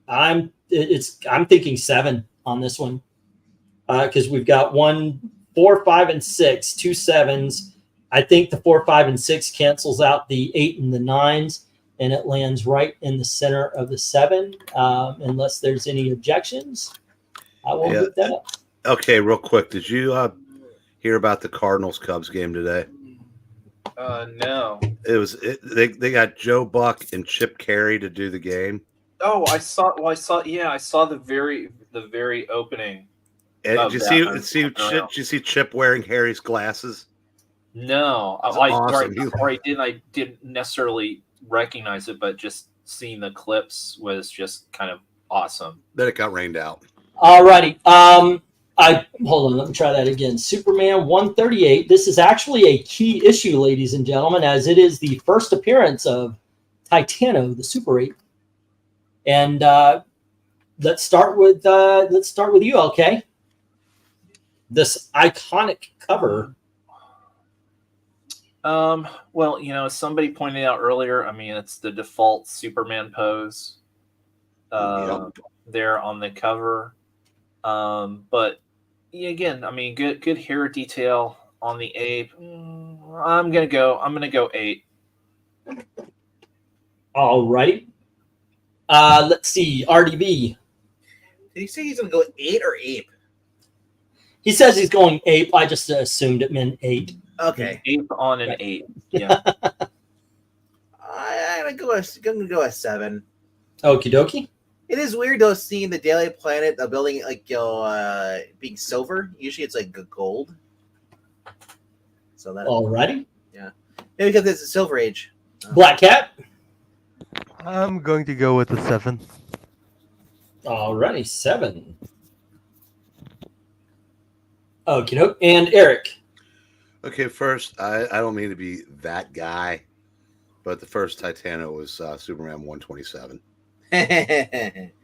I'm thinking 7 on this one because we've got 1 4 5 and 6, 2 7s. I think the 4 5 and 6 cancels out the 8 and the 9s, and it lands right in the center of the 7. Unless there's any objections, I will put that up. Okay, real quick. Did you hear about the Cardinals Cubs game today? No. They got Joe Buck and Chip Carey to do the game. Oh, I saw the very opening. And Oh, did that you was see walking around. Did you see Chip wearing Harry's glasses? No, That's I awesome. I didn't necessarily recognize it, but just seeing the clips was just kind of awesome. Then it got rained out. All righty. Hold on. Let me try that again. Superman 138. This is actually a key issue, ladies and gentlemen, as it is the first appearance of Titano, the Super 8. And let's start with you, okay? This iconic cover. Well, as somebody pointed out earlier, I mean, it's the default Superman pose there on the cover. But yeah, again, I mean, good hair detail on the ape, I'm gonna go 8. All right. Let's see. RDB. Did he say he's gonna go 8 or ape? He says he's going ape. I just assumed it meant 8. Okay. Ape on an 8. Yeah. I'm gonna go a 7. Okie dokie. It is weird though seeing the Daily Planet, a building like being silver. Usually it's like gold. So that. Alrighty. Maybe because it's a Silver Age. Black Cat. I'm going to go with a 7. Alrighty, 7. Okie doke. And Eric. Okay, first, I don't mean to be that guy, but the first Titano was Superman 127.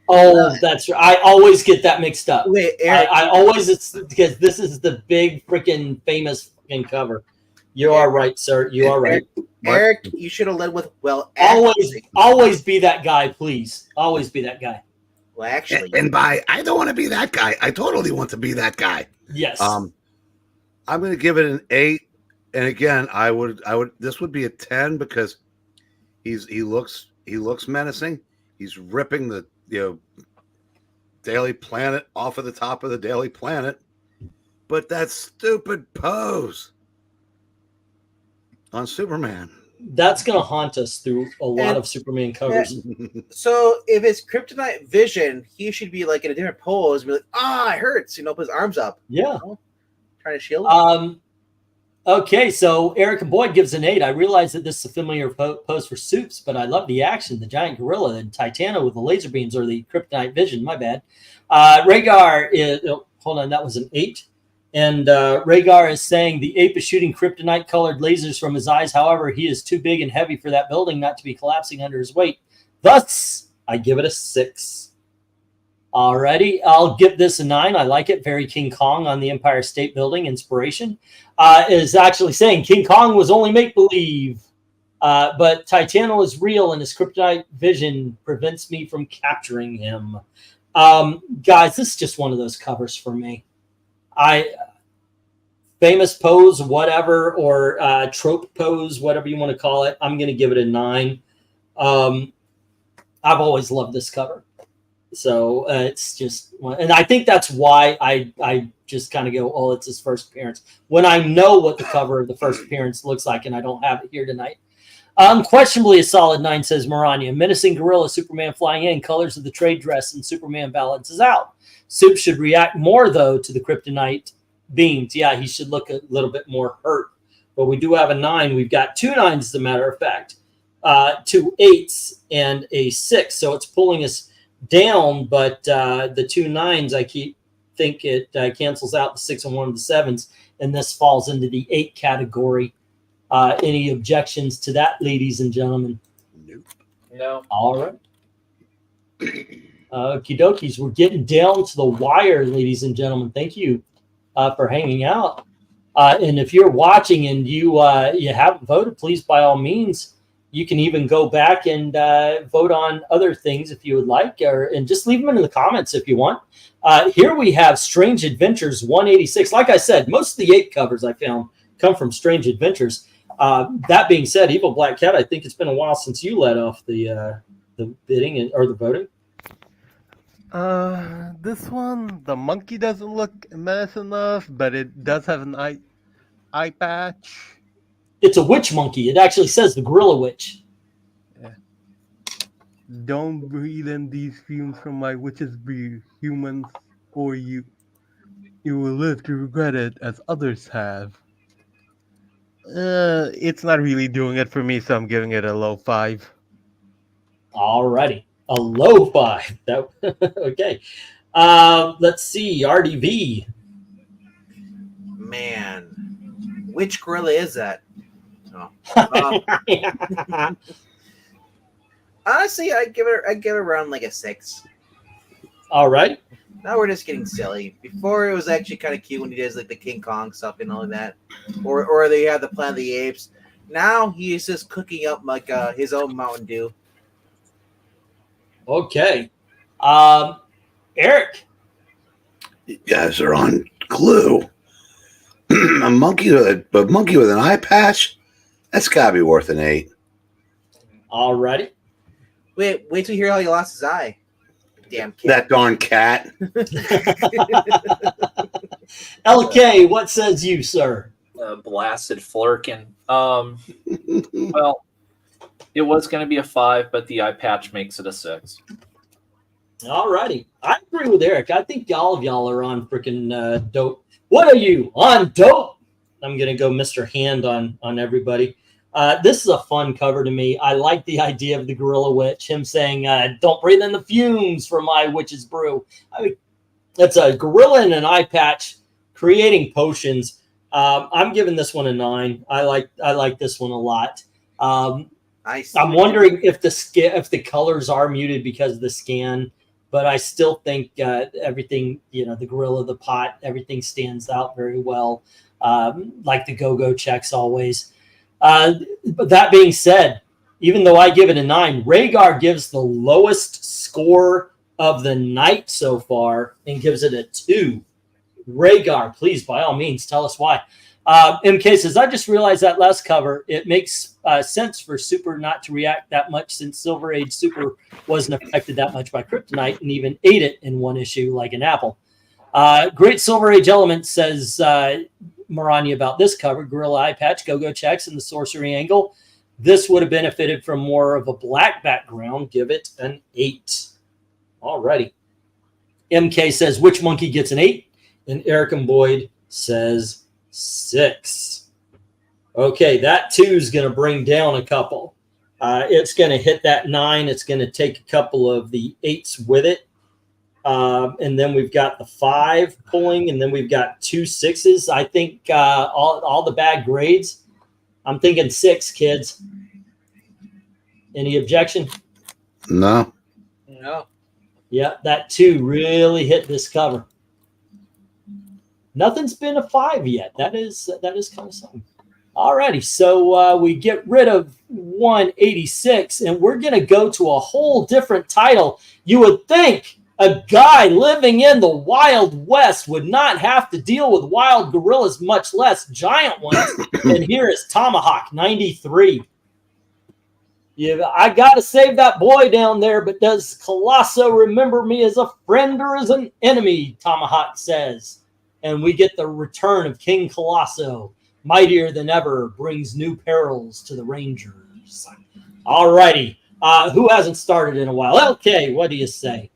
Oh, that's right. I always get that mixed up. Wait, Eric. I always, it's because this is the big freaking famous fucking cover. You are right, sir. You are right. Eric, you should have led with Always be that guy, please. Always be that guy. Well, actually, And by I don't want to be that guy, I totally want to be that guy. Yes. I'm going to give it an 8, and again, I would this would be a 10 because he looks menacing. He's ripping the Daily Planet off of the top of the Daily Planet, but that stupid pose on Superman. That's going to haunt us through a lot of Superman covers. so if it's Kryptonite Vision, he should be like in a different pose, and be like, it hurts, put his arms up. Yeah. Trying to shield. Okay, so Eric Boyd gives an 8. I realize that this is a familiar pose for Supes, but I love the action. The giant gorilla and Titano with the laser beams or the Kryptonite Vision. My bad. Rhaegar is hold on, that was an 8. And Rhaegar is saying the ape is shooting kryptonite-colored lasers from his eyes. However, he is too big and heavy for that building not to be collapsing under his weight. Thus, I give it a 6. Alrighty, I'll give this a 9. I like it. Very King Kong on the Empire State Building inspiration. Is actually saying King Kong was only make-believe. But Titano is real and his kryptonite vision prevents me from capturing him. Guys, this is just one of those covers for me. Famous pose, whatever, or trope pose, whatever you want to call it. I'm going to give it a 9. I've always loved this cover. So it's just, and I think that's why I just kind of go, oh, it's his first appearance. When I know what the cover of the first appearance looks like, and I don't have it here tonight. Unquestionably a solid 9, says Maranya. Menacing gorilla, Superman flying in, colors of the trade dress, and Superman balances out. Soup should react more, though, to the kryptonite beams. Yeah, he should look a little bit more hurt. But we do have a 9. We've got 2 9s, as a matter of fact. 2 8s and a 6. So it's pulling us down, but the 2 9s, I think it cancels out the 6 and 1 of the 7s, and this falls into the 8 category. Any objections to that, ladies and gentlemen? Nope. No. All right. Okie dokies, we're getting down to the wire, ladies and gentlemen. Thank you for hanging out. And if you're watching and you haven't voted, please, by all means, you can even go back and vote on other things if you would like, and just leave them in the comments if you want. Here we have Strange Adventures 186. Like I said, most of the 8 covers I found come from Strange Adventures. That being said, Evil Black Cat, I think it's been a while since you led off the bidding or the voting. This one, the monkey doesn't look mess enough, but it does have an eye patch. It's a witch monkey. It actually says the gorilla witch. Yeah. Don't breathe in these fumes from my witch's breed, humans, or you. You will live to regret it as others have. It's not really doing it for me, so I'm giving it a low 5. Alrighty. A low 5. Okay. Let's see. RDV. Man, which gorilla is that? Honestly, I give it around like a 6. All right. Now we're just getting silly. Before it was actually kind of cute when he does like the King Kong stuff and all of that, or they have the Planet of the Apes. Now he is just cooking up like his own Mountain Dew. Okay. Eric. You guys are on glue. a monkey with an eye patch. That's gotta be worth an 8. Alrighty. Wait till you hear how he lost his eye. Damn kid. That darn cat. LK, what says you, sir? Blasted Flurkin. Well, it was going to be a 5, but the eye patch makes it a 6. Alrighty. I agree with Eric. I think all of y'all are on freaking dope. What are you? On dope? I'm going to go Mr. Hand on everybody. This is a fun cover to me. I like the idea of the Gorilla Witch, him saying, don't breathe in the fumes from my witch's brew. I mean, it's a gorilla in an eye patch creating potions. I'm giving this one a 9. I like this one a lot. I'm wondering if the colors are muted because of the scan, but I still think everything, the gorilla, the pot, everything stands out very well. Like the go-go checks always. But that being said, even though I give it a 9, Rhaegar gives the lowest score of the night so far and gives it a 2. Rhaegar, please, by all means, tell us why. MK says, I just realized that last cover, it makes sense for Super not to react that much since Silver Age Super wasn't affected that much by Kryptonite and even ate it in one issue like an apple. Great Silver Age Element says Maranya about this cover, Gorilla Eye Patch, Go-Go Checks, and the Sorcery Angle. This would have benefited from more of a black background. Give it an 8. Alrighty. MK says, which monkey gets an 8? And Eric and Boyd says 6. Okay, that 2 is going to bring down a couple. It's going to hit that 9. It's going to take a couple of the 8s with it. And then we've got the 5 pulling, and then we've got 2 6s. I think all the bad grades. I'm thinking 6, kids. Any objection? No. Yeah, that 2 really hit this cover. Nothing's been a 5 yet. That is kind of something. Alrighty, so we get rid of 186, and we're going to go to a whole different title. You would think a guy living in the Wild West would not have to deal with wild gorillas, much less giant ones. And here is Tomahawk 93. I got to save that boy down there, but does Colosso remember me as a friend or as an enemy? Tomahawk says. And we get the return of King Colosso. Mightier than ever, brings new perils to the Rangers. All righty. Who hasn't started in a while? LK, what do you say?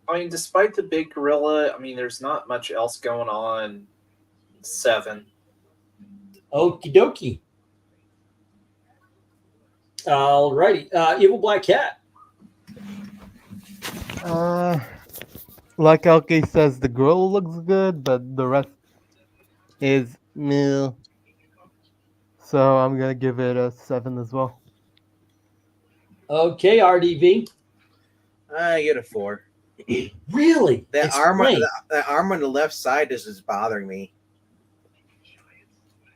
I mean, despite the big gorilla, there's not much else going on. 7. Okie dokie. All righty. Evil Black Cat. Like LK says, the girl looks good, but the rest is meh. So I'm gonna give it a 7 as well. Okay, RDV. I get a 4. Really? That arm on the left side is bothering me.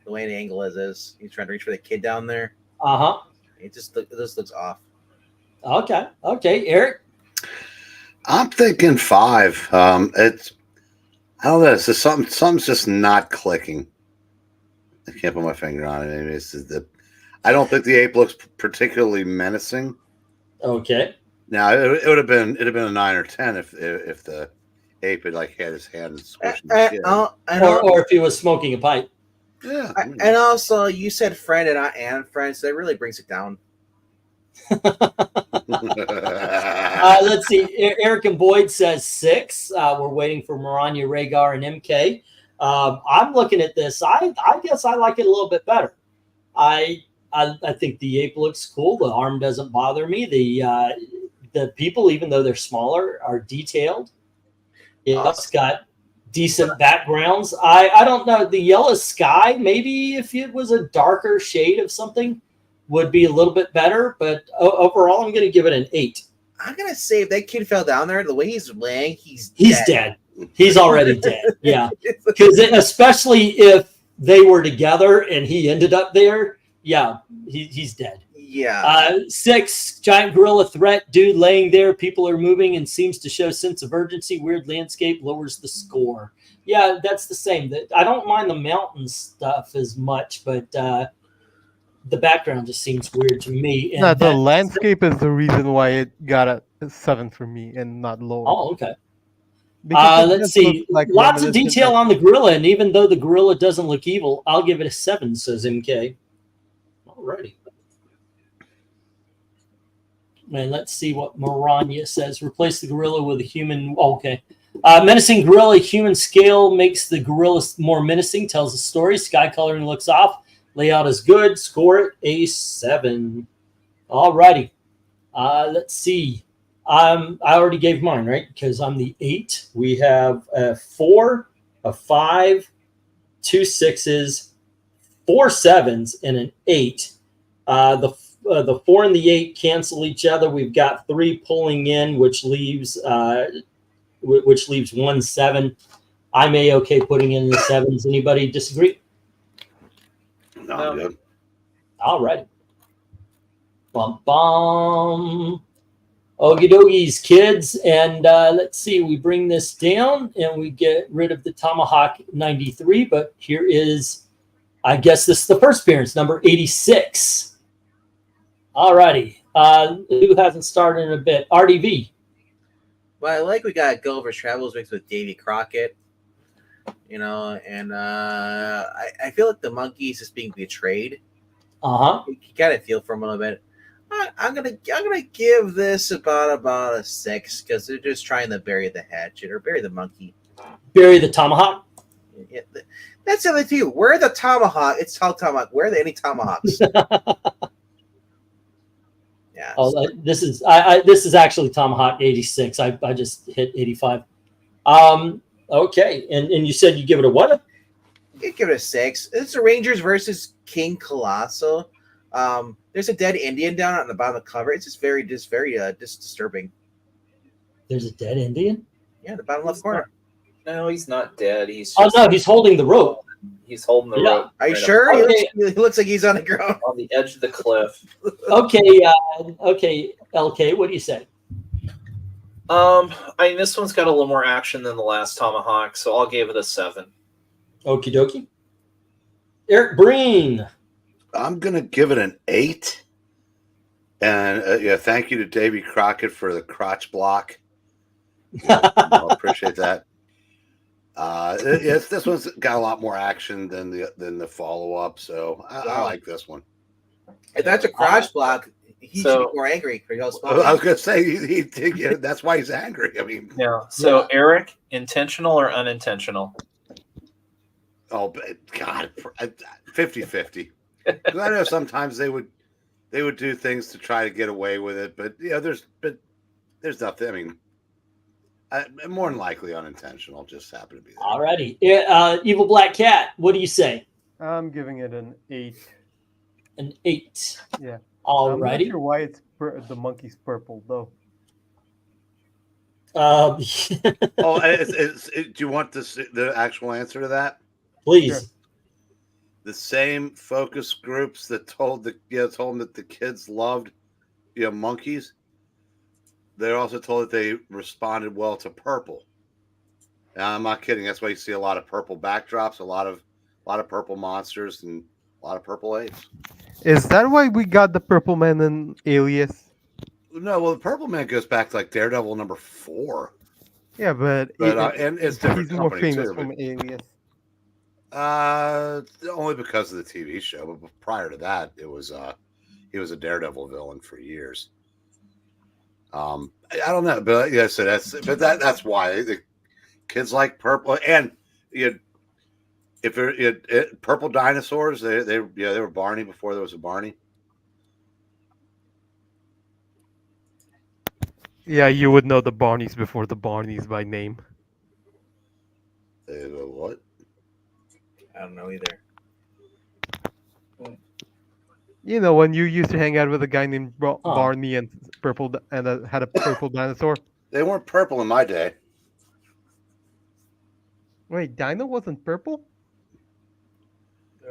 The way the angle is he's trying to reach for the kid down there. This looks off. Okay, Eric. I'm thinking 5. It's I don't know. It's just something's just not clicking. I can't put my finger on it. I don't think the ape looks particularly menacing. Okay. Now it would have been a 9 or 10 if the ape had had his hand and squished his or if he was smoking a pipe. Yeah. And also, you said friend and not and friend, so that really brings it down. Let's see. Eric and Boyd says 6. We're waiting for Maranya, Rhaegar, and MK. I'm looking at this. I guess I like it a little bit better. I think the ape looks cool. The arm doesn't bother me. The people, even though they're smaller, are detailed. It's got decent backgrounds. I don't know. The yellow sky, maybe if it was a darker shade of something, would be a little bit better. But overall, I'm going to give it an 8. I'm going to say if that kid fell down there, the way he's laying, he's dead. He's already dead. Yeah. Because especially if they were together and he ended up there, yeah, he's dead. Yeah. 6, giant gorilla threat. Dude laying there. People are moving and seems to show sense of urgency. Weird landscape lowers the score. Yeah, that's the same. I don't mind the mountain stuff as much, but the background just seems weird to me. And No, the landscape is the reason why it got a 7 for me and not lower. Oh, okay. Because it Let's just looks see. like Lots of reminiscent detail of- on the gorilla, and even though the gorilla doesn't look evil, I'll give it a 7, says MK. Alrighty. And let's see what Maranya says. Replace the gorilla with a human. Oh, okay. Menacing gorilla, human scale makes the gorilla more menacing, tells the story. Sky coloring looks off. Layout is good. Score it a 7. Alrighty. Let's see. I already gave mine, right? Because I'm the 8. We have a 4, a 5, 2 6s, 4 7s, and an 8. The 4 and the 8 cancel each other. We've got 3 pulling in, which leaves 1 7. I'm okay putting in the 7s. Anybody disagree? No, I'm good. All right. Bum bum. Okie dokies, kids. And let's see, we bring this down and we get rid of the Tomahawk 93. But here is, I guess this is the first appearance, number 86. All righty. Who hasn't started in a bit? RDV. Well, I like we got Gulliver's Travels mixed with Davy Crockett, and I feel like the monkey is just being betrayed. Uh-huh. You kind of feel for him a little bit. I'm gonna give this about a 6 because they're just trying to bury the hatchet or bury the monkey. Bury the Tomahawk. Yeah, that's the other thing. Where are the tomahawk? It's called tomahawk. Where are there any tomahawks? Yeah. Oh, this is actually Tomahawk 86. I just hit 85. Okay, and you said you give it a what? You give it a 6. It's the Rangers versus King Colossal. There's a dead Indian down on the bottom of the cover. It's just very disturbing. There's a dead Indian? Yeah, the bottom left corner. No, he's not dead. He's Oh just, no, he's holding the rope. he's holding the Yeah. rope. Are you right sure? up He looks like he's on the ground. on the edge of the cliff. Okay, okay, LK, what do you say? I mean, this one's got a little more action than the last Tomahawk, so I'll give it a 7. Okie dokie. Eric Breen. I'm gonna give it an 8. And yeah, thank you to Davy Crockett for the crotch block. I'll appreciate that. Yes, this one's got a lot more action than the follow up, so I like this one. If that's a crotch block, he So- should be more angry. I was gonna say yeah, that's why he's angry. I mean, Yeah. So Yeah. Eric, intentional or unintentional? oh God, 50-50. I know sometimes they would do things to try to get away with it, but yeah, there's nothing. I mean, more than likely unintentional. Just happened to be there. Alrighty. Evil Black Cat, what do you say? I'm giving it an 8. An 8. Yeah. I'm not Alrighty. sure why the monkey's purple though. Oh, do you want the actual answer to that? Please. Sure. The same focus groups that told them that the kids loved monkeys. They're also told that they responded well to purple. And I'm not kidding. That's why you see a lot of purple backdrops, a lot of purple monsters, and a lot of purple apes. Is that why we got the purple man in Alias? No, well, the purple man goes back to like Daredevil number 4. Yeah, but And it's different he's more company famous too. from Alias. Only because of the TV show, but prior to that, he was a Daredevil villain for years. I don't know, but yeah, so that's why the kids like purple, and if purple dinosaurs, they were Barney before there was a Barney. Yeah, you would know the Barneys before the Barneys by name. What? I don't know either. You know, when you used to hang out with a guy named Barney and had a purple dinosaur. They weren't purple in my day. Wait, Dino wasn't purple?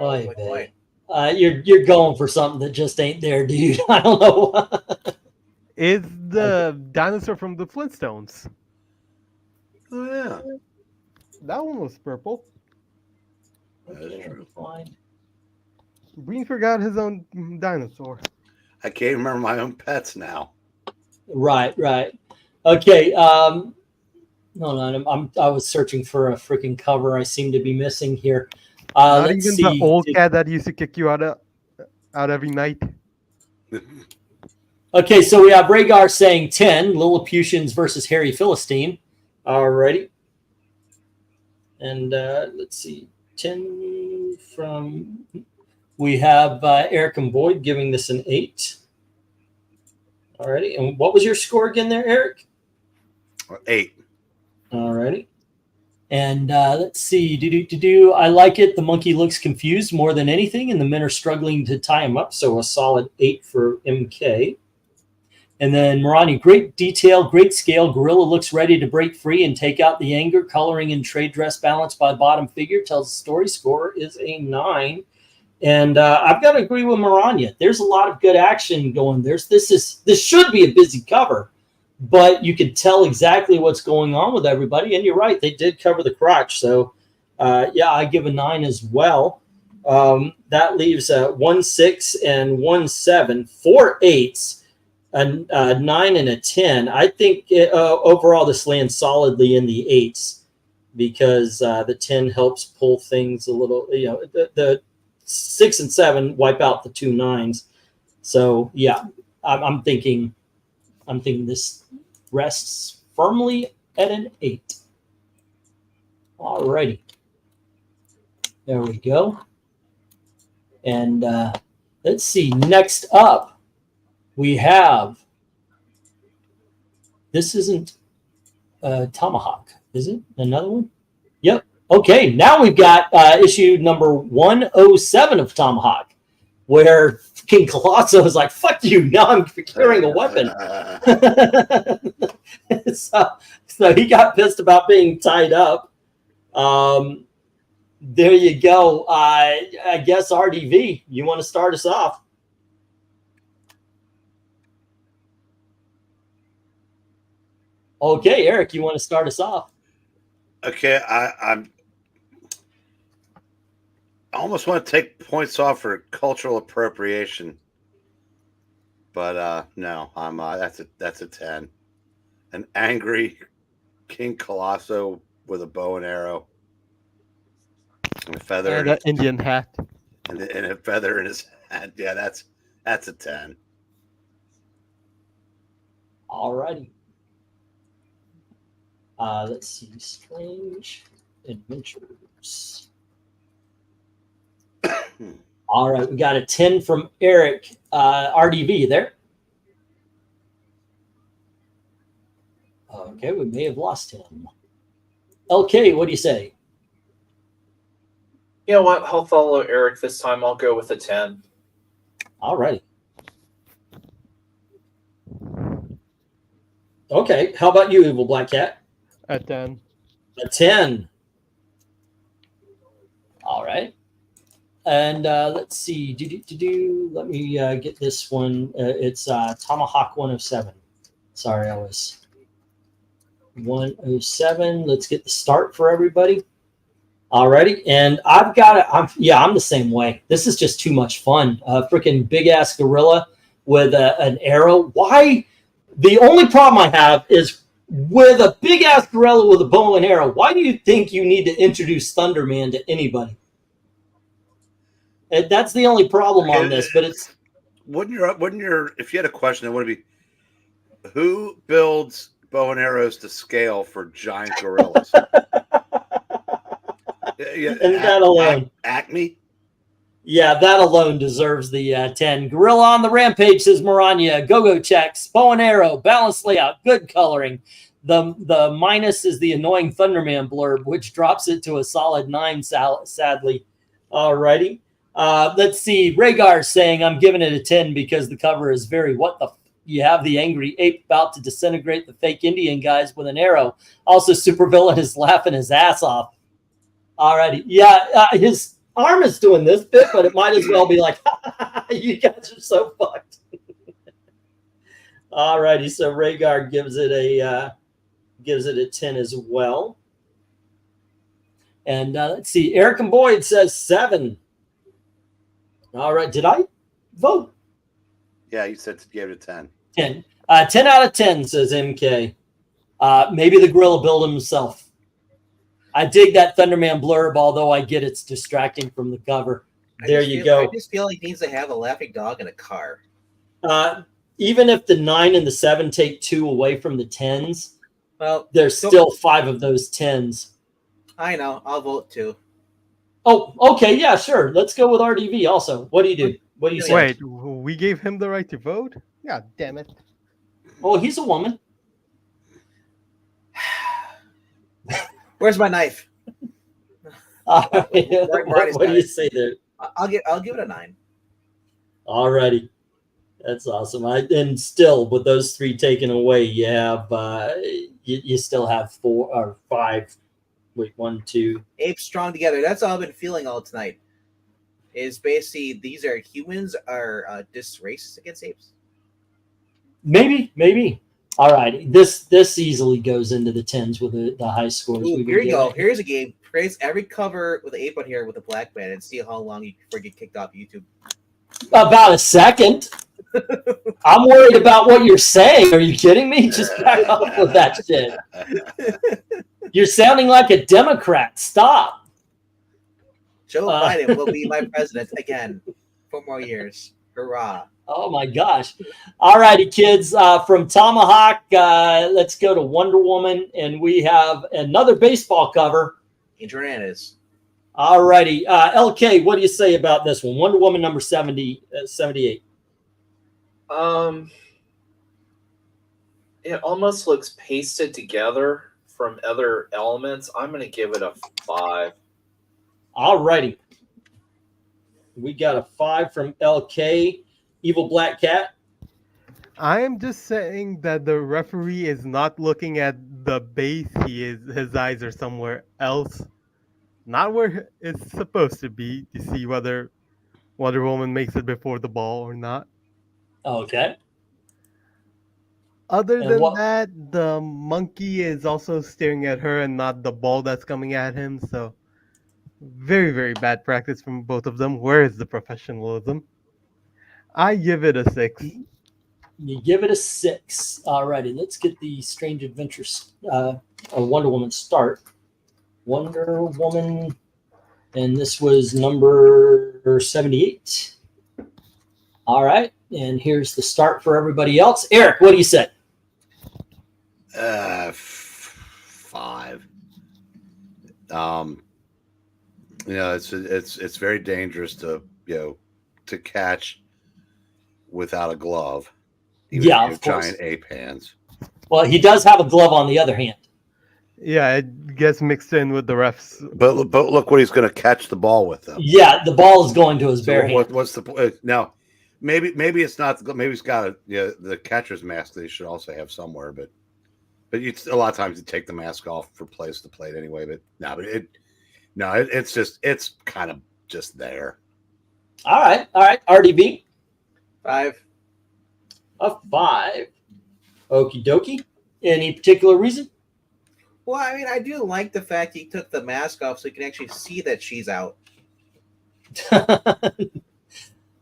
Oy Like vey. white. You're going for something that just ain't there, dude. I don't know. It's the dinosaur from the Flintstones. Oh yeah, That one was purple. that is true. Fine. Breen forgot his own dinosaur. I can't remember my own pets now. Right. Okay. Hold on. I was searching for a freaking cover. I seem to be missing here. Not Let's even see. the old cat that used to kick you out every night. Okay, so we have Rhaegar saying 10, Lilliputians versus Harry Philistine. Alrighty. And let's see, 10 from... We have Eric and Boyd giving this an 8. Alrighty, and what was your score again there, Eric? 8. Alrighty. And let's see, I like it. The monkey looks confused more than anything, and the men are struggling to tie him up, so a solid 8 for MK. And then Marani, great detail, great scale. Gorilla looks ready to break free and take out the anger. Coloring and trade dress balanced by bottom figure tells the story. Score is a 9. And I've got to agree with Maranya. There's a lot of good action going. This should be a busy cover, but you could tell exactly what's going on with everybody. And you're right, they did cover the crotch. So yeah, I give a 9 as well. That leaves 1 6 and 1 7, 4 8s. A 9 and a 10. I think overall this lands solidly in the 8s because the 10 helps pull things a little. The 6 and 7 wipe out the 2 9s. So yeah, I'm thinking this rests firmly at an 8. Alrighty, there we go. And let's see. Next up. We have, this isn't Tomahawk, is it? Another one? Yep. Okay, now we've got issue number 107 of Tomahawk, where King Colosso is like, fuck you, now I'm carrying a weapon. so he got pissed about being tied up. There you go. I guess RDV, you want to start us off? Okay, Eric, you want to start us off? Okay, I almost want to take points off for cultural appropriation, but no, I'm that's a 10. An angry King Colosso with a bow and arrow, and a feather, And an Indian hat. and a feather in his hat. Yeah, that's a 10. All righty. Let's see. Strange Adventures. All right. We got a 10 from Eric. RDV there. Okay. We may have lost him. LK, what do you say? You know what? I'll follow Eric this time. I'll go with a 10. All righty. Okay. How about you, Evil Black Cat? A 10. A 10. All right. And let's see. Let me get this one. It's Tomahawk 107. Sorry, I was 107. Let's get the start for everybody. All righty. And I've got it. I'm the same way. This is just too much fun. Freaking big ass gorilla with an arrow. Why? The only problem I have is with a big ass gorilla with a bow and arrow. Why do you think you need to introduce Thunderman to anybody? And that's the only problem on this. But it's wouldn't your if you had a question, it would be who builds bow and arrows to scale for giant gorillas? Yeah, and that alone. Acme. Yeah, that alone deserves the 10. Gorilla on the Rampage, says Maranya. Go-go checks, bow and arrow, balanced layout, good coloring. The minus is the annoying Thunderman blurb, which drops it to a solid 9, sadly. Alrighty. Let's see. Rhaegar saying, I'm giving it a 10 because the cover is very what the you have the angry ape about to disintegrate the fake Indian guys with an arrow. Also, supervillain is laughing his ass off. Alrighty. Yeah, Arma's doing this bit, but it might as well be like, you guys are so fucked. All righty, so Rhaegar gives it a 10 as well. And let's see, Eric and Boyd says 7. All right, did I vote? Yeah, you said you gave it a 10. 10. 10 out of 10, says MK. Maybe the gorilla built himself. I dig that Thunderman blurb, although I get it's distracting from the cover. There you go. I just feel like he needs to have a laughing dog in a car. Even if the 9 and the 7 take 2 away from the 10s, Well, there's still 5 of those 10s. I know. I'll vote 2. Oh, okay, yeah, sure. Let's go with RDV also. What do you do? What do you say? Wait, we gave him the right to vote? God damn it. Oh, he's a woman. Where's my knife? What do you say there? I'll give it a 9. Alrighty. That's awesome. And still, with those 3 taken away, you have you still have 4 or 5. Wait, 1, 2. Apes strong together. That's all I've been feeling all tonight. Is basically these are humans are disraced against apes. Maybe. All right. This easily goes into the 10s with the high scores. Ooh, here you go. Here's a game. Praise every cover with an ape on here with a black man and see how long before you get kicked off YouTube. About a second. I'm worried about what you're saying. Are you kidding me? Just back off with that shit. You're sounding like a Democrat. Stop. Joe Biden will be my president again for more years. Hurrah. Oh my gosh. All righty, kids. From Tomahawk, let's go to Wonder Woman, and we have another baseball cover. Angel Hernandez. All righty. LK, what do you say about this one? Wonder Woman number 78. It almost looks pasted together from other elements. I'm going to give it a 5. All righty. We got a 5 from LK. Evil Black Cat. I am just saying that the referee is not looking at the base. His eyes are somewhere else, not where it's supposed to be, to see whether Wonder Woman makes it before the ball or not. Okay. Other And than what- that, the monkey is also staring at her and not the ball that's coming at him. So very, very bad practice from both of them. Where is the professionalism? I give it a 6. You give it a 6. All righty. Let's get the Strange Adventures of Wonder Woman start. Wonder Woman, and this was number 78. All right. And here's the start for everybody else. Eric, what do you say? 5. It's very dangerous to to catch without a glove. Even Yeah, if you of have course. giant ape hands. Well, he does have a glove on the other hand. Yeah, it gets mixed in with the refs. But look what he's going to catch the ball with, though. Yeah, the ball is going to his bare hand. What's the point now? Maybe it's not. Maybe he's got the catcher's mask that he should also have somewhere. But a lot of times you take the mask off for place to plate anyway. But it's kind of just there. All right. RDB, 5. a 5. Okie dokie. Any particular reason? Well, I mean, I do like the fact he took the mask off so you can actually see that she's out.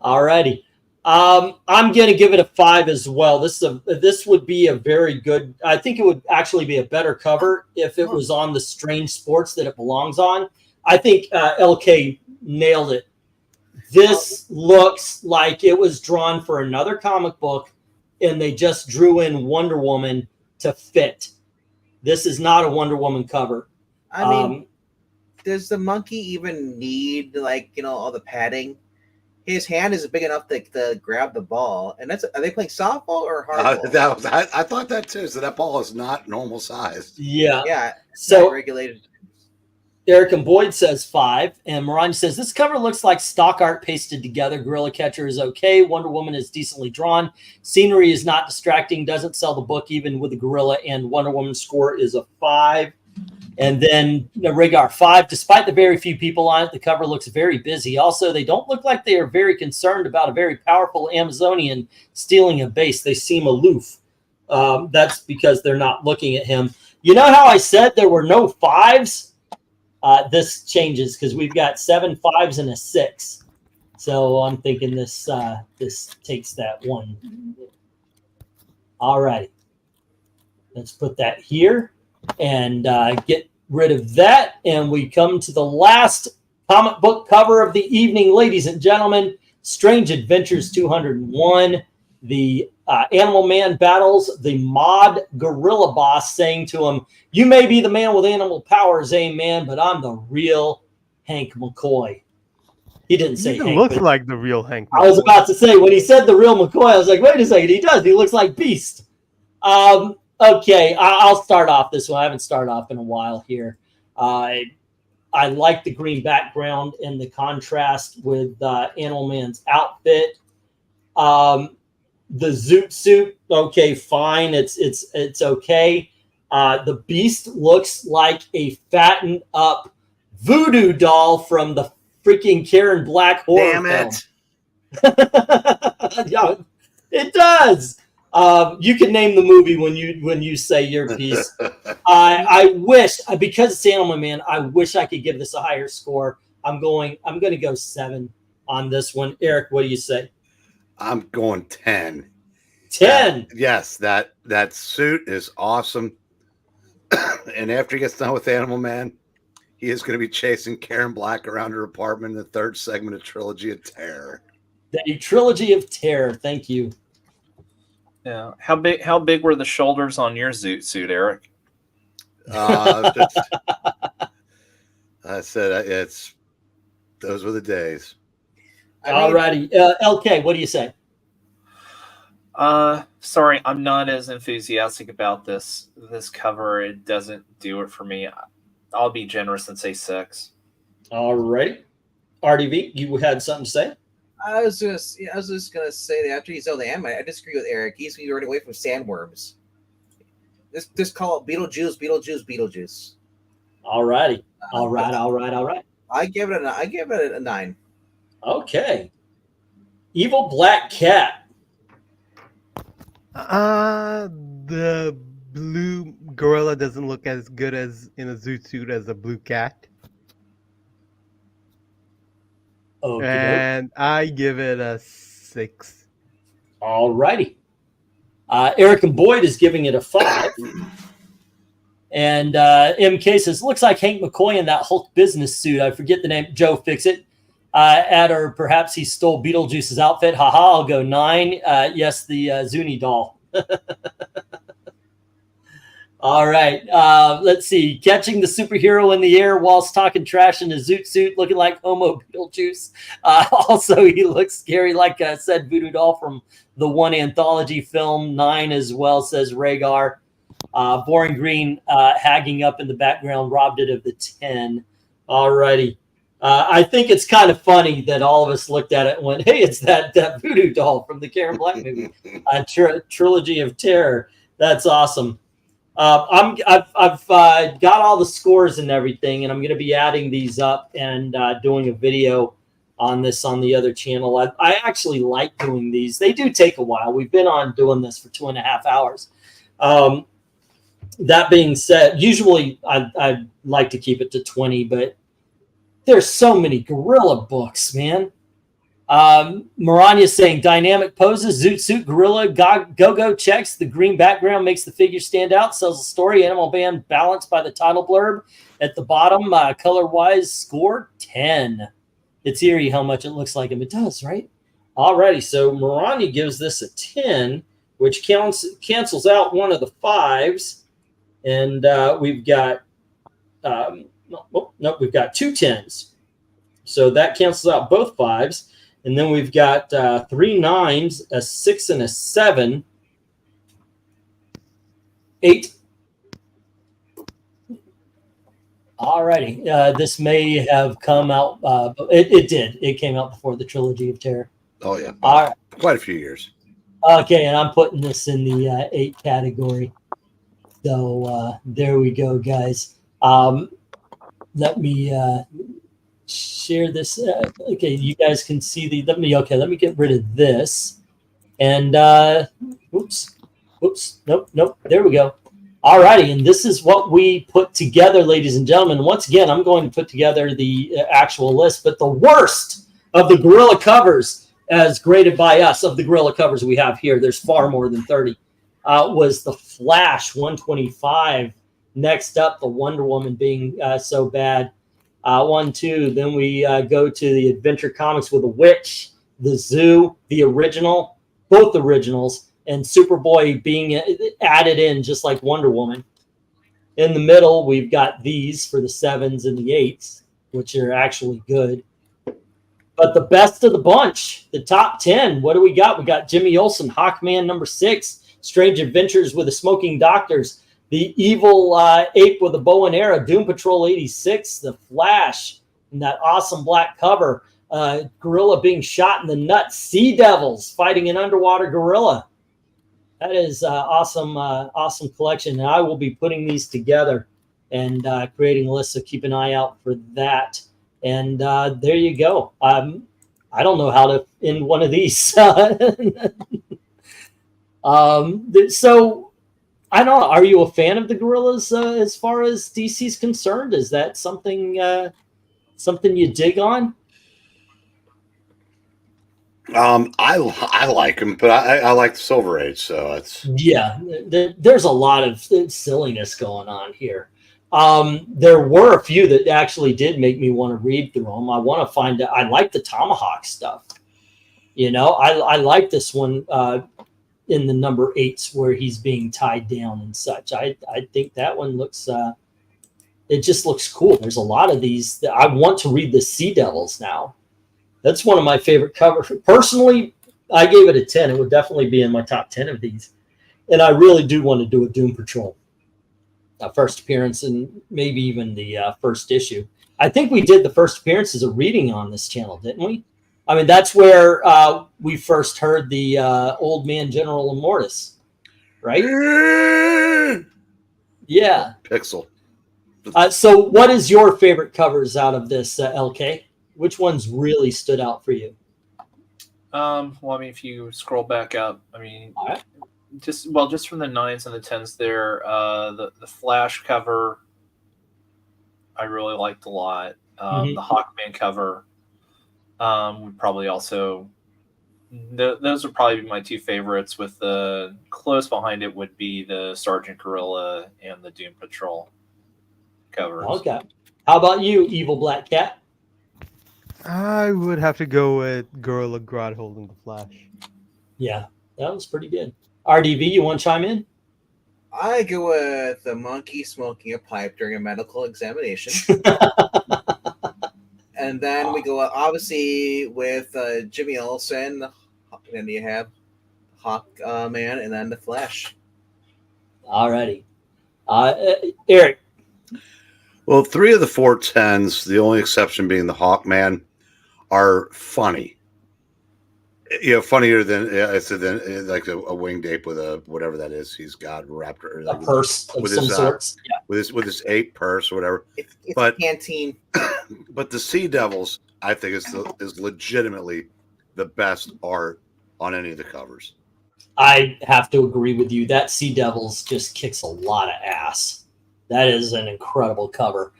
All righty. I'm going to give it a 5 as well. This would be a very good. I think it would actually be a better cover if it was on the Strange Sports that it belongs on. I think LK nailed it. This looks like it was drawn for another comic book, and they just drew in Wonder Woman to fit. This is not a Wonder Woman cover. I mean, does the monkey even need all the padding? His hand is big enough to grab the ball, and are they playing softball or hardball? I thought that too. So that ball is not normal size. Yeah. Yeah. So regulated. Eric and Boyd says 5, and Maranya says this cover looks like stock art pasted together. Gorilla Catcher is okay. Wonder Woman is decently drawn. Scenery is not distracting. Doesn't sell the book even with the gorilla. And Wonder Woman score is a 5. And then Rhaegar 5, despite the very few people on it, the cover looks very busy. Also, they don't look like they are very concerned about a very powerful Amazonian stealing a base. They seem aloof. That's because they're not looking at him. You know how I said there were no 5s? This changes because we've got 7 5s and a 6. So I'm thinking this takes that one. All right. Let's put that here and get rid of that. And we come to the last comic book cover of the evening, ladies and gentlemen. Strange Adventures 201. The Animal Man battles the mod gorilla boss, saying to him, "You may be the man with animal powers, man, but I'm the real Hank McCoy." He didn't say He Hank. looks but like the real Hank. I was about to say, when he said the real McCoy, I was like, wait a second, he does. He looks like Beast. Okay, I'll start off this one. I haven't started off in a while here. I like the green background and the contrast with Animal Man's outfit. The zoot suit, okay, fine. It's okay. The Beast looks like a fattened up voodoo doll from the freaking Karen Black horror Damn it! film. Yeah, it does. You can name the movie when you say your piece. I wish, because it's Animal Man, I wish I could give this a higher score. I'm going to go 7 on this one. Eric, what do you say? I'm going 10. 10. Yes, that suit is awesome. And after he gets done with Animal Man, he is going to be chasing Karen Black around her apartment in the 3rd segment of Trilogy of Terror. The Trilogy of Terror. Thank you. Yeah. How big were the shoulders on your zoot suit, Eric? I said those were the days. All righty. LK, what do you say? Sorry, I'm not as enthusiastic about this cover. It doesn't do it for me. I'll be generous and say 6. All right. RDV, you had something to say? I was just gonna say that after you saw the anime, I disagree with Eric. He's gonna be running away from sandworms. Just call it Beetlejuice, Beetlejuice, Beetlejuice. All righty. All right. I give it a 9. Okay. Evil Black Cat. The blue gorilla doesn't look as good as in a zoot suit as a blue cat. Okay. And I give it a 6. All righty. Eric and Boyd is giving it a 5. And MK says, looks like Hank McCoy in that Hulk business suit. I forget the name. Joe, fix it. Or perhaps he stole Beetlejuice's outfit. Haha, I'll go 9. Yes, the Zuni doll. All right. Let's see. Catching the superhero in the air whilst talking trash in a zoot suit, looking like Homo Beetlejuice. Also, he looks scary, like I said, voodoo doll from the one anthology film. 9 as well, says Rhaegar. Boring Green hagging up in the background robbed it of the 10. All righty. I think it's kind of funny that all of us looked at it and went, hey, it's that voodoo doll from the Karen Black movie, Trilogy of Terror. That's awesome. I've got all the scores and everything, and I'm going to be adding these up and doing a video on this on the other channel. I actually like doing these. They do take a while. We've been on doing this for 2.5 hours. That being said, usually I like to keep it to 20, but there's so many gorilla books, man. Maranya saying dynamic poses, zoot suit, gorilla, go checks. The green background makes the figure stand out. Sells the story. Animal band balanced by the title blurb at the bottom. Color wise, score 10. It's eerie how much it looks like him. It does, right? Alrighty, so Maranya gives this a 10, which cancels out one of the 5s, and we've got we've got 2 10s, so that cancels out both 5s. And then we've got 3 9s, a 6, and a 7. 8. Alrighty. This may have come out. It did. It came out before the Trilogy of Terror. Oh, yeah. All right. Quite a few years. Okay, and I'm putting this in the 8 category. So there we go, guys. Let me share this. Okay, you guys can see the. Let me get rid of this. And oops, nope. There we go. All righty, and this is what we put together, ladies and gentlemen. Once again, I'm going to put together the actual list, but the worst of the Gorilla covers, as graded by us, of the Gorilla covers we have here, there's far more than 30, was the Flash 125. Next up, the Wonder Woman being so bad. 1, 2. Then we go to the Adventure Comics with the Witch, the Zoo, the original, both originals, and Superboy being added in just like Wonder Woman. In the middle, we've got these for the 7s and the 8s, which are actually good. But the best of the bunch, the top 10, what do we got? We got Jimmy Olsen, Hawkman number 6, Strange Adventures with the Smoking Doctors, the Evil Ape with a Bow and Arrow, Doom Patrol 86, the Flash, and that awesome black cover, gorilla being shot in the nuts, Sea Devils fighting an underwater gorilla. That is awesome, awesome collection. And I will be putting these together and creating a list, so keep an eye out for that. And there you go. I don't know how to end one of these. So I don't know. Are you a fan of the gorillas as far as DC's concerned? Is that something something you dig on? I like him, but I like the Silver Age, so it's there's a lot of silliness going on here. There were a few that actually did make me want to read through them. I want to find out. I like the Tomahawk stuff. You know, I like this one in the number 8s where he's being tied down and such. I think that one looks it just looks cool. There's a lot of these that I want to read. The Sea Devils now. That's one of my favorite covers. Personally, I gave it a 10. It would definitely be in my top 10 of these. And I really do want to do a Doom Patrol. First appearance and maybe even the first issue. I think we did the first appearance as a reading on this channel, didn't we? I mean, that's where we first heard the Old Man General Immortus, right? Yeah. Pixel. So what is your favorite covers out of this, LK? Which ones really stood out for you? Well, I mean, if you scroll back up, I mean, just from the 9s and the 10s there, the Flash cover, I really liked a lot. The Hawkman cover would probably also, those would probably be my 2 favorites. With the close behind it would be the Sergeant Gorilla and the Doom Patrol covers. Okay. How about you, Evil Black Cat? I would have to go with Gorilla Grodd holding the Flash. Yeah, that was pretty good. RDV, you want to chime in? I go with the monkey smoking a pipe during a medical examination. And then we go obviously with Jimmy Olsen, and then you have Hawkman, and then the Flash. Alrighty. Eric. Well, 3 of the 4 10s, the only exception being the Hawkman, are funny. You know, funnier than I said, than like a winged ape with a whatever that is. He's got raptor, like, a purse of with some his, sorts. Yeah. with his ape purse or whatever. It's But- a canteen. But the Sea Devils, I think, is legitimately the best art on any of the covers. I have to agree with you. That Sea Devils just kicks a lot of ass. That is an incredible cover.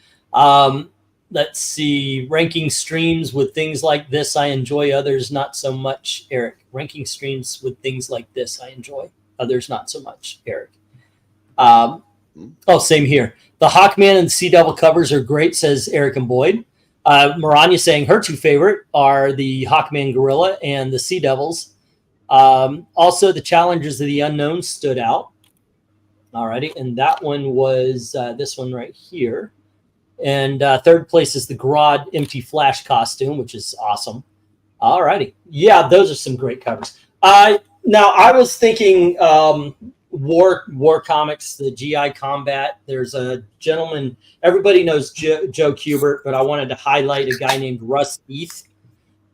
Let's see. Ranking streams with things like this, I enjoy. Others, not so much. Eric. Ranking streams with things like this, I enjoy. Others, not so much. Eric. Same here. The Hawkman and Sea Devil covers are great, says Eric and Boyd. Maranya saying her 2 favorite are the Hawkman Gorilla and the Sea Devils. Also, the Challengers of the Unknown stood out. Alrighty, and that one was this one right here. And 3rd place is the Grodd Empty Flash costume, which is awesome. Alrighty. Yeah, those are some great covers. Now, I was thinking war comics, the GI Combat. There's a gentleman, everybody knows Joe Kubert, but I wanted to highlight a guy named Russ Heath.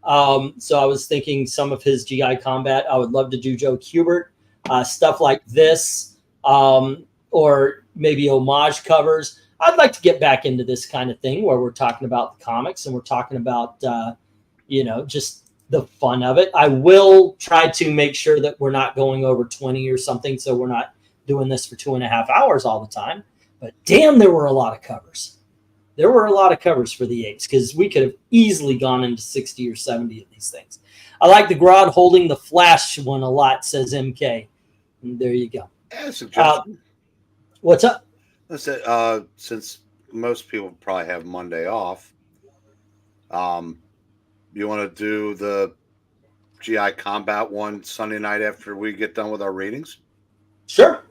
So I was thinking some of his GI Combat. I would love to do Joe Kubert. Stuff like this, or maybe homage covers. I'd like to get back into this kind of thing where we're talking about the comics and we're talking about, you know, just the fun of it. I will try to make sure that we're not going over 20 or something, so we're not doing this for 2.5 hours all the time. But damn, there were a lot of covers. There were a lot of covers for the 8s because we could have easily gone into 60 or 70 of these things. I like the Grodd holding the Flash one a lot, says MK. And there you go. Suggestion. What's up? I said, since most people probably have Monday off, you want to do the GI Combat one Sunday night after we get done with our readings? Sure.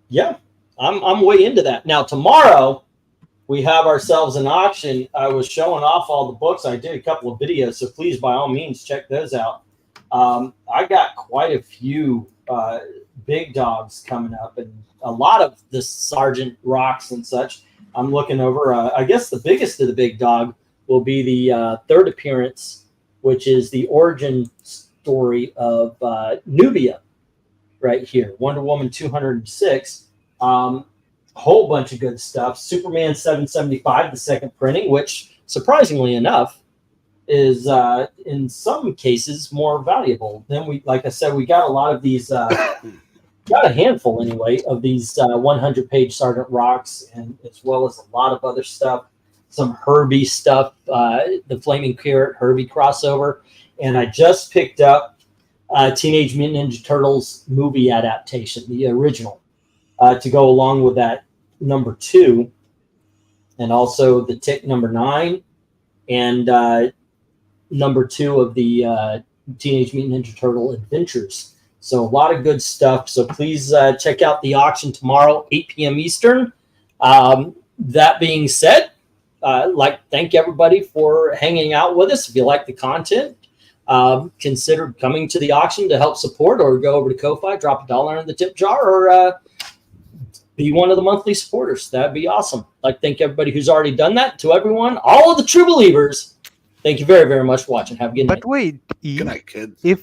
Yeah, I'm way into that. Now, tomorrow, we have ourselves an auction. I was showing off all the books. I did a couple of videos, so please, by all means, check those out. I got quite a few big dogs coming up, and a lot of the Sergeant Rocks and such. I'm looking over. I guess the biggest of the big dog will be the third appearance, which is the origin story of Nubia right here. Wonder Woman 206. Whole bunch of good stuff. Superman 775, the second printing, which surprisingly enough is in some cases more valuable. Then we, like I said, we got a lot of these, got a handful anyway of these 100-page Sergeant Rocks, and as well as a lot of other stuff. Some Herbie stuff, the Flaming Carrot Herbie crossover, and I just picked up Teenage Mutant Ninja Turtles movie adaptation, the original, to go along with that number 2, and also the Tick number 9, and number 2 of the Teenage Mutant Ninja Turtle Adventures. So a lot of good stuff. So please check out the auction tomorrow, 8 p.m. Eastern. That being said, thank everybody for hanging out with us. If you like the content, consider coming to the auction to help support, or go over to Ko-Fi, drop $1 in the tip jar, or be one of the monthly supporters. That'd be awesome. Thank everybody who's already done that. To everyone, all of the true believers, thank you very, very much for watching. Have a good night. But wait, Good night, kids. if